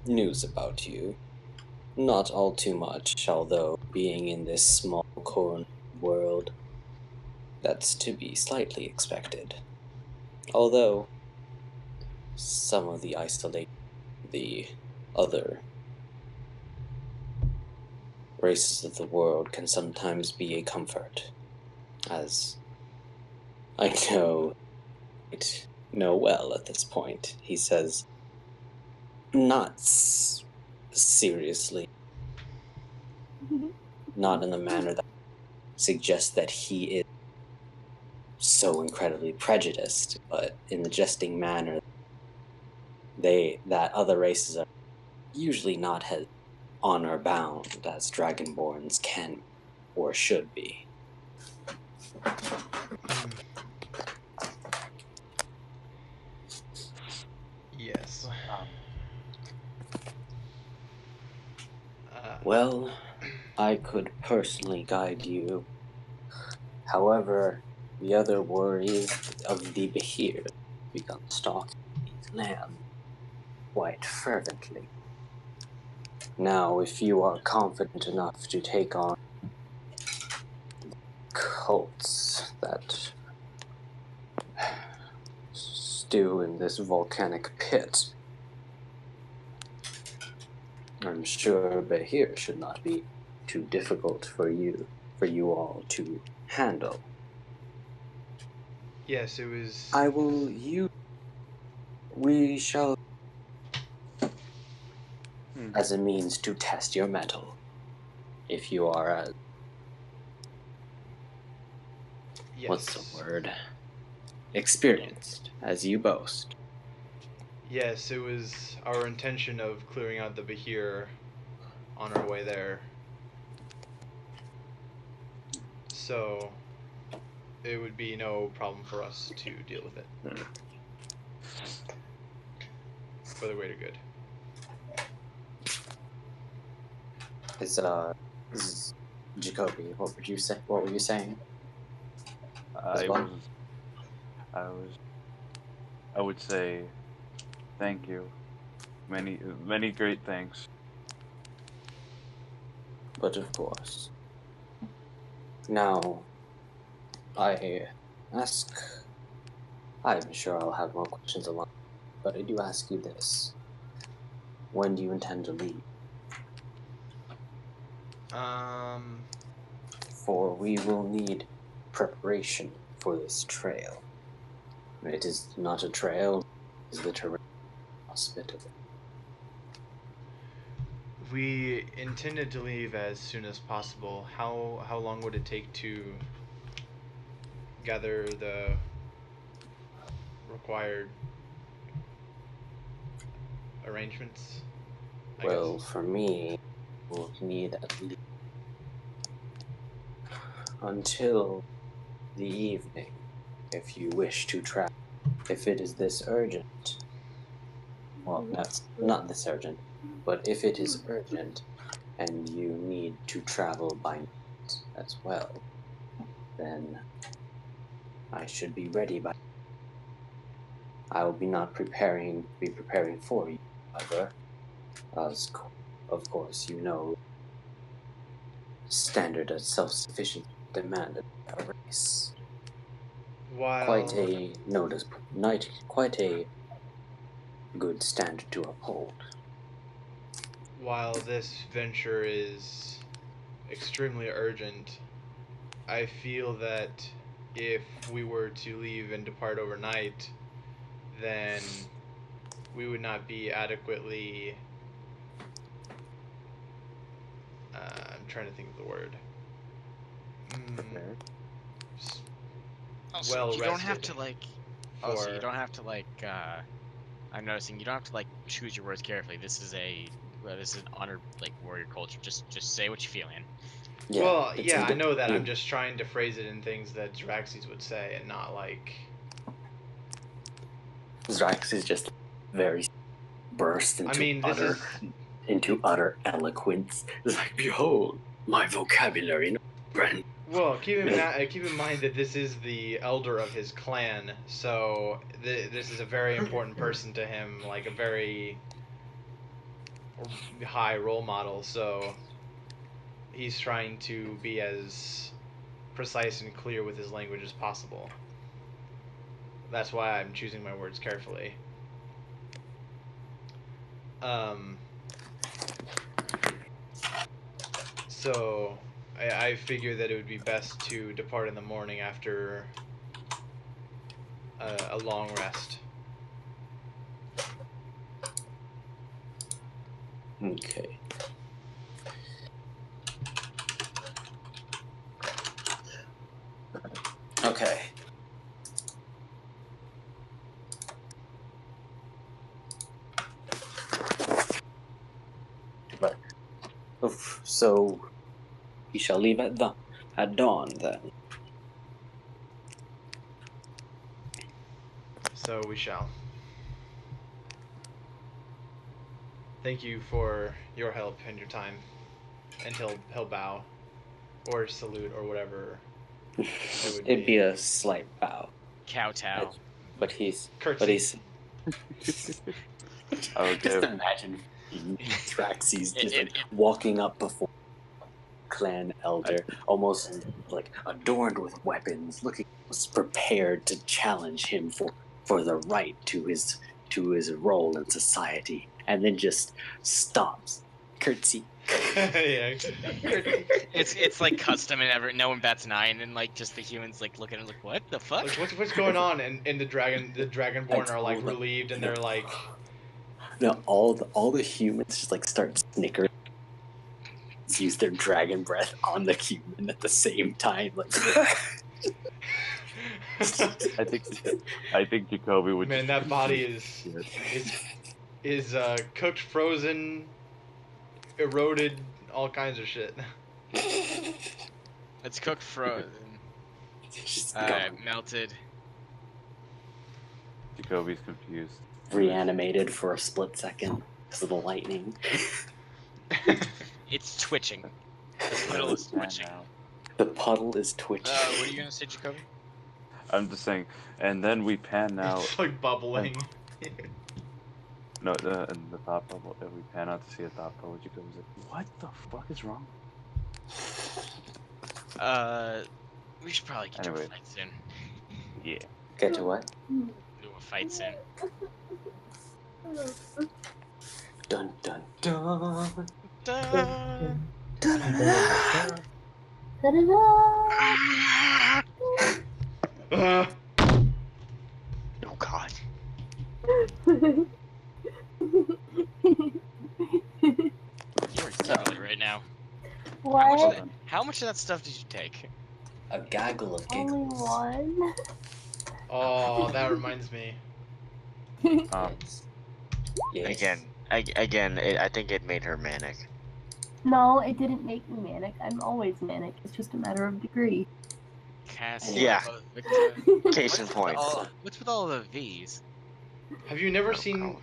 news about you. Not all too much, although being in this small corner world, that's to be slightly expected. Although some of the other races of the world can sometimes be a comfort, as I know well at this point. He says, not seriously, not in the manner that suggests that he is so incredibly prejudiced, but in the jesting manner that other races are usually not as honor bound as Dragonborns can or should be. Yes. Well, I could personally guide you. However, the other worries of the Behir begun stalking these lands quite fervently. Now, if you are confident enough to take on cults that stew in this volcanic pit, I'm sure Behir should not be too difficult for you all to handle. Yes, it was. We shall as a means to test your mettle. If you are as Yes. what's the word? Experienced, as you boast. Yes, it was our intention of clearing out the Behir on our way there. So it would be no problem for us to deal with it. For the greater good. Jacobe, what would you say? What were you saying? I would say thank you. Many great thanks. But of course. Now, I'm sure I'll have more questions along, but I do ask you this. When do you intend to leave? For we will need preparation for this trail. It is not a trail, it is the terrain hospitable. We intended to leave as soon as possible. How long would it take to gather the required arrangements? Well, for me, we'll need at least until the evening, if you wish to travel. If it is this urgent, well, that's not this urgent, but if it is urgent and you need to travel by night as well, then I should be ready by. I will be preparing for you, however, as of course you know, standard of self-sufficient demand of our race. Quite a good standard to uphold. While this venture is extremely urgent, I feel that if we were to leave and depart overnight, then we would not be adequately I'm trying to think of the word. Also, Well you don't have rested to like. for- Also, you don't have to like. I'm noticing you don't have to like choose your words carefully. This is an honored like warrior culture. Just say what you're feeling. Yeah, well, yeah, I know that. yeah. I'm just trying to phrase it in things that Draxes would say, and not like. Zrax is just very burst into into utter eloquence. It's like, behold, my vocabulary, friend. Well, keep in mind that this is the elder of his clan, so this is a very important person to him, like a very high role model. So he's trying to be as precise and clear with his language as possible. That's why I'm choosing my words carefully. So I figure that it would be best to depart in the morning after a long rest. Okay. Okay. But so we shall leave at dawn then. So we shall. Thank you for your help and your time. And he'll bow, or salute, or whatever. It'd be a slight bow. Kowtow. But he's. Curtsy. But he's. Okay. Just imagine Traxxas just like walking up before clan elder, almost like adorned with weapons, looking prepared to challenge him for the right to his role in society, and then just stops, curtsy. Yeah. It's like custom and no one bats an eye, and then like just the humans like look at it like, what the fuck? Like, what's going on? And the Dragonborn are like relieved, and they're like. No, all the humans just like start snickering, use their dragon breath on the human at the same time. Like, I think Jacobe would. Man, that body is cooked, frozen, eroded, all kinds of shit. It's cooked, frozen, melted. Jacobe's confused. Reanimated for a split second because of the lightning. It's twitching. The puddle is pan twitching. out. The puddle is twitching. What are you gonna say, Jacobe? I'm just saying, and then we pan out. It's like bubbling. No, in the thought bubble, and we pan out to see a thought bubble. Jacobe's like, "What the fuck is wrong?" We should probably get to a Anyway. fight soon. Yeah. Get to what? Do a fight soon. Dun dun dun. Da- Da-da-da. Oh God. You're giggling right now. What? How much of that stuff did you take? A gaggle of Only giggles. one? Oh, that reminds me. Yes. Again, I think it made her manic. No, it didn't make me manic. I'm always manic. It's just a matter of degree. Cass. Yeah. Victor. Case in point. What's with all the V's? Have you never seen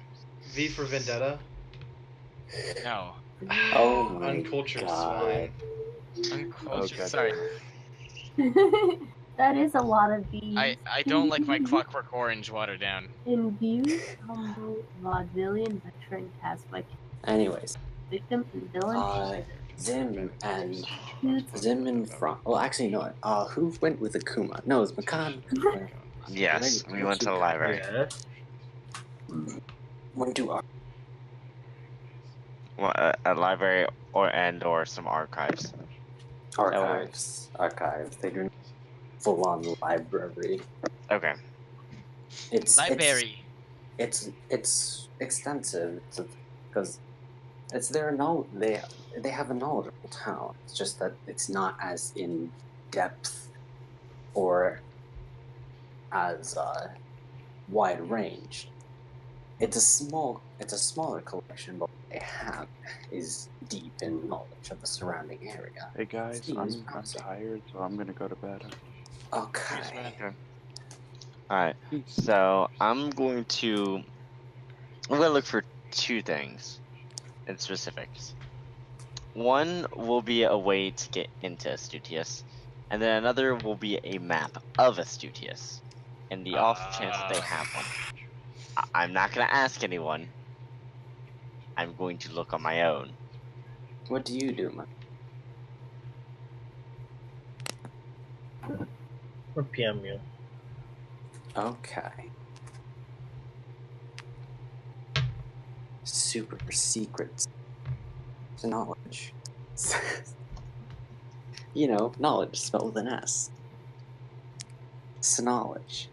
V for Vendetta? No. Oh my Uncultured God. swine. Uncultured. Okay. Sorry. That is a lot of V's. I don't like my Clockwork Orange watered down. Imbued, humble, vaudevillian, veteran, cast by Anyways, victim and villain. Zim and Franz. Well, actually, no. Who went with Akuma? No, it was Mahkah. Yes, we went to the library. Yeah. When do our Well, a library or some archives. archives? They do full-on library. Okay. It's Library. It's extensive because it's their they have a knowledgeable town. It's just that it's not as in depth or as wide ranged. It's a smaller collection, but what they have is deep in knowledge of the surrounding area. Hey guys, Steam I'm is promising. tired, so I'm gonna go to bed. Okay. Alright, so I'm gonna look for two things in specifics. One will be a way to get into Astuteus, and then another will be a map of Astuteus, in the off chance that they have one. I'm not gonna ask anyone. I'm going to look on my own. What do you do, man? Or PM you. Okay. Super secret knowledge. You know, knowledge spelled with an S. Knowledge.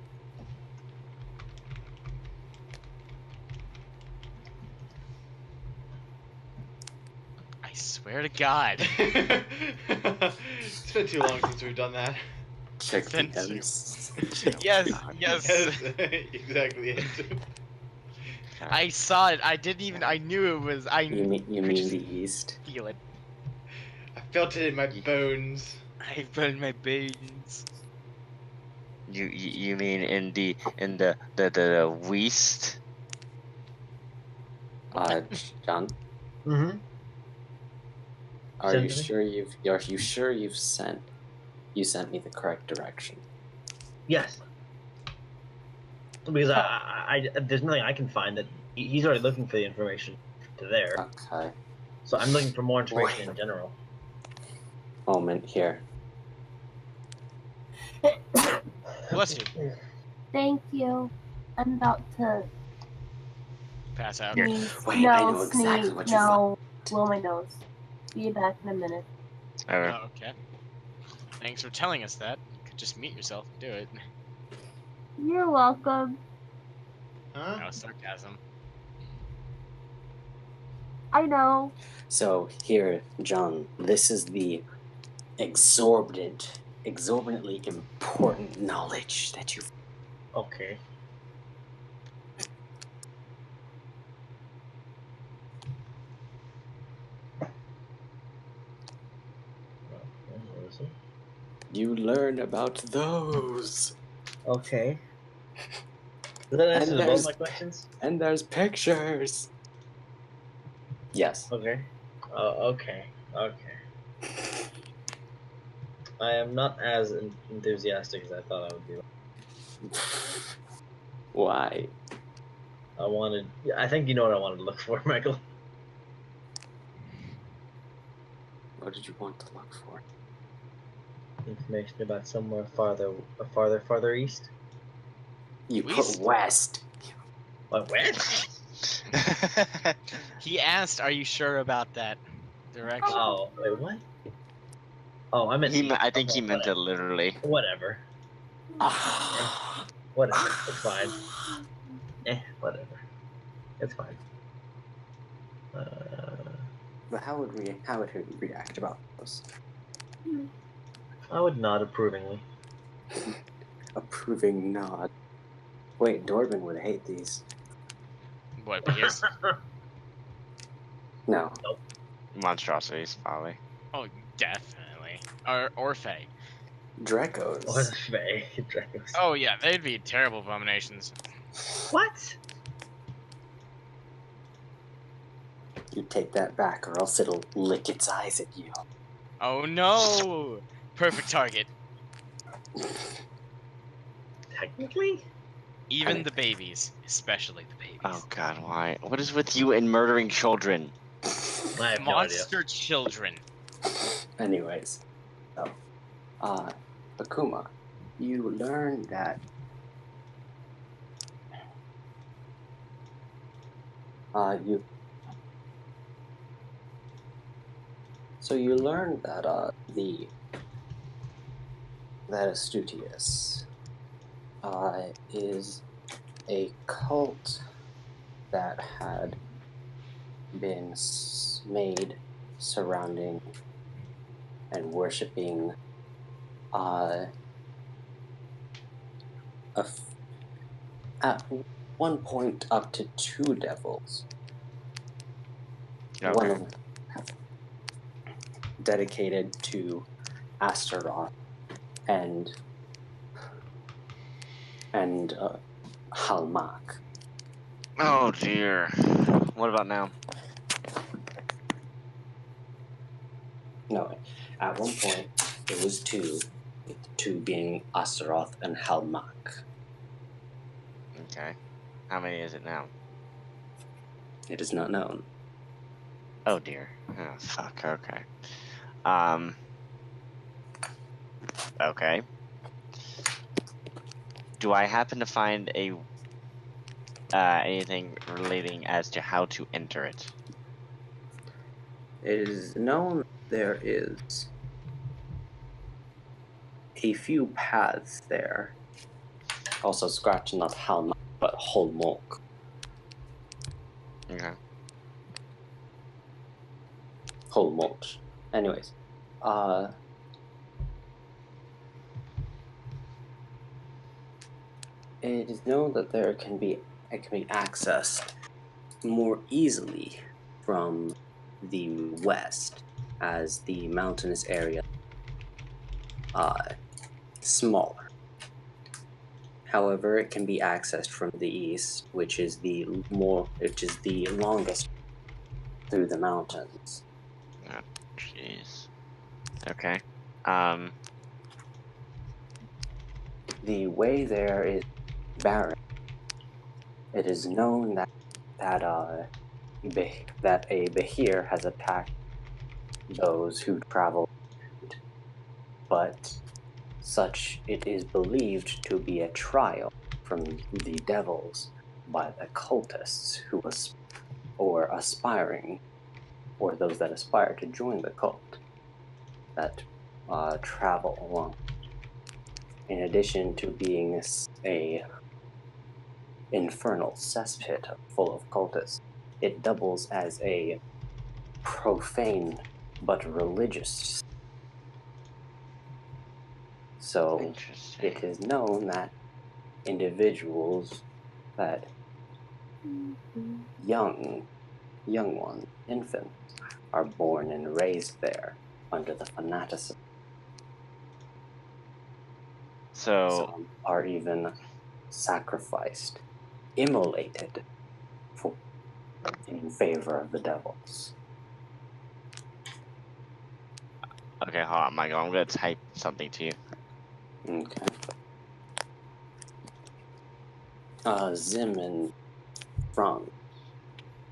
I swear to God. It's been too long since we've done that. Check the Then- M's. Yes, Yes, yes. exactly. I saw it. I knew it was. You mean just the East? feel it. I felt it in my bones. I felt my bones. You mean in the west? John, Mm-hmm. are Send you me? sure you sent me the correct direction? Yes. Because I there's nothing I can find that he's already looking for the information to there. Okay. So I'm looking for more information in general. Moment here. Bless you. Thank you. I'm about to Pass out. sneeze. Wait, no, I know exactly sneeze. what you No, blow my nose. Be back in a minute. Okay. Oh, okay. Thanks for telling us that. You could just meet yourself and do it. You're welcome. Huh? No sarcasm. I know. So here, John, this is the exorbitantly important knowledge that you. Okay. Where is it? You learn about those. Okay. Does that answer And both there's- my questions? And there's pictures. Yes. Okay. Okay. Okay. I am not as enthusiastic as I thought I would be. Why? I think you know what I wanted to look for, Michael. What did you want to look for? Information about somewhere farther east. You East? put west. What, west? He asked, "Are you sure about that direction?" Oh, wait, what? Oh, I meant east. I think he meant it literally. Whatever. Whatever. It's fine. Whatever. It's fine. But how would he react about this? I would nod approvingly. Approving nod. Wait, Dorban would hate these. What? Beers? No. Nope. Monstrosities, probably. Oh, definitely. Or Fae. Drekos. Or the Fae. Dragos. Oh yeah, they'd be terrible abominations. What? You take that back, or else it'll lick its eyes at you. Oh no! Perfect target. Technically? Even the babies, especially the babies. Oh god, why? What is with you and murdering children? I have no idea. Monster children. Anyways, so, Akuma, you learn that you learn that that Astuteus is a cult that had been made surrounding and worshipping at one point up to 2 devils. Okay. One of them dedicated to Astaroth and Halmak. Oh dear. What about now? No, at one point it was 2, with the 2 being Astaroth and Halmak. Okay. How many is it now? It is not known. Oh dear. Oh fuck, okay. Okay. Do I happen to find anything relating as to how to enter it? It is known there is a few paths there. Also, scratch not Halmak, but Holmok. Okay. Holmok. Anyways, it is known that it can be accessed more easily from the west, as the mountainous area smaller. However, it can be accessed from the east, which is the longest through the mountains. Oh, jeez. Okay. The way there is barren. It is known that a Behir has attacked those who travel, but such it is believed to be a trial from the devils by the cultists or those that aspire to join the cult that travel along. In addition to being a infernal cesspit full of cultists, it doubles as a profane but religious. So it is known that individuals that young ones, infants, are born and raised there under the fanaticism. So some are even sacrificed, immolated in favor of the devils. Okay, hold on, Michael. I'm gonna type something to you. Okay. Zim and Franz.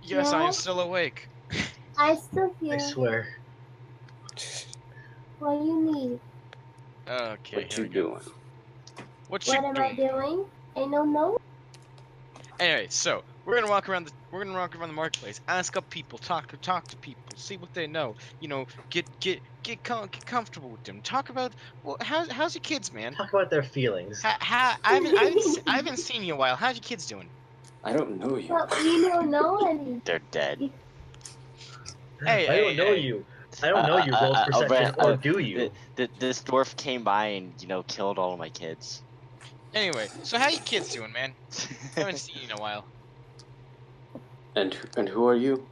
Yes, I am Yes? still awake. I still I here. swear. What do you need? Okay, What here you we go. doing? What What you am I doing? doing? I don't know. Anyway, so we're gonna walk around the marketplace, ask up people, talk to people, see what they know. You know, get comfortable with them. Talk about how's your kids, man? Talk about their feelings. I haven't seen you in a while. How's your kids doing? I don't know you. Well, you don't know any. They're dead. Hey, I don't know hey. you. I don't know you. Roll perception, or do you? This dwarf came by and killed all of my kids. Anyway, so how you kids doing, man? Haven't seen you in a while. And who are you?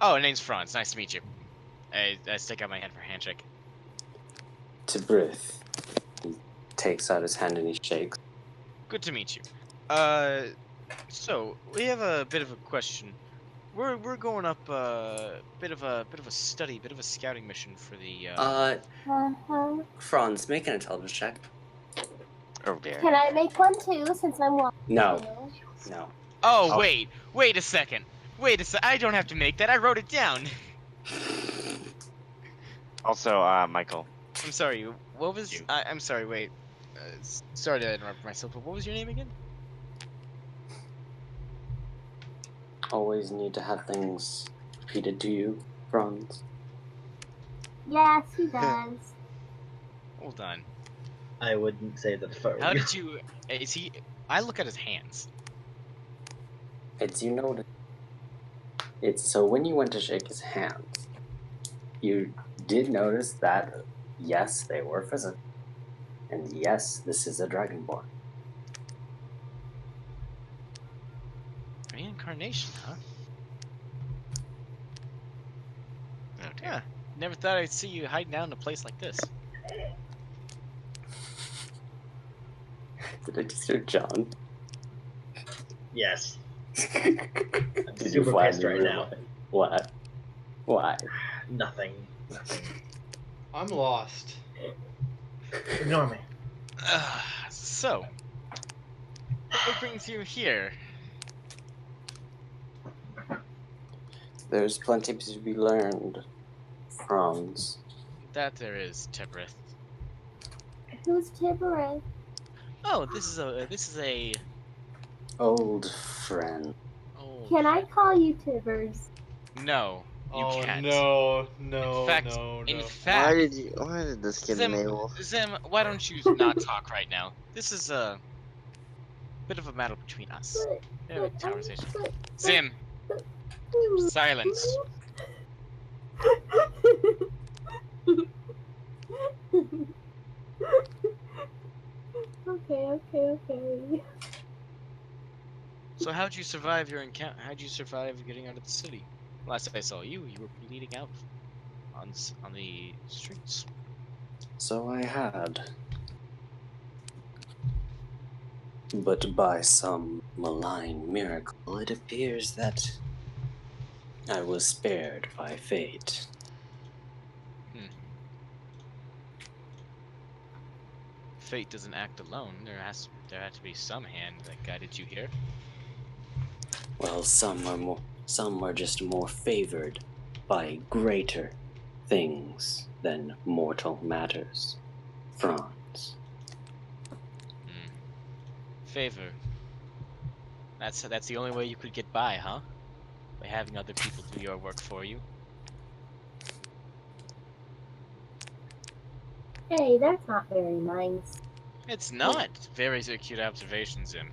Oh, name's Franz. Nice to meet you. I stick out my hand for a handshake. Tibrith. He takes out his hand and he shakes. Good to meet you. So we have a bit of a question. We're going up a bit of a study, bit of a scouting mission for the. Franz, make an intelligence check. Oh dear. Can I make one too, since I'm watching? No. Oh, wait a second. I don't have to make that. I wrote it down. Also, Michael. I'm sorry. What was? I'm sorry. Wait. Sorry to interrupt myself, but what was your name again? Always need to have things repeated to you, Franz. Yes, he does. Hold on. I wouldn't say that for How you. did you? Is he? I look at his hands. It's so when you went to shake his hands, you did notice that yes, they were physical, and yes, this is a dragonborn. Reincarnation, huh? Oh dear. Yeah. Never thought I'd see you hiding out in a place like this. Did I just hear John? Yes. Did you super find pissed right now. What? Why? Nothing. I'm lost. Ignore me. So, what brings you here? There's plenty to be learned, Franz. That there is, Tibrith. Who's Tibereth? Oh, this is a Old friend. old. Can I call you Tibbers? No, you can't. No. In fact, Why did this get Zim, enabled? Zim, why don't you not talk right now? This is a bit of a matter between us. We have a conversation. Zim, silence. Okay. So how'd you survive your encounter? How'd you survive getting out of the city? Last I saw you, you were bleeding out on the streets. So I had. But by some malign miracle, it appears that I was spared by fate. Fate doesn't act alone. There had to be some hand that guided you here. Well, some are just more favored by greater things than mortal matters. Franz. Favor. That's the only way you could get by, huh? By having other people do your work for you. Hey, that's not very nice. It's not. Very acute observations, Zim.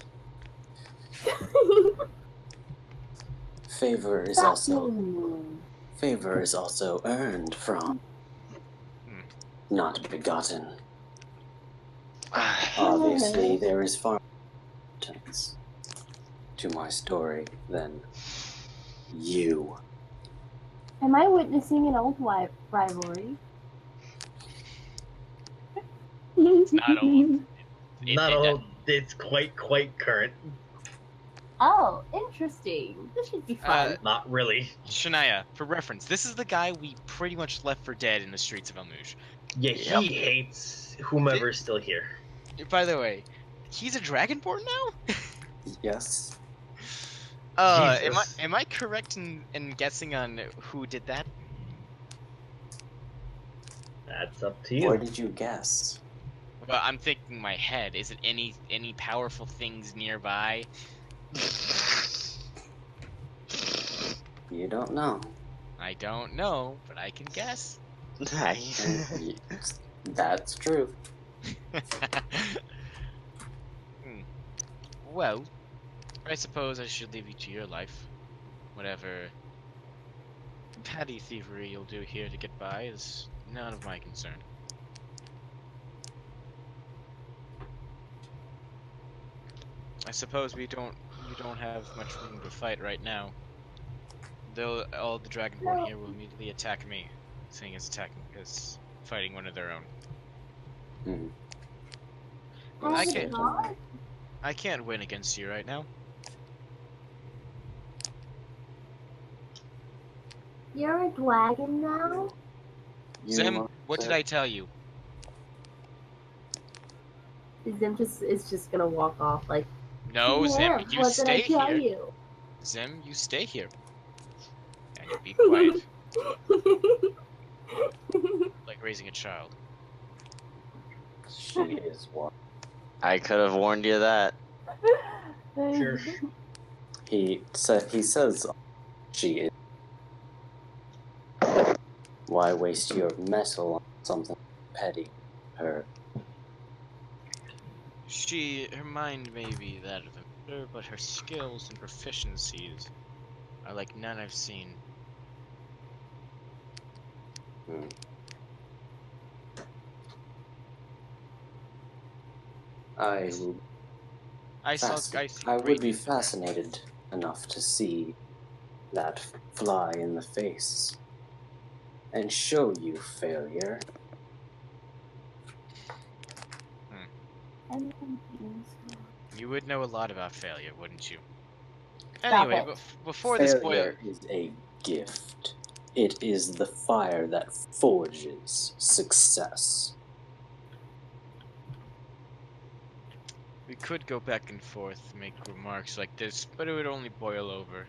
Favor is also earned from, not begotten. Obviously, there is far more importance to my story than you. Am I witnessing an old rivalry? It's not old. Not old. It's quite current. Oh, interesting. interesting. This should be fun. Not really. Shania, for reference, this is the guy we pretty much left for dead in the streets of Almouge. Yeah, he hates whomever's still here. By the way, he's a Dragonborn now? Yes. Am I correct in guessing on who did that? That's up to you. Where did you guess? Well, I'm thinking in my head. Is it any powerful things nearby? You don't know. I don't know, but I can guess. That's true. Well, I suppose I should leave you to your life. Whatever petty thievery you'll do here to get by is none of my concern. I suppose you don't have much room to fight right now. Though all the Dragonborn here will immediately attack me, seeing as fighting one of their own. I can't win against you right now. You're a dragon now? Zim, what did I tell you? Zim is just gonna walk off like. No, Yeah, Zim, you what stay did I tell here. you? Zim, you stay here. And you be quiet. Like raising a child. She is one. I could have warned you that. Sure. He says she is. Why waste your metal on something petty? Her mind may be that of a fighter, but her skills and proficiencies are like none I've seen. I would be fascinated enough to see that fly in the face and show you failure. I'm confused. You would know a lot about failure, wouldn't you? Stop Anyway, it. before this Failure is a gift. It is the fire that forges success. We could go back and forth, make remarks like this, but it would only boil over.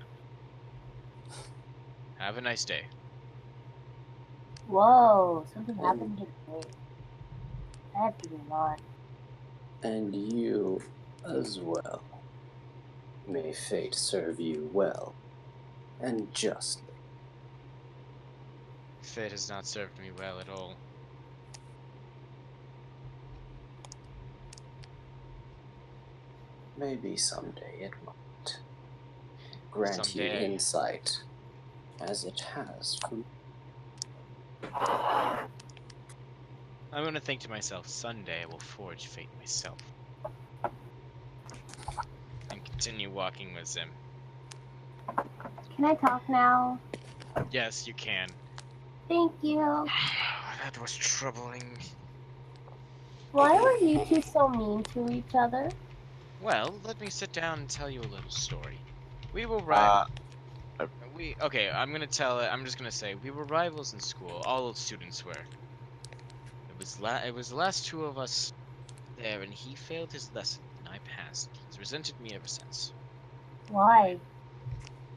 Have a nice day. Whoa! Something happened today. I have to be on. And you as well. May fate serve you well and justly. Fate has not served me well at all. Maybe someday it might grant Someday. you insight, as it has for me. I'm gonna think to myself, Sunday I will forge fate myself. And continue walking with Zim. Can I talk now? Yes, you can. Thank you. That was troubling. Why were you two so mean to each other? Well, let me sit down and tell you a little story. We were I'm just gonna say, we were rivals in school. All students were. It was the last two of us there, and he failed his lesson, and I passed. He's resented me ever since. Why?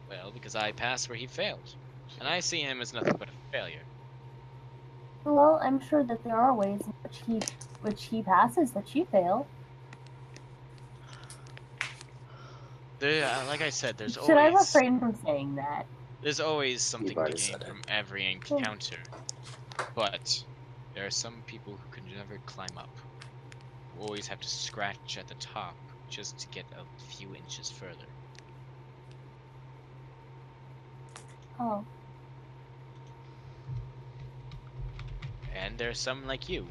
Well, because I passed where he failed, and I see him as nothing but a failure. Well, I'm sure that there are ways in which he passes that you fail. Like I said, there's Should I always refrain from saying that? there's always something to already gain said it. from every encounter, but there are some people who can never climb up. Who always have to scratch at the top just to get a few inches further. Oh. And there are some like you,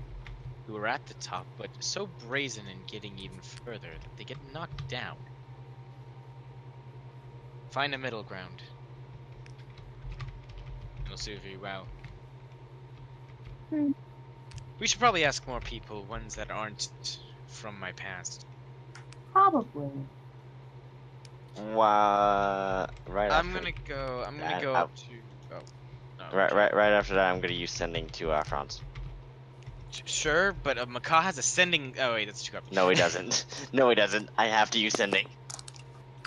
who are at the top, but so brazen in getting even further that they get knocked down. Find a middle ground. It'll serve you well. We should probably ask more people, ones that aren't from my past. Probably. Right I'm after. gonna go. I'm gonna And go I'll- up to. Oh. No, Right after that, I'm gonna use sending to Franz. Sure, but Mahkah has ascending. Oh wait, that's too copies. No, he doesn't. No, he doesn't. I have to use sending.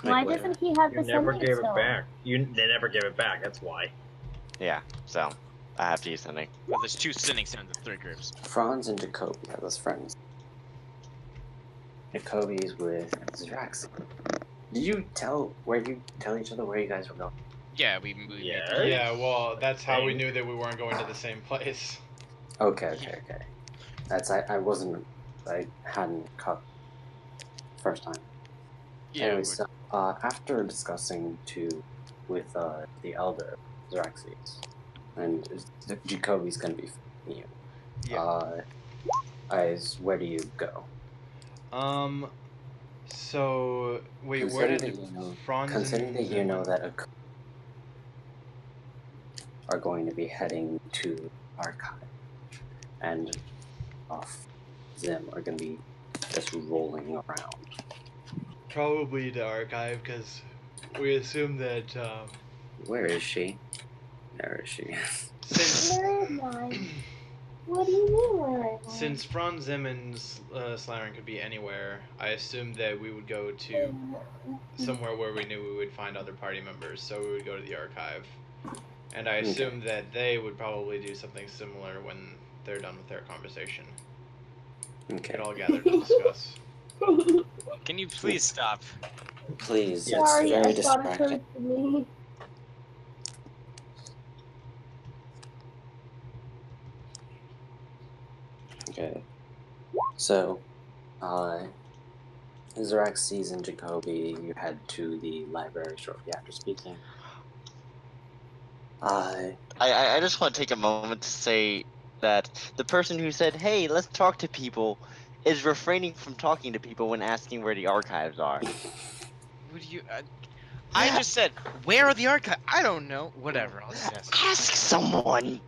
Why wait. doesn't he have You the never sending gave it stone? back. They never gave it back. That's why. Yeah, so I have to use sending. Well, there's 2 sending stones in 3 groups. Franz and Jacobe are those friends. Jacobe's with Zrax. Did you tell each other where you guys were going? Yeah, we made Yeah. Yeah, well, that's how we knew that we weren't going to the same place. Okay. That's I hadn't caught first time. Yeah. Anyway, so after discussing with the elder Zraxes, and Jacobe's gonna be you. Yeah. Where do you go? So wait, where did Franz Considering and that you know that Akuma are going to be heading to Archive, and off them are going to be just rolling around. Probably the archive, because we assume that. Where is she? There is she. Where am I? What do you mean where am I? Since Franz, Zim, and Slyren could be anywhere, I assumed that we would go to somewhere where we knew we would find other party members, so we would go to the archive. And I assumed that they would probably do something similar when they're done with their conversation. Okay. Get all gathered to discuss. Can you please stop? Please, Sorry, it's very I thought it distracting. hurt me. Okay. So, Zraxes and Jacobe, you head to the library shortly after speaking. I just want to take a moment to say that the person who said, "Hey, let's talk to people," is refraining from talking to people when asking where the archives are. Would you? I just said, where are the archives? I don't know. Whatever. I'll just ask. Ask someone.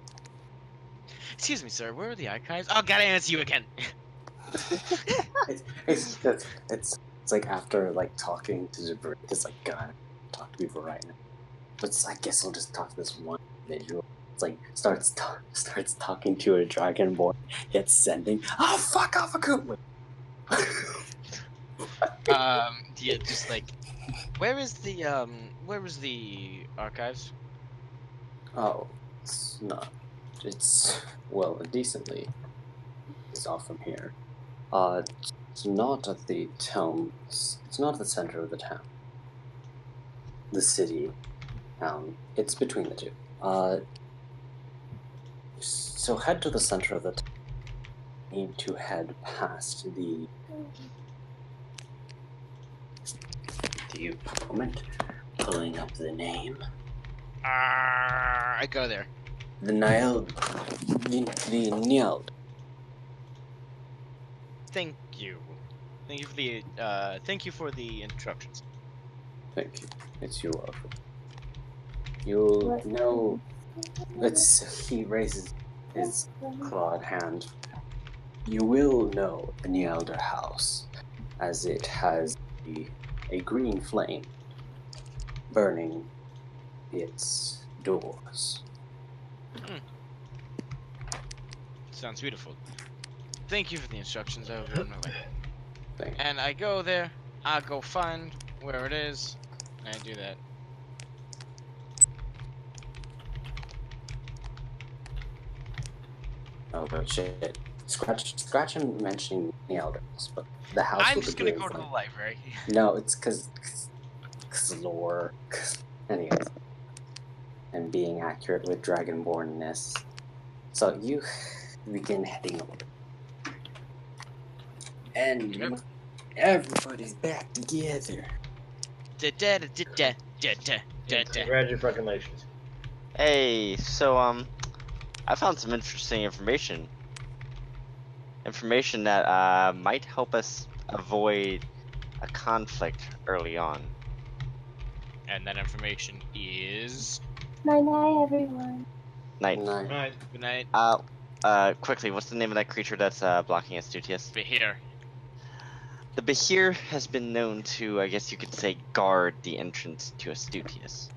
Excuse me, sir. Where are the archives? Oh, gotta answer you again. It's like after like talking to Jabir, it's like God, talk to people right now. But I guess I'll just talk to this one individual. It's like starts talking to a dragonborn, hits sending. Oh, fuck off, Akuma! Yeah, just like, where is the archives? Oh, it's not. It's well, decently. It's off from here. It's not at the town. It's not at the center of the town. The city. It's between the two. So head to the center of the town. You need to head past the moment. Pulling up the name. I go there. The Nield. The Nield. Thank you. Thank you for the instructions. Thank you. It's your welcome. You'll know. He raises his clawed hand. You will know the Nielder house, as it has a green flame burning its doors. Sounds beautiful. Thank you for the instructions. I will be on my way. Thank you. And I go there. I go find where it is, and I do that. Oh, but shit. Scratch him mentioning the elders, but the house. I'm with just the gonna green go to the flame. library. No, it's cause lore. Anyways, and being accurate with dragonbornness. So you begin heading over, and everybody's back together. Congratulations. Hey, so I found some interesting information. Information that might help us avoid a conflict early on. And that information is. Night night, everyone. Night. Right. Good night. Quickly, what's the name of that creature that's blocking Astuteus? Be here. The Behir has been known to, I guess you could say, guard the entrance to Astuteus.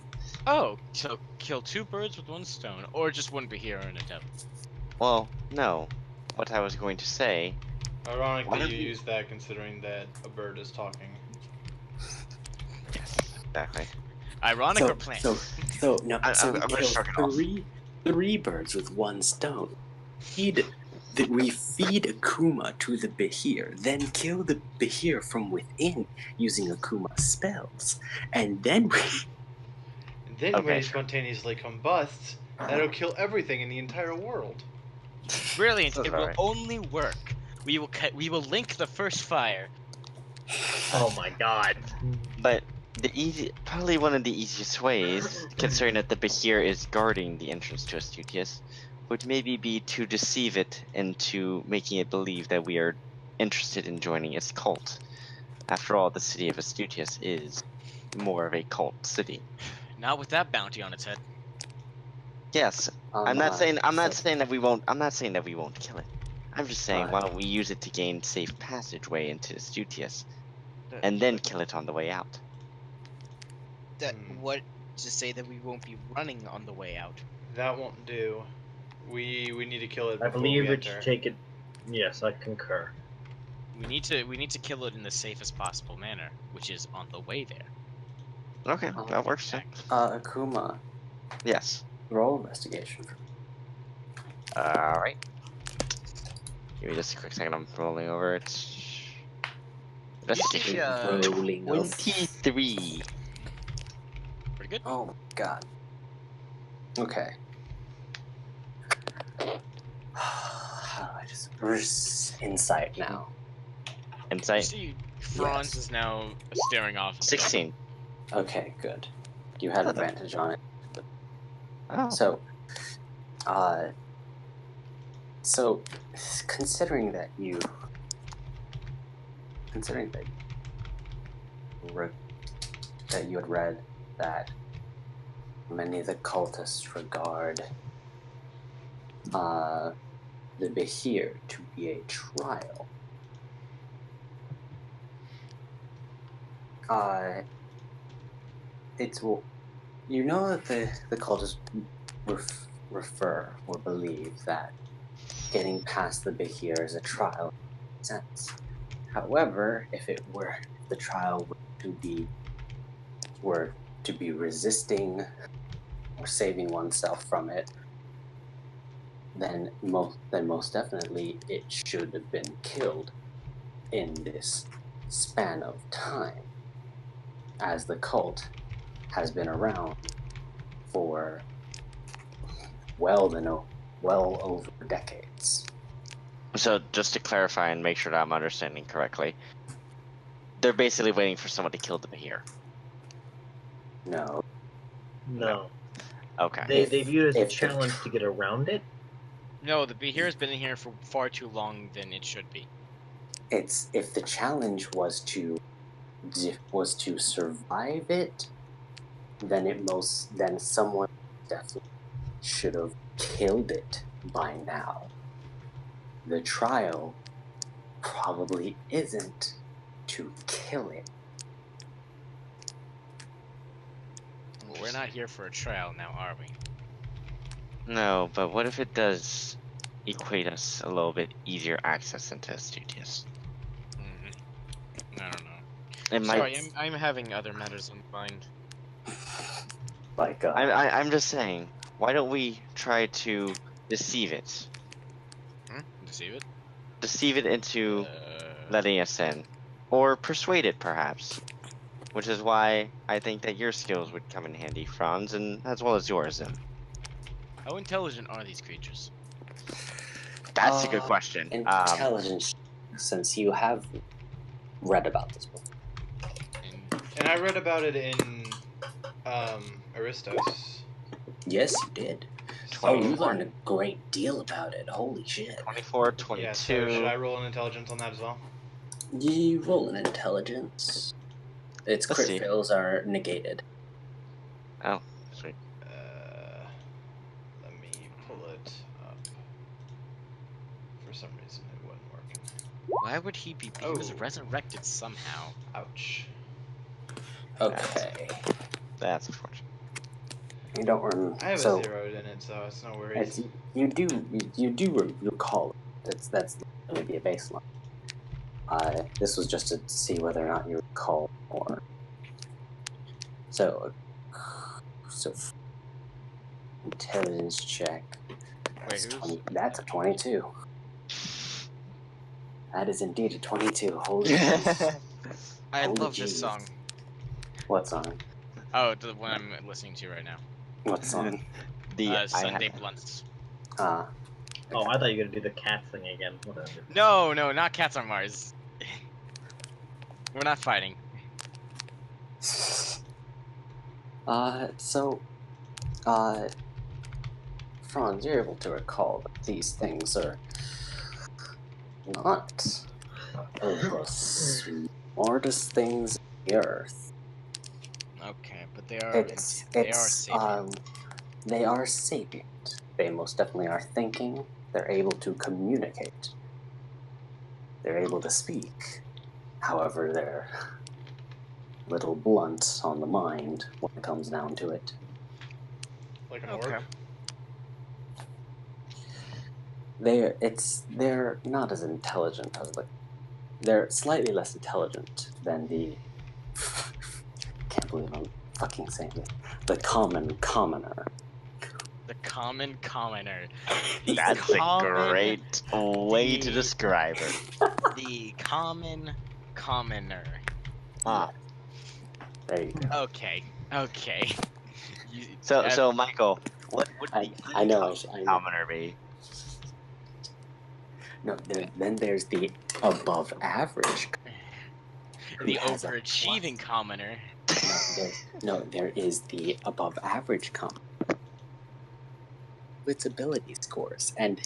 Oh, so kill 2 birds with 1 stone, or just 1 Behir and a devil. Well, no. What I was going to say... Ironically, you use that considering that a bird is talking. Yes, exactly. Ironic or planned? So we I'm gonna kill shrug it off. three birds with 1 stone. We feed Akuma to the Behir, then kill the Behir from within using Akuma spells, and then we... And then when he spontaneously combusts, that'll kill everything in the entire world. Brilliant! That's It will right. only work. We will link the first fire. Oh my god. But probably one of the easiest ways, considering that the Behir is guarding the entrance to Astuteus, would maybe be to deceive it into making it believe that we are interested in joining its cult. After all, the city of Astuteus is more of a cult city. Not with that bounty on its head. Yes, I'm not saying that we won't kill it. I'm just saying, why don't we use it to gain safe passageway into Astuteus, and then kill it on the way out. What to say that we won't be running on the way out? That won't do. We need to kill it. I believe we it should enter. take it. Yes, I concur. We need to kill it in the safest possible manner, which is on the way there. Okay, that works. Akuma. Yes. Roll investigation. Alright. Give me just a quick second, I'm rolling over it. Investigation. Rolling 23. Pretty good. Oh my god. Okay. How do I just insight now? You Insight. see, Franz is now staring off. 16. Okay, good. You had advantage on it. Oh. So, considering that you had read that many of the cultists regard the Behir to be a trial, you know that the cultists refer or believe that getting past the Behir is a trial in a sense. However, if the trial were to be resisting or saving oneself from it, then most definitely it should have been killed in this span of time, as the cult has been around for well over decades. So, just to clarify and make sure that I'm understanding correctly, they're basically waiting for someone to kill the Behir. No. Okay. They view it as a challenge to get around it? No, the Behir has been in here for far too long than it should be. It's if the challenge was to survive it, then someone definitely should have killed it by now. The trial probably isn't to kill it. Well, we're not here for a trial now, are we? No, but what if it does equate us a little bit easier access into Astuteus? I don't know. It Sorry, might... I'm having other matters in mind. Like, I'm just saying, why don't we try to deceive it? Deceive it? Deceive it into letting us in. Or persuade it, perhaps. Which is why I think that your skills would come in handy, Franz, and as well as yours, Zim. How intelligent are these creatures? That's a good question. Intelligence, since you have read about this book. And I read about it in Aristos. Yes, you did. Oh, you learned a great deal about it. Holy shit. 24, 22. Yeah, so should I roll an intelligence on that as well? You roll an intelligence. Its crit fails are negated. Oh, sweet. Let me pull it up. For some reason it wasn't working. Why would he be? He was Oh. resurrected somehow. Ouch. Okay. That's unfortunate. You don't remember. I have So a zeroed in it, so it's no worries. it's, you do recall it. That's going to be a baseline. This was just to see whether or not you recall more. So intelligence check. Wait, who's? That's a 22. That is indeed a 22. Holy jeez. I Holy love this jeez. song. What song? Oh, the one I'm listening to right now. What song? Sunday Blunts. Ah. Oh, I thought you were gonna do the cat thing again. Whatever. No, not Cats on Mars. We're not fighting. Franz, you're able to recall that these things are not the smartest things on the earth. Okay, but they are sapient. They are sapient. They most definitely are thinking. They're able to communicate. They're able to speak. However, they're a little blunt on the mind when it comes down to it. Like an orc? They're not as intelligent as they're slightly less intelligent than the can't believe I'm fucking saying this. The commoner. The common commoner. That's a great way to describe it. The common commoner. Ah. There you go. Okay. So Michael, what would the commoner be? No, then there's the above average. The overachieving commoner. There is the above average commoner. Its ability scores and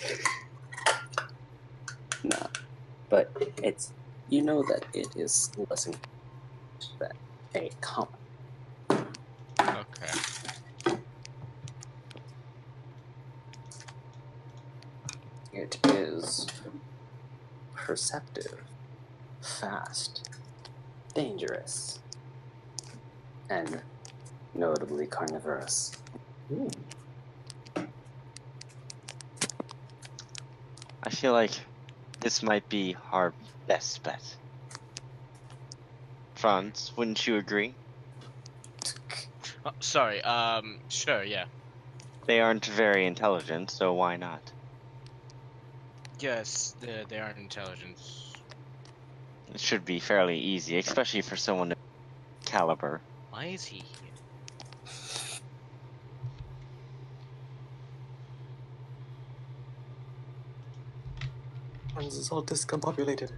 but it's that it is less important than a common. Okay. It is perceptive, fast, dangerous, and notably carnivorous. Ooh. I feel like this might be our best bet. Franz, wouldn't you agree? Oh, sorry, sure, yeah. They aren't very intelligent, so why not? Yes, they aren't intelligent. It should be fairly easy, especially for someone of caliber. Why is he here? Franz is all discombobulated.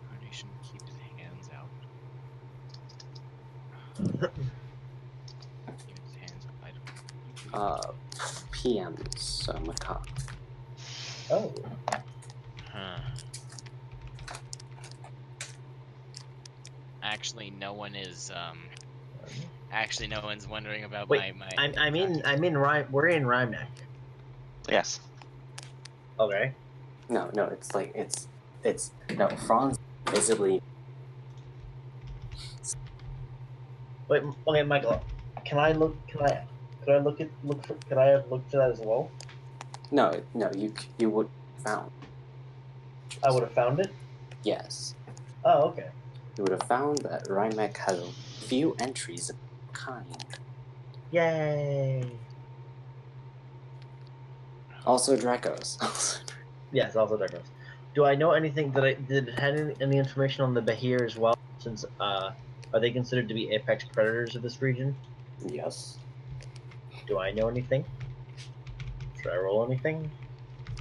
Carnation, keep his hands out. Keep his hands out. PMs, Mahkah. Oh. Huh. Actually, no one is, Actually, no one's wondering about my. I'm in we're in Rymek. Yes. Okay. No, Franz visibly. Wait, okay, Michael. Can I look to that as well? No, you would have found. I would have found it? Yes. Oh, okay. You would have found that Rymek has a few entries of kind. Yay! Also Dracos. Yes, also Dracos. Do I know anything? Did it have any information on the Bahir as well? Since are they considered to be apex predators of this region? Yes. Do I know anything? Should I roll anything?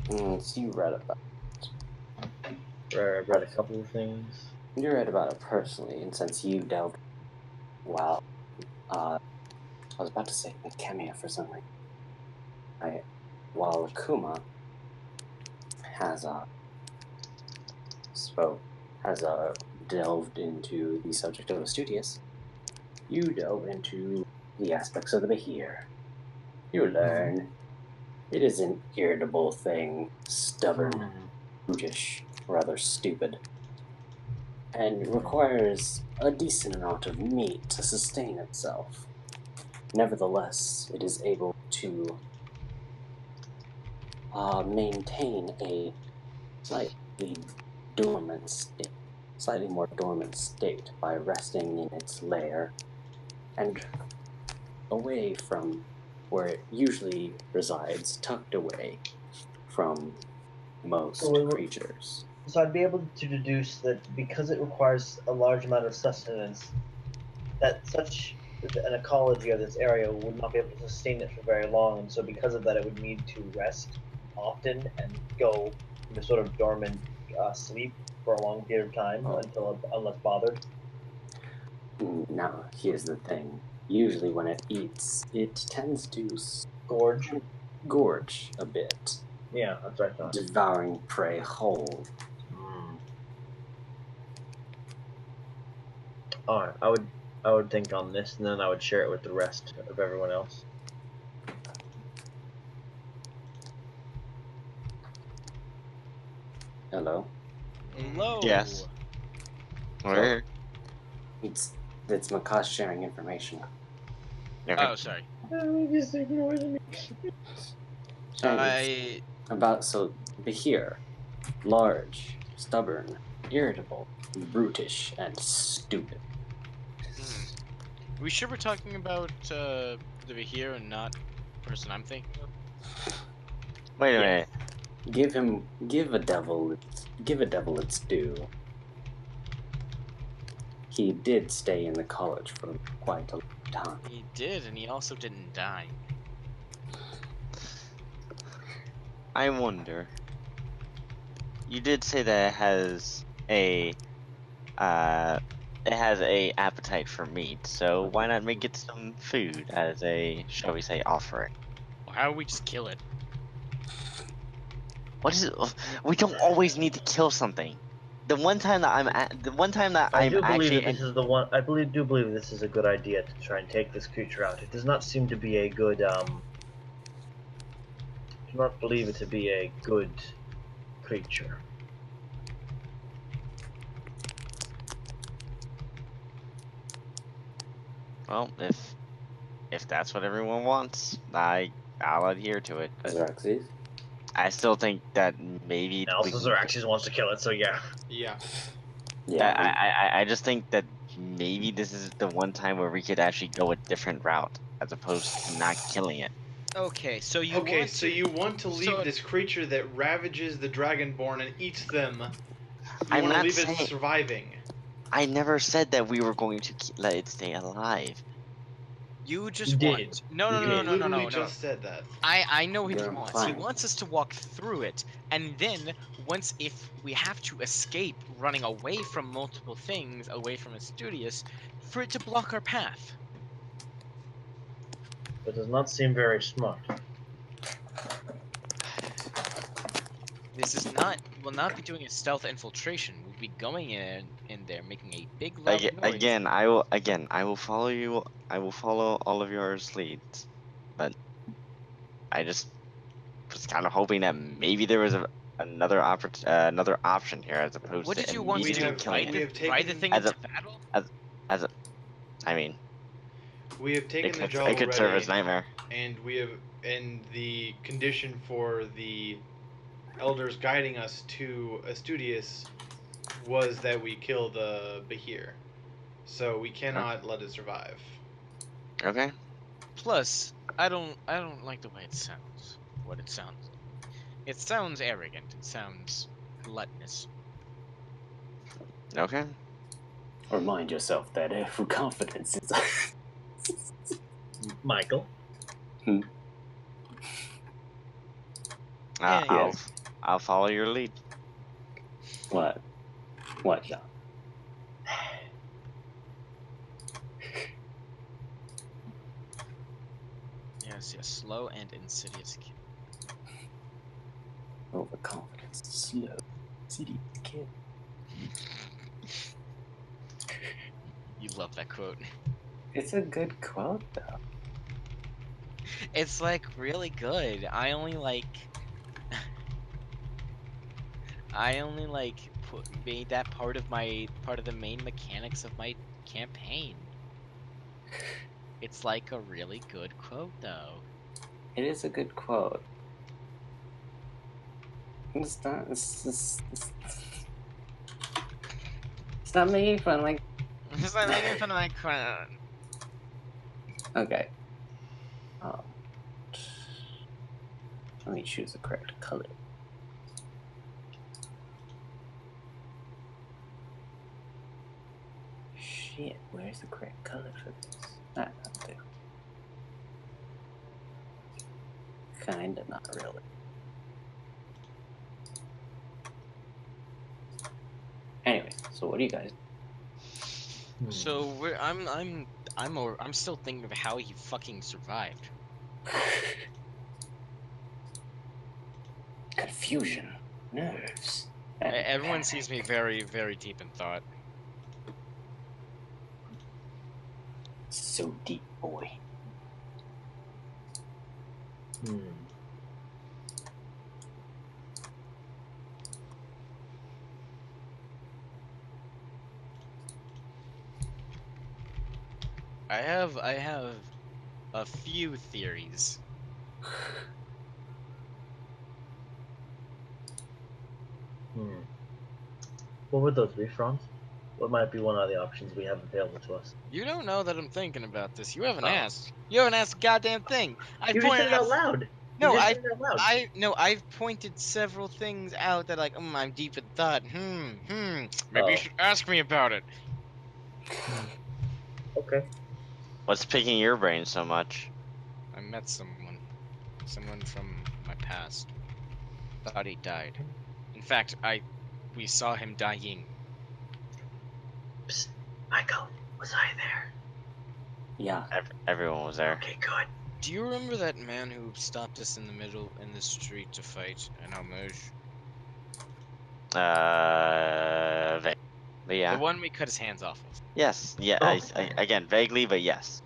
So you read about it. I've read a couple of things. You read about it personally, and since you delved, I was about to say Akemia for some reason. While Akuma has delved into the subject of Astuteus, you delve into the aspects of the Behir. You learn it is an irritable thing, stubborn, brutish, rather stupid, and requires a decent amount of meat to sustain itself. Nevertheless, it is able to maintain a slightly slightly more dormant state by resting in its lair and away from where it usually resides, tucked away from most creatures. So I'd be able to deduce that because it requires a large amount of sustenance, that such an ecology of this area would not be able to sustain it for very long, and so because of that, it would need to rest often and go into sort of dormant sleep for a long period of time unless bothered. Now, here's the thing. Usually when it eats, it tends to gorge a bit. Yeah, that's what I thought. Devouring prey whole. Alright, I would think on this, and then I would share it with the rest of everyone else. Hello? Hello. Yes. Where? It's Mahkah sharing information. Oh, sorry. Behir, large, stubborn, irritable, brutish, and stupid. We sure we're talking about the Behir and not the person I'm thinking of? Wait a minute. Give a devil its due. He did stay in the college for quite a long time. He did, and he also didn't die. I wonder. You did say that it has a appetite for meat, so why not make it some food as a, shall we say, offering? Well, how do we just kill it? What is it? We don't always need to kill something. The one time that I do believe this is a good idea to try and take this creature out. It does not seem to be a good do not believe it to be a good creature. Well, if that's what everyone wants, I'll adhere to it. Xerxes? I still think that maybe. Also, Xerxes wants to kill it, so yeah. Yeah. I just think that maybe this is the one time where we could actually go a different route as opposed to not killing it. Okay, so you want to leave this creature that ravages the Dragonborn and eats them. I'm want to not leave saying, it surviving. I never said that we were going to let it stay alive. You just want... No. Just said that. I know what he wants. He wants us to walk through it, and then, if we have to escape running away from multiple things, away from Astuteus, for it to block our path. That does not seem very smart. This is not... We'll not be doing a stealth infiltration. We'll be going in there, making a big loud noise. Again, I will follow you. I will follow all of your leads, but I just was kind of hoping that maybe there was another option here as opposed to. What did you want to do? Ride the thing into battle? I mean, we have taken the job already. It could serve as nightmare. And we have, and the condition for the elders guiding us to Astuteus was that we kill the Behir. So we cannot let it survive. Okay. Plus, I don't like the way it sounds. What it sounds like. It sounds arrogant. It sounds gluttonous. Okay. Remind yourself that confidence is... Michael? I'll follow your lead. What, John? Yes, slow and insidious kill. Overconfidence, slow, insidious kill. You love that quote. It's a good quote, though. It's like really good. I only like made that part of the main mechanics of my campaign. It's like a really good quote, though. It is a good quote. It's not making fun, like... It's not making fun of my quote. Okay. Let me choose the correct color. Shit, where's the correct color for this? Not there. Kinda, not really. Anyway, so what do you guys? So I'm still thinking of how he fucking survived. Confusion, nerves. Everyone sees me very, very deep in thought. So deep, boy. I have a few theories. What would those be, Franz? What might be one of the options we have available to us? You don't know that I'm thinking about this. You haven't asked. You haven't asked a goddamn thing. You just said it out loud. No, I've pointed several things out that like, I'm deep in thought. Maybe you should ask me about it. Okay. What's picking your brain so much? I met someone from my past. Thought he died. In fact, we saw him dying. Psst, Michael, was I there? Yeah. Everyone was there. Okay, good. Do you remember that man who stopped us in the street to fight in Almoj? But yeah. The one we cut his hands off of. Yes. Yeah. Oh. Again, vaguely, but yes.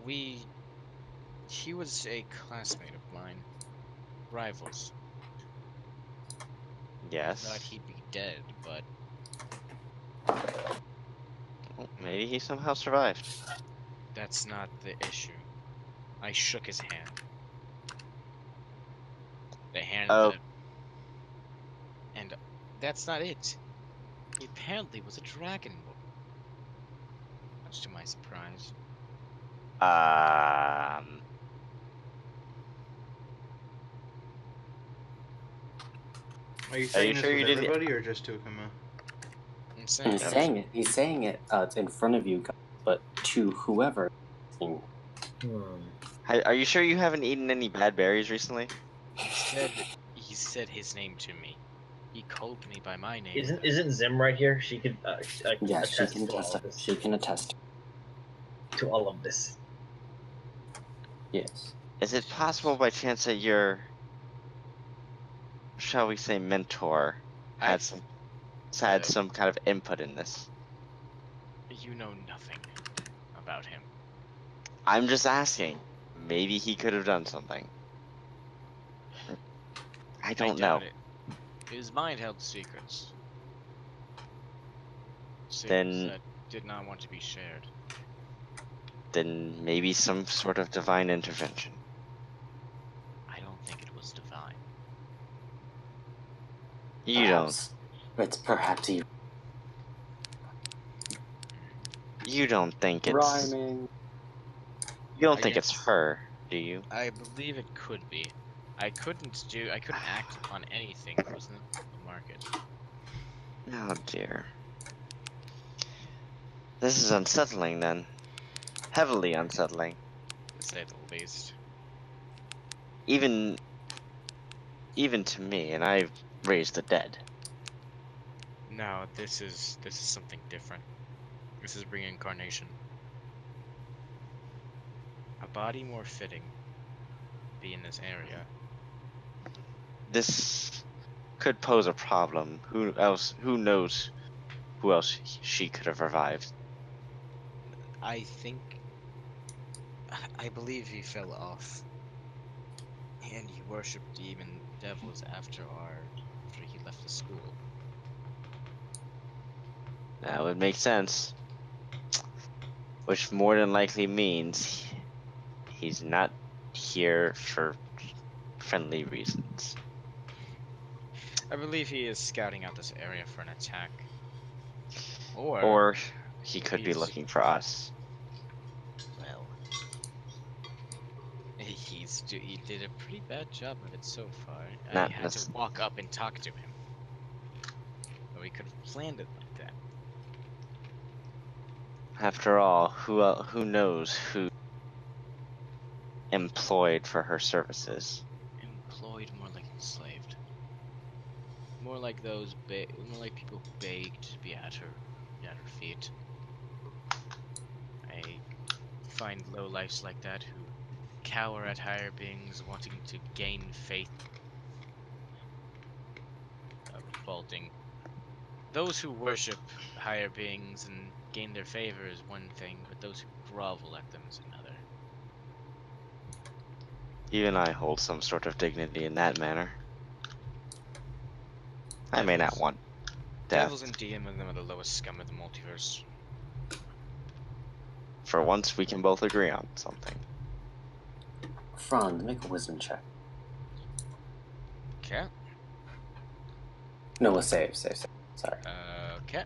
He was a classmate of mine. Rivals. Yes. Thought he'd be dead, but Well, maybe he somehow survived. that's not the issue. I shook his hand. The hand and that's not it. He apparently was a dragon boy. Much to my surprise. Are you saying sure this you with didn't- everybody or just to Akuma? I'm saying He's saying it. It's in front of you guys, but to whoever. Are you sure you haven't eaten any bad berries recently? he said his name to me. He called me by my name. Isn't Zim right here? She could. Yeah, she attest can to all attest. of this. She can attest To all of this. Yes. Is it possible by chance that your, shall we say, mentor had some kind of input in this? You know nothing about him. I'm just asking. Maybe he could have done something. I don't know. doubt it. His mind held secrets. Then- that did not want to be shared. Then maybe some sort of divine intervention. I don't think it was divine. You Perhaps. It's perhaps you. You don't think it's. Rhyming. You don't I think guess- it's her, do you? I believe it could be. I couldn't act upon anything that wasn't in the market. Oh dear. This is unsettling then. Heavily unsettling. To say the least. Even to me, and I've raised the dead. No, this is something different. This is reincarnation. A body more fitting be in this area. This could pose a problem. Who knows who else she could have revived. I think. I believe he fell off. And he worshipped demon devils after he left the school. That would make sense. Which more than likely means he's not here for friendly reasons. I believe he is scouting out this area for an attack. Or he could be he's- looking for us. Well, he did a pretty bad job of it so far. I Not had to necess- walk up and talk to him. But we could have planned it like that. After all, who knows who employed for her services? Employed, more like enslaved. More like more like people who begged to be at her feet. I find lowlifes like that who cower at higher beings, wanting to gain faith. Faulting. Those who worship higher beings and gain their favor is one thing, but those who grovel at them is another. Even I hold some sort of dignity in that manner. I may not want death. Devils and demons are the lowest scum of the multiverse. For once, we can both agree on something. Franz, make a wisdom check. Okay. No, a save. Sorry. Okay.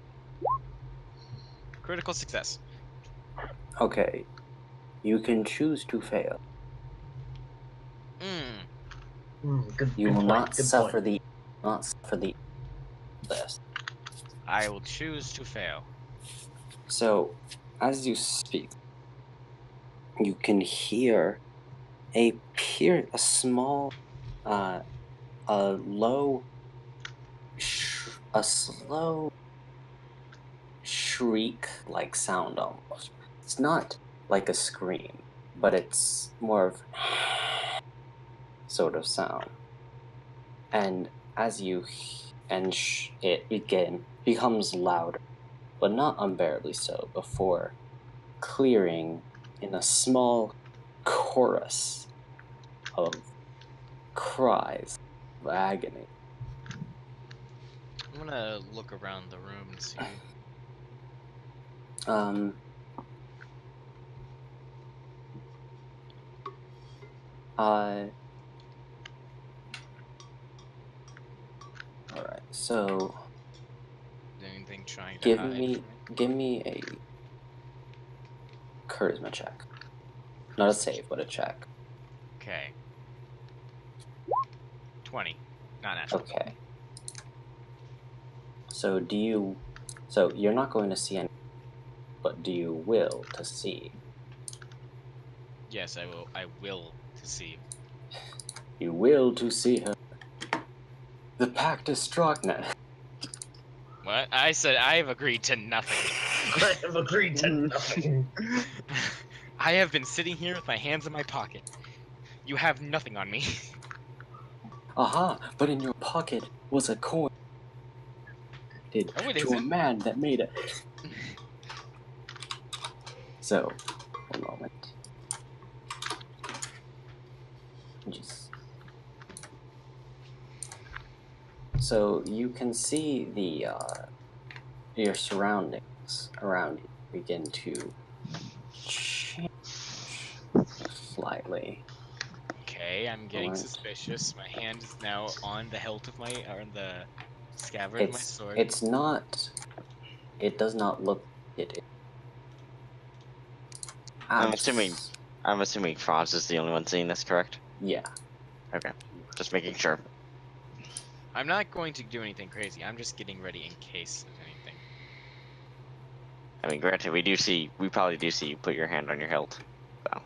Critical success. Okay. You can choose to fail. You will not suffer the this. I will choose to fail. So, as you speak, you can hear a slow shriek-like sound almost. It's not like a scream, but it's more of sort of sound. And as you it becomes louder, but not unbearably so, before clearing in a small chorus of cries of agony. I'm gonna look around the room and see. Alright, so Anything trying to hide? give me a charisma check. Not a save, but a check. Okay. 20. Not natural. Okay. So you're not going to see any, but do you will to see? Yes, I will. I will to see. You will to see her. The pact is struck now. What? I said I have agreed to nothing. I have agreed to nothing. I have been sitting here with my hands in my pocket. You have nothing on me. Aha! But in your pocket was a coin. To a man that made it. So, a moment. So you can see your surroundings around you begin to change slightly. Okay, I'm getting suspicious. My hand is now on the hilt of the scabbard of my sword. It's not. It does not look. I'm assuming Franz is the only one seeing this, correct? Yeah. Okay. Just making sure. I'm not going to do anything crazy. I'm just getting ready in case of anything. I mean, granted, we probably do see you put your hand on your hilt. So.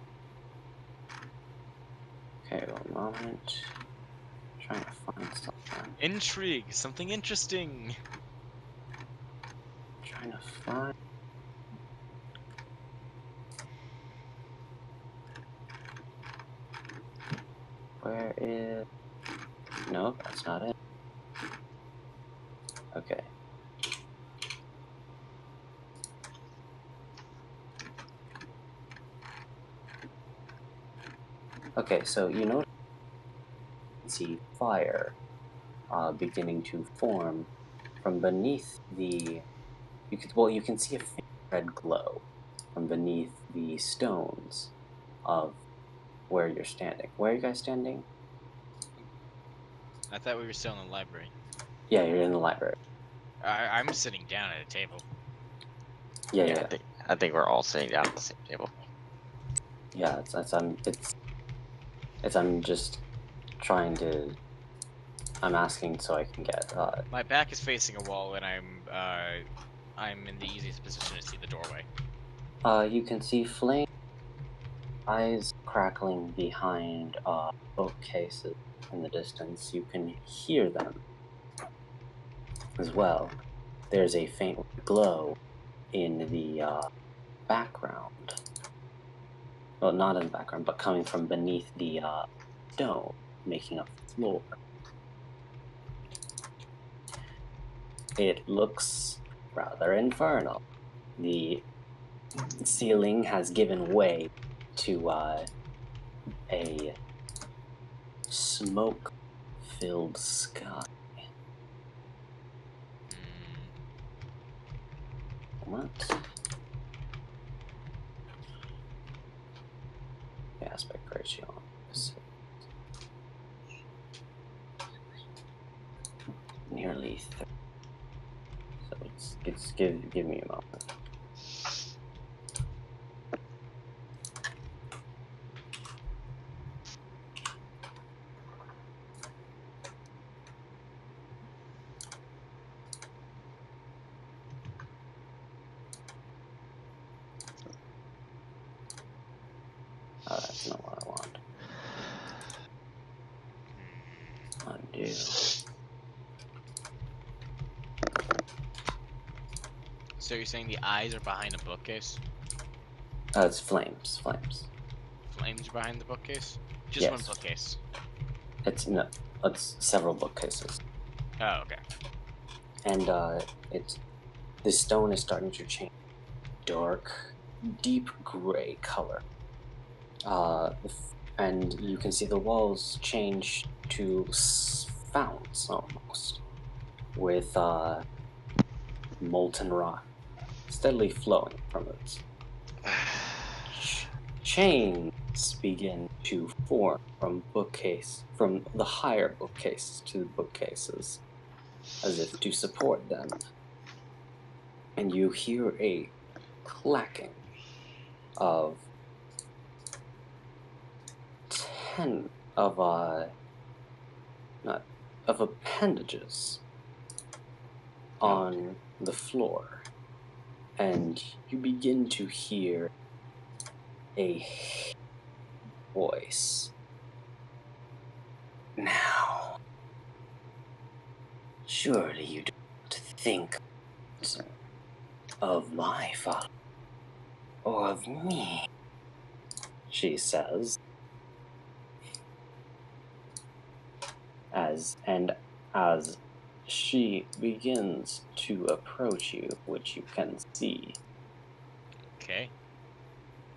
Okay, one moment. Trying to find something. Intrigue, something interesting. Trying to find. Where is? No, that's not it. Okay. Okay, so you notice see fire beginning to form from beneath the. You can see a faint red glow from beneath the stones of where you're standing. Where are you guys standing? I thought we were still in the library. Yeah, you're in the library. I'm sitting down at a table. Yeah. I think we're all sitting down at the same table. Yeah, I'm just trying to. I'm asking so I can get. My back is facing a wall, and I'm in the easiest position to see the doorway. You can see flame eyes crackling behind bookcases in the distance. You can hear them as well. There's a faint glow in the background. Well, not in the background, but coming from beneath the stone, making up the floor. It looks rather infernal. The ceiling has given way to a smoke-filled sky. What? The aspect ratio. Nearly 30. So give me a moment. Oh, that's not what I want. Undo. So you're saying the eyes are behind a bookcase? It's flames. Flames are behind the bookcase? Just Yes. one bookcase? It's several bookcases. Oh, okay. And the stone is starting to change dark, deep gray color. And you can see the walls change to founts almost, with molten rock steadily flowing from it. Chains begin to form from the higher bookcases to the bookcases, as if to support them. And you hear a clacking of appendages on the floor, and you begin to hear a voice. Now, surely you don't think of my father or of me, she says, as she begins to approach you, which you can see. Okay.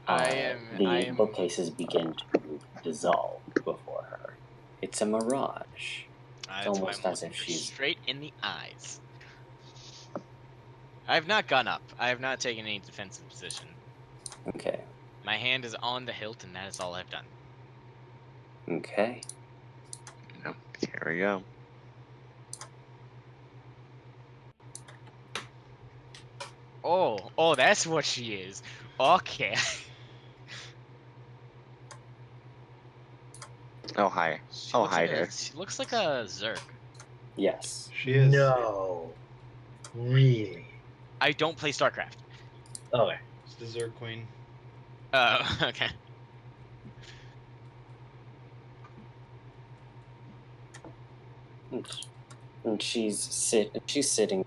The bookcases begin to dissolve before her. It's a mirage. It's almost as if she's straight in the eyes. I have not gone up. I have not taken any defensive position. okay. My hand is on the hilt, and that is all I've done. Okay. Here we go. Oh, that's what she is. Okay. Oh, hi. Hi there. She looks like a Zerg. Yes. She is. No. Really? I don't play StarCraft. Okay. It's the Zerg Queen. Oh, okay. And she's sitting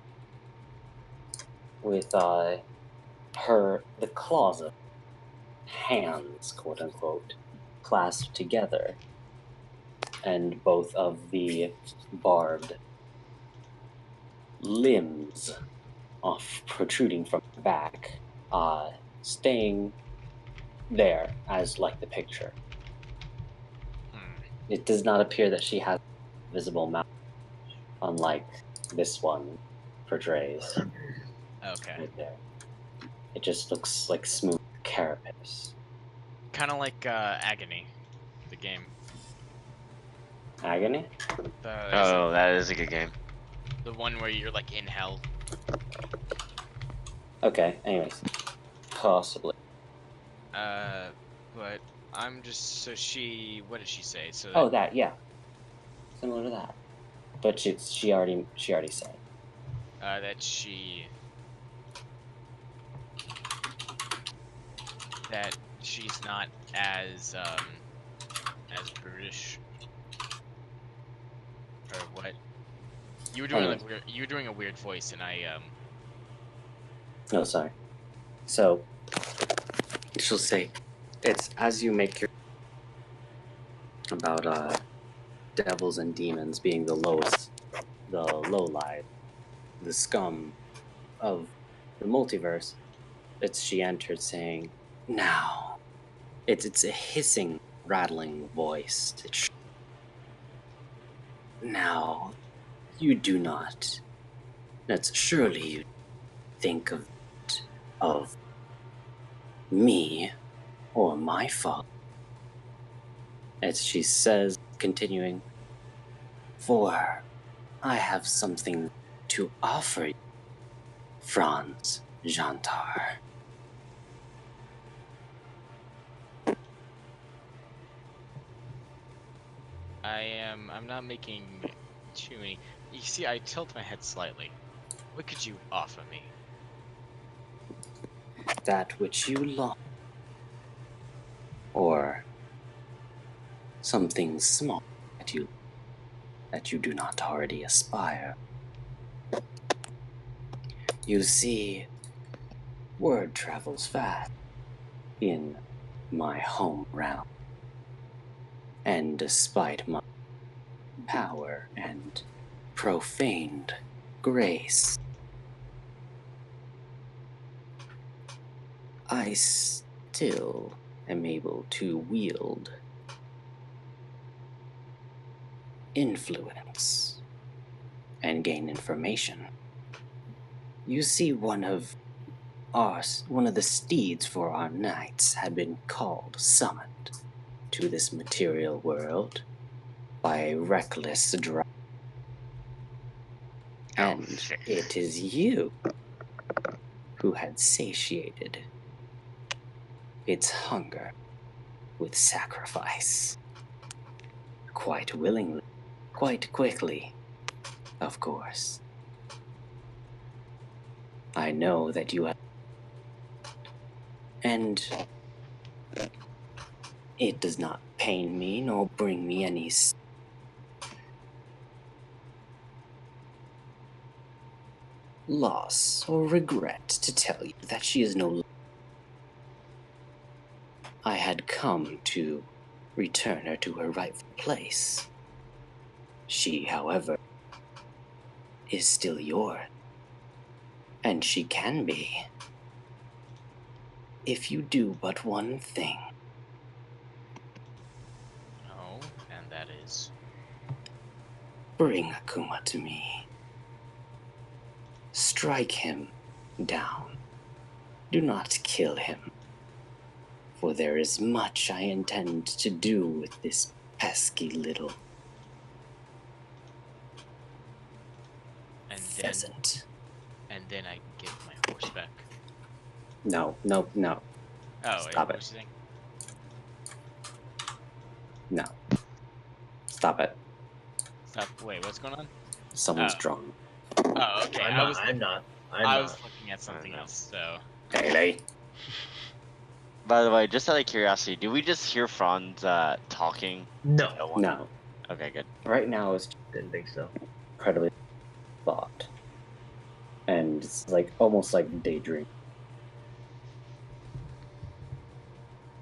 with the claws of hands, quote unquote, clasped together, and both of the barbed limbs protruding from the back, staying there as like the picture. It does not appear that she has visible mouth, unlike this one portrays. Okay. Right there. It just looks like smooth carapace. Kind of like Agony, the game. Agony? Oh, that is a good game. The one where you're like in hell. Okay, anyways. Possibly. But I'm just she. What did she say? So. Oh, that, yeah. Similar to that. But she already said. That she's not as brutish. Or what? You were doing like weird, you were doing a weird voice, and I Oh, sorry. So she'll say, it's as you make your about devils and demons being the lowest, the lowlight, the scum of the multiverse. She entered saying, now. It's a hissing, rattling voice. Now, you do not. That's surely you think of me or my father. As she says, continuing, for I have something to offer you, Franz Jantar. I'm not making too many. You see, I tilt my head slightly. What could you offer me? That which you long, or something small that you do not already aspire. You see, word travels fast in my home realm, and despite my power and profaned grace, I still am able to wield influence and gain information. You see, one of the steeds for our knights had been summoned to this material world by a reckless dragon. And it is you who had satiated its hunger with sacrifice. Quite willingly, quite quickly, of course. I know that you have, and it does not pain me nor bring me any loss or regret to tell you that she is no longer. I had come to return her to her rightful place. She, however, is still yours. And she can be, if you do but one thing. Oh, and that is? Bring Akuma to me. Strike him down. Do not kill him, for there is much I intend to do with this pesky little pheasant. And then I can get my horse back. No. Oh, Stop it. No. Stop it. Stop. Wait, what's going on? Someone's drunk. Oh, okay. I'm not. I was looking at something else, so. Hey. By the way, just out of curiosity, do we just hear Franz talking? No. Okay, good. Right now, it's Didn't think so. incredibly thought. And it's like almost like daydream.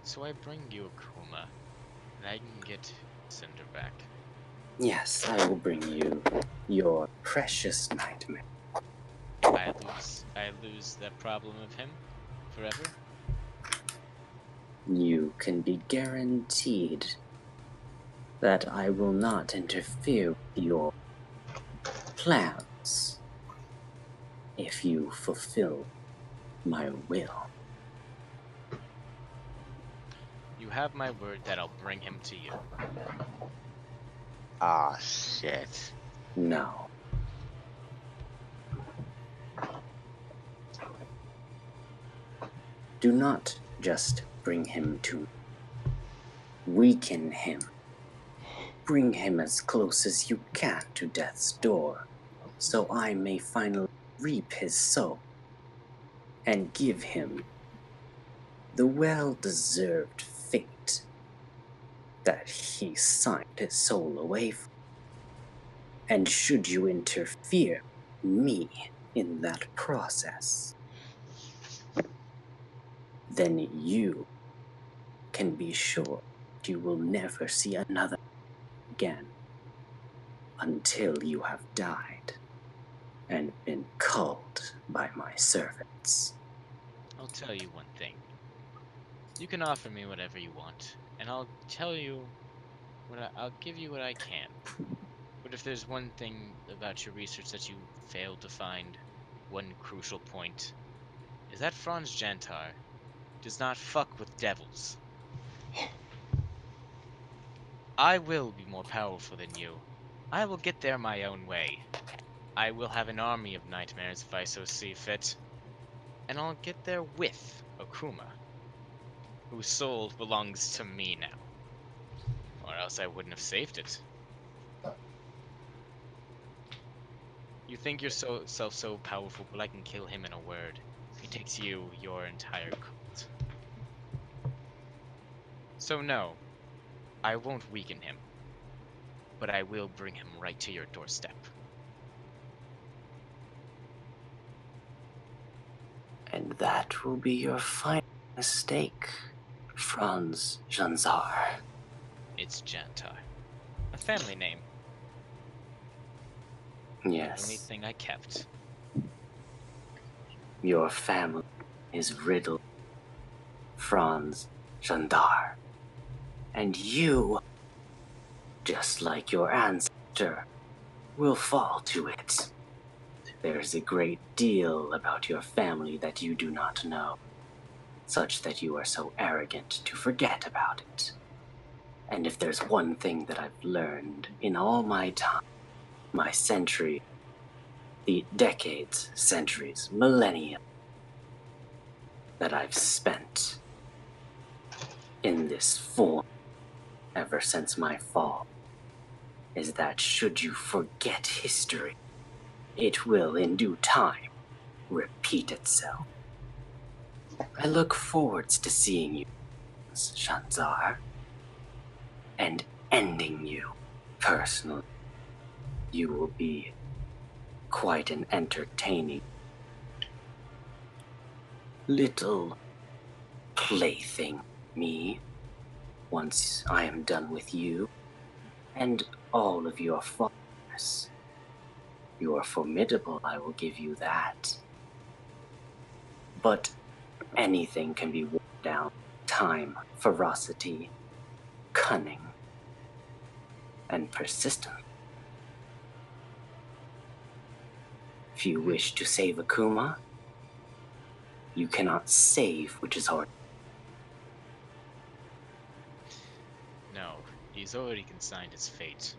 So I bring you Akuma, and I can get Cinder back. Yes, I will bring you your precious nightmare. I lose that problem of him forever. You can be guaranteed that I will not interfere with your plans if you fulfill my will. You have my word that I'll bring him to you. Ah, shit. No. Do not just bring him to me. Weaken him. Bring him as close as you can to death's door, so I may finally reap his soul and give him the well-deserved fate that he signed his soul away from. And should you interfere me in that process, then you can be sure you will never see another again until you have died and been culled by my servants. I'll tell you one thing. You can offer me whatever you want, and I'll tell you I'll give you what I can. But if there's one thing about your research that you failed to find, one crucial point, is that Franz Jantar does not fuck with devils. I will be more powerful than you. I will get there my own way. I will have an army of nightmares if I so see fit. And I'll get there with Akuma, whose soul belongs to me now. Or else I wouldn't have saved it. You think yourself so powerful, but I can kill him in a word. It takes you your entire cult. So no, I won't weaken him, but I will bring him right to your doorstep. And that will be your final mistake, Franz Janzar. It's Jantar. A family name. Yes. The only thing I kept. Your family is riddled, Franz Jandar. And you, just like your ancestor, will fall to it. There's a great deal about your family that you do not know, such that you are so arrogant to forget about it. And if there's one thing that I've learned in all my time, my century, the decades, centuries, millennia that I've spent in this form ever since my fall, is that should you forget history, it will in due time repeat itself. I look forward to seeing you, Shanzar, and ending you personally. You will be quite an entertaining little plaything, me, once I am done with you and all of your followers. You are formidable, I will give you that. But anything can be worn down. Time, ferocity, cunning, and persistence. If you wish to save Akuma, you cannot save which is hard. No, he's already consigned his fate.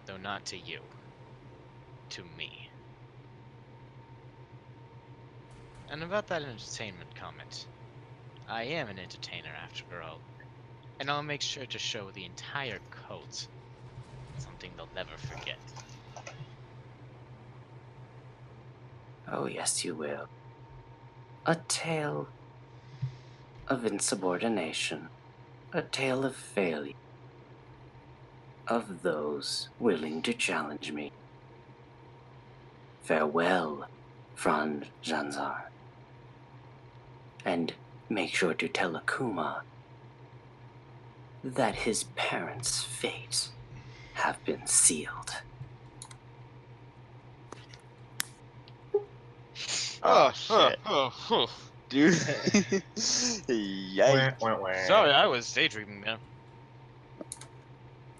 Though not to you. To me. And about that entertainment comment, I am an entertainer after all, and I'll make sure to show the entire cult something they'll never forget. Oh yes, you will. A tale of insubordination, a tale of failure, of those willing to challenge me. Farewell, Franz Janzar. And make sure to tell Akuma that his parents' fate have been sealed. Oh, shit. Dude. Yikes. Sorry, I was daydreaming there.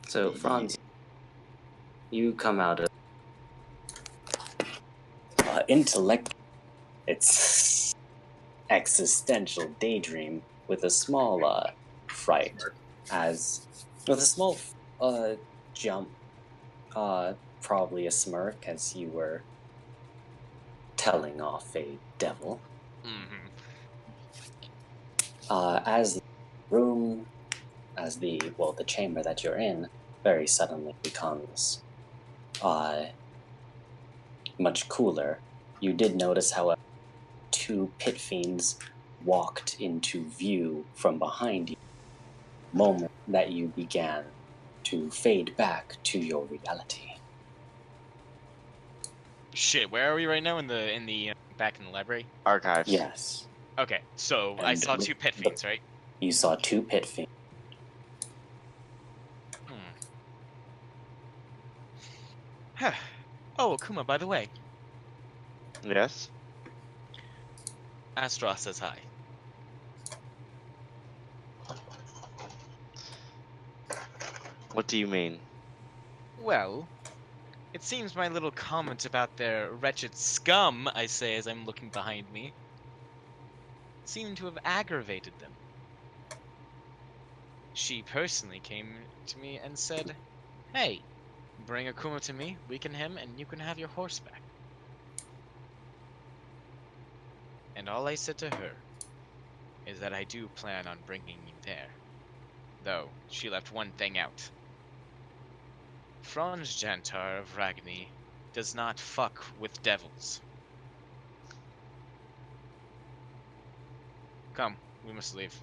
So, Franz, you come out of intellect. It's existential daydream with a small fright, as with a small jump, probably a smirk as you were telling off a devil. Mm-hmm. As the room, as the chamber that you're in, very suddenly becomes much cooler. You did notice, however, 2 pit fiends walked into view from behind you the moment that you began to fade back to your reality. Shit, where are we right now? In the back in the library? Archives. Yes. Okay, so I And saw 2 pit fiends, right? You saw 2 pit fiends. Oh, Akuma, by the way, Yes. Astros says hi. What do you mean? Well, it seems my little comment about their wretched scum, I say as I'm looking behind me, seemed to have aggravated them. She personally came to me and said, "Hey, bring Akuma to me, weaken him, and you can have your horse back." And all I said to her is that I do plan on bringing you there. Though, she left one thing out. Franz Jantar of Ragni does not fuck with devils. Come, we must leave.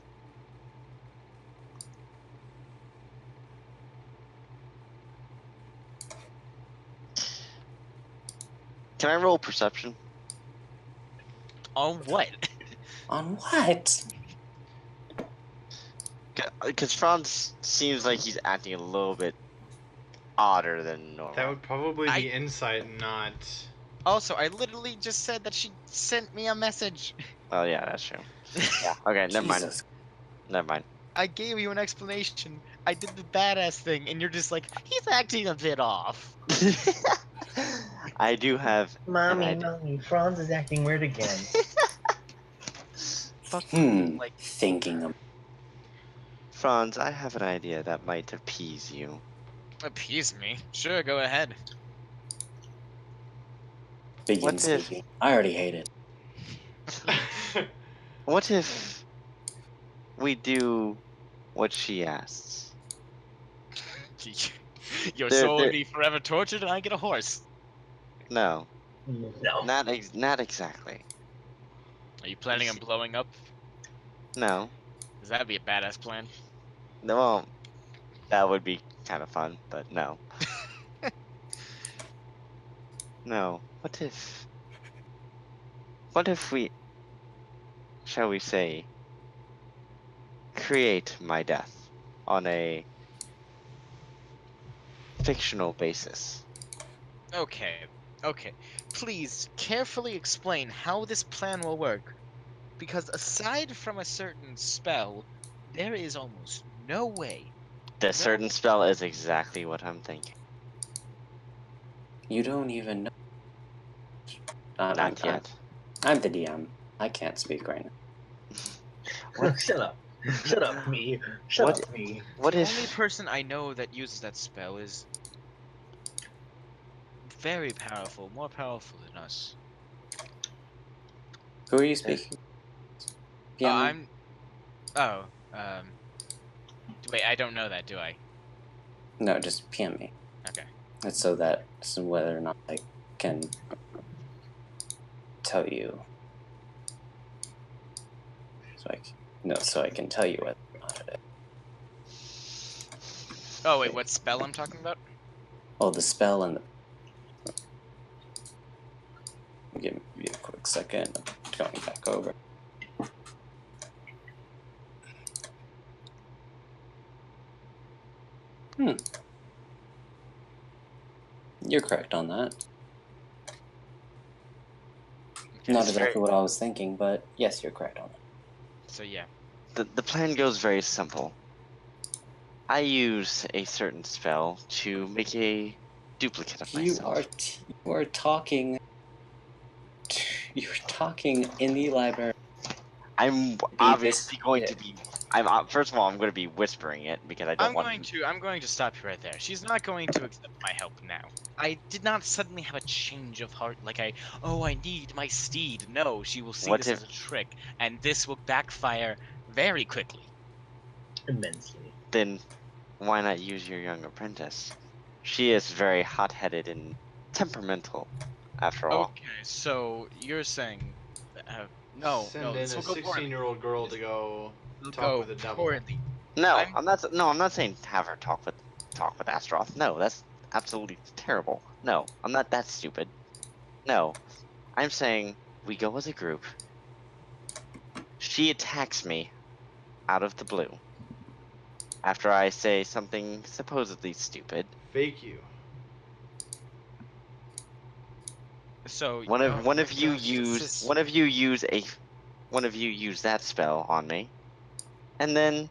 Can I roll perception? On what? On what? Because Franz seems like he's acting a little bit odder than normal. That would probably be insight, not... Also, I literally just said that she sent me a message. Oh yeah, that's true. Yeah. Okay, never mind. Jesus. Never mind. I gave you an explanation. I did the badass thing, and you're just like, he's acting a bit off. I do have. Mommy, Franz is acting weird again. Thinking of... Franz, I have an idea that might appease you. Appease me? Sure, go ahead. Begin speaking. I already hate it. What if we do what she asks? Your soul will be forever tortured, and I get a horse. No. No. Not exactly. Are you planning on blowing up? No. Because that'd be a badass plan. No, well, that would be kind of fun, but no. No. What if we, shall we say, create my death on a fictional basis? Okay. Please carefully explain how this plan will work, because aside from a certain spell, there is almost no way. The certain spell is exactly what I'm thinking. You don't even know. Not yet. I'm the DM. I can't speak right now. Shut up. Shut up, me. Shut up, me. The only person I know that uses that spell is very powerful, more powerful than us. Who are you speaking? Wait, I don't know that, do I? No, just PM me. Okay. It's so whether or not I can tell you. So I can tell you whether or not it is. Oh wait, what spell I'm talking about? Oh, the spell and the... Give me a quick second. I'm going back over. You're correct on that. Not exactly what I was thinking, but yes, you're correct on that. So yeah. The plan goes very simple. I use a certain spell to make a duplicate of myself. You are talking. You're talking in the library. I'm obviously going to be. First of all, I'm going to be whispering it because I don't want. I'm going to stop you right there. She's not going to accept my help now. I did not suddenly have a change of heart like I need my steed. No, she will see this as a trick, and this will backfire very quickly. Immensely. Then why not use your young apprentice? She is very hot-headed and temperamental, after all. Okay, so you're saying, no, Send no, in this a will go poorly. 16-year-old girl to go It'll talk go with the devil. poorly. No, I'm not saying have her talk with Astaroth. No, that's absolutely terrible. No, I'm not that stupid. No, I'm saying we go as a group. She attacks me out of the blue after I say something supposedly stupid. Fake you. So one of you use that spell on me, and then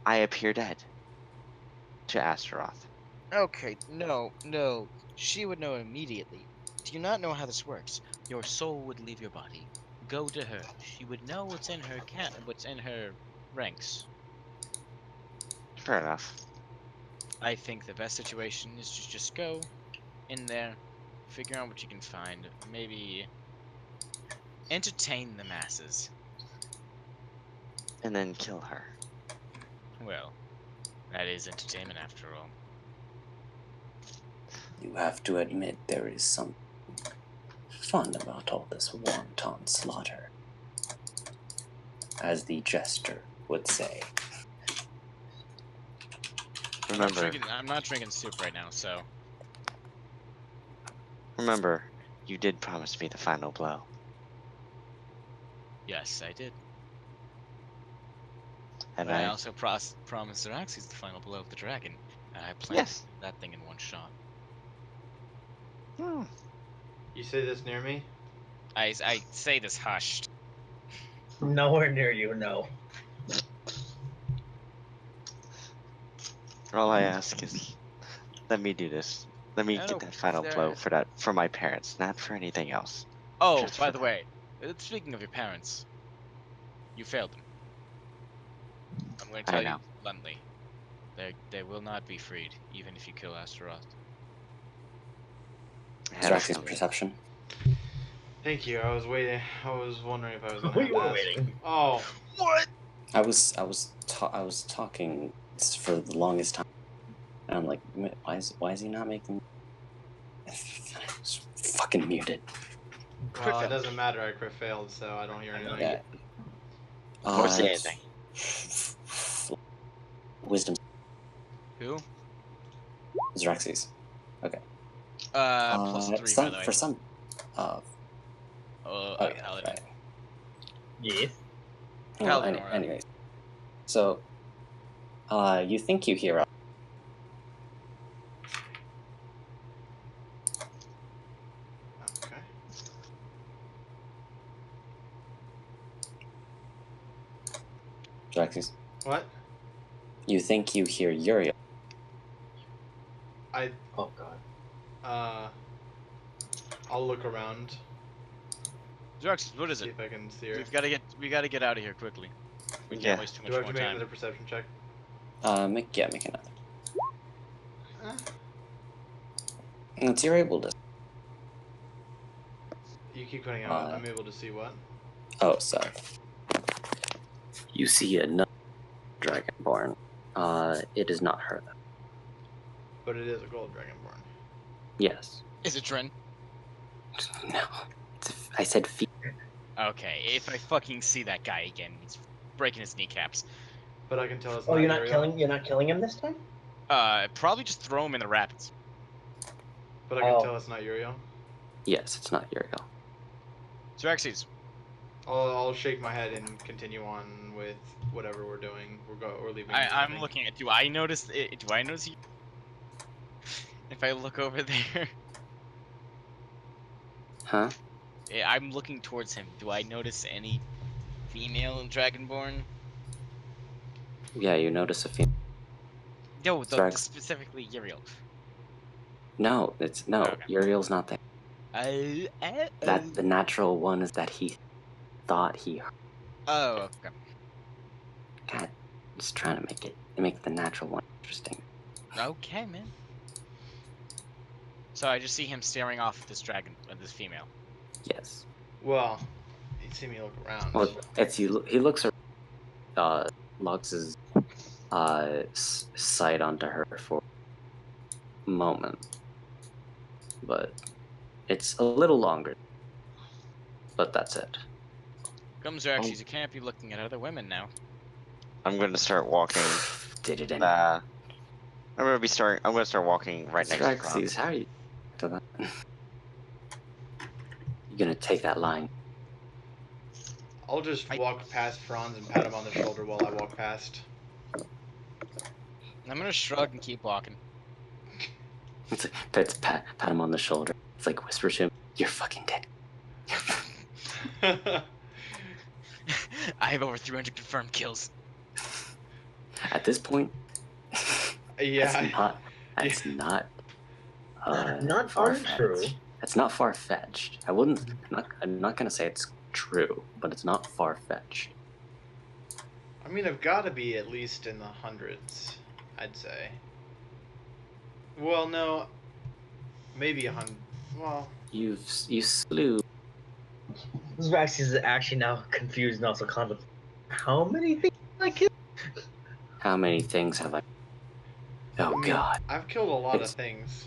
I appear dead to Astaroth. Okay, no, she would know immediately. Do you not know how this works? Your soul would leave your body, go to her. She would know what's in her ranks. Fair enough. I think the best situation is to just go in there, figure out what you can find, maybe entertain the masses. And then kill her. Well, that is entertainment after all. You have to admit there is something fun about all this wanton slaughter, as the jester would say. Remember, I'm not drinking soup right now, so. Remember, you did promise me the final blow. Yes, I did. And but I also promised Xeraxes the final blow of the dragon. I planned that thing in one shot. You say this near me? I say this hushed. Nowhere near you, no. All I ask is, let me do this. Let me get that final blow for my parents, not for anything else. Oh, by the way, speaking of your parents, you failed them. I'm going to tell you bluntly, they will not be freed, even if you kill Astaroth. Xeraxes perception. Thank you. I was waiting. I was wondering if I was going to. You were waiting. Oh. What? I was talking for the longest time, and I'm like, why is he not making? I was fucking muted. Well, it doesn't matter. I crit failed, so I don't hear anything. Or say anything. Wisdom. Who? Xeraxes. Okay. Plus 3, by the way. For some. Paladin. Right. Yes. Well, anyways. So, you think you hear us. Okay. Xeraxes. What? You think you hear Uriel. Oh god. I'll look around. Xeraxes, what is it? See if I can see her. We gotta get out of here quickly. We can't waste too much more time. Do I have to make another perception check? Make another. It's you're able to. You keep cutting out. I'm able to see what? Oh, sorry. You see another dragonborn. It is not her though. But it is a gold dragonborn. Yes. Is it Trin? No. I said feet. Okay, if I fucking see that guy again, he's breaking his kneecaps. But I can tell it's not you're not killing him this time? Probably just throw him in the rapids. But I can tell it's not Uriel? Yes, it's not Uriel. Xeraxes. I'll shake my head and continue on with whatever we're doing. We're leaving. I'm looking at. Do I notice it? Do I notice you? If I look over there. Huh? Yeah, I'm looking towards him. Do I notice any female dragonborn? Yeah, you notice a female. No, Strax. specifically Uriel. No, it's no. Okay. Uriel's not there. That the natural one is that he thought he heard. Oh, okay. God, just trying to make the natural one interesting. Okay, man. So I just see him staring off at this dragon, at this female. Yes. Well, you see me look around. Well, he looks around, locks his sight onto her for a moment, but it's a little longer. But that's it. Comes Xerxes, you can't be looking at other women now. I'm going to start walking. Did it anyway. I'm going to start walking right next to Xerxes, Franz. how are you? To that? You're gonna take that line. I'll just walk past Franz and pat him on the shoulder while I walk past. I'm gonna shrug and keep walking. It's like pat him on the shoulder. It's like whisper to him, "You're fucking dead." I have over 300 confirmed kills. At this point, yeah, that's not not untrue. It's not far-fetched. I'm not gonna say it's true, but it's not far-fetched. I mean, I've got to be at least in the hundreds, I'd say. Well, no, maybe 100. Well, you slew. Xerxes is actually now confused and also contemplating. How many things have I killed? How many things have I? Oh God! I've killed a lot of things.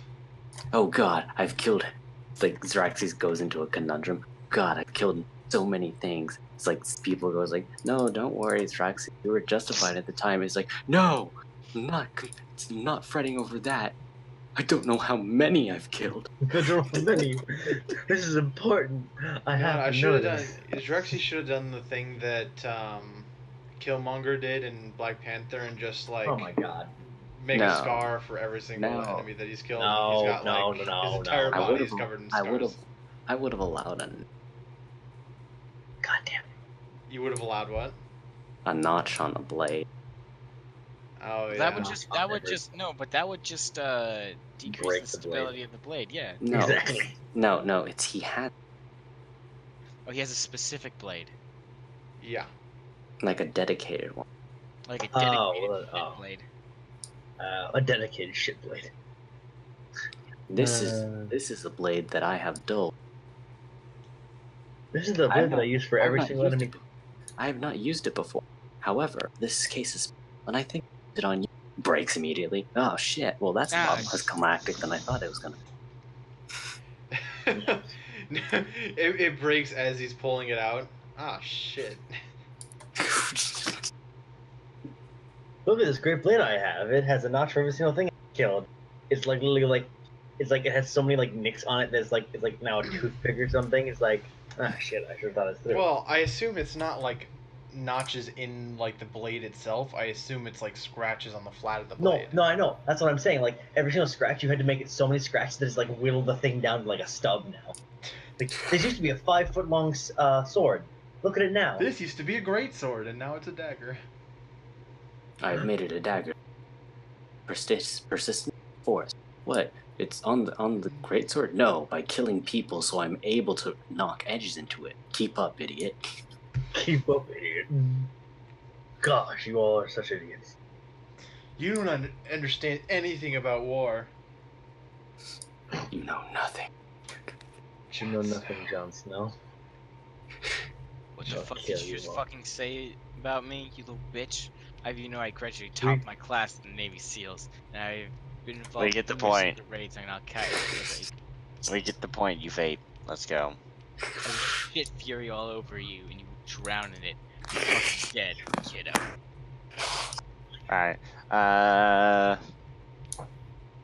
Oh God, I've killed. It's like Xerxes goes into a conundrum. God, I've killed so many things. It's like people goes like, no, don't worry, Xerxes, you were justified at the time. It's like, no, I'm not fretting over that. I don't know how many I've killed. I don't know how many. This is important. I should have done. Xerxes should have done the thing that Killmonger did in Black Panther and just like. Oh my God. Make a scar for every single enemy that he's killed. No, he's got, his entire body is covered in scars. I would have allowed a. God damn. You would have allowed what? A notch on the blade. Oh yeah. That would just decrease the stability of the blade. Yeah. No, exactly. No. He had. Oh, he has a specific blade. Yeah. Like a dedicated one. Like a dedicated blade. A dedicated shit blade. This is a blade that I have dulled. This is the blade that I use for every single enemy. I have not used it before. However, this case is, when I think it on you, breaks immediately. Oh shit! Well, that's a lot less climactic than I thought it was gonna be. it breaks as he's pulling it out. Ah shit. Look at this great blade I have. It has a notch for every single thing I killed. It's like literally like, it's like it has so many like nicks on it. It's like now a toothpick or something. It's like, ah shit. I should have thought it through. Well, I assume it's not like notches in like the blade itself. I assume it's like scratches on the flat of the blade. No, I know. That's what I'm saying. Like every single scratch, you had to make it so many scratches that it's like whittle the thing down to like a stub now. Like, this used to be a 5-foot long sword. Look at it now. This used to be a great sword, and now it's a dagger. I've made it a dagger. Persistent force. What? It's on the greatsword? No, by killing people, so I'm able to knock edges into it. Keep up, idiot. Keep up, idiot. Gosh, you all are such idiots. You don't understand anything about war. You know nothing. You know nothing, Jon Snow. What the fuck did you just fucking say about me, you little bitch? I graduated top my class in the Navy SEALs, and I've been involved We get the in point. raids on Al-Qaeda. We get the point, you vape. Let's go. I will shit fury all over you, and you will drown in it. You're fucking dead, kiddo. Alright.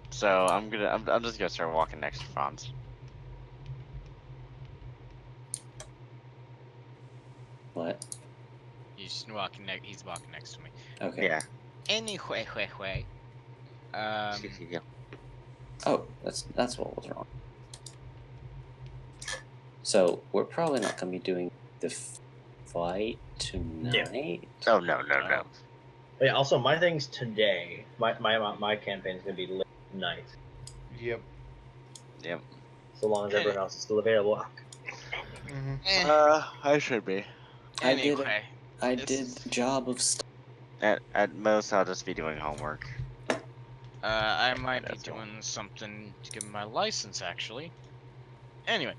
So I'm just gonna start walking next to Franz. What? He's walking next to me. Okay. Yeah. Anyway. Oh, that's what was wrong. So we're probably not gonna be doing the fight tonight. Oh no. Yeah, also, my thing's today. My campaign's gonna be late night. Yep. Yep. So long as everyone else is still available. I should be. Anyway, I did the job of At most, I'll just be doing homework. I might be That's all. doing something to get my license, actually. Anyway.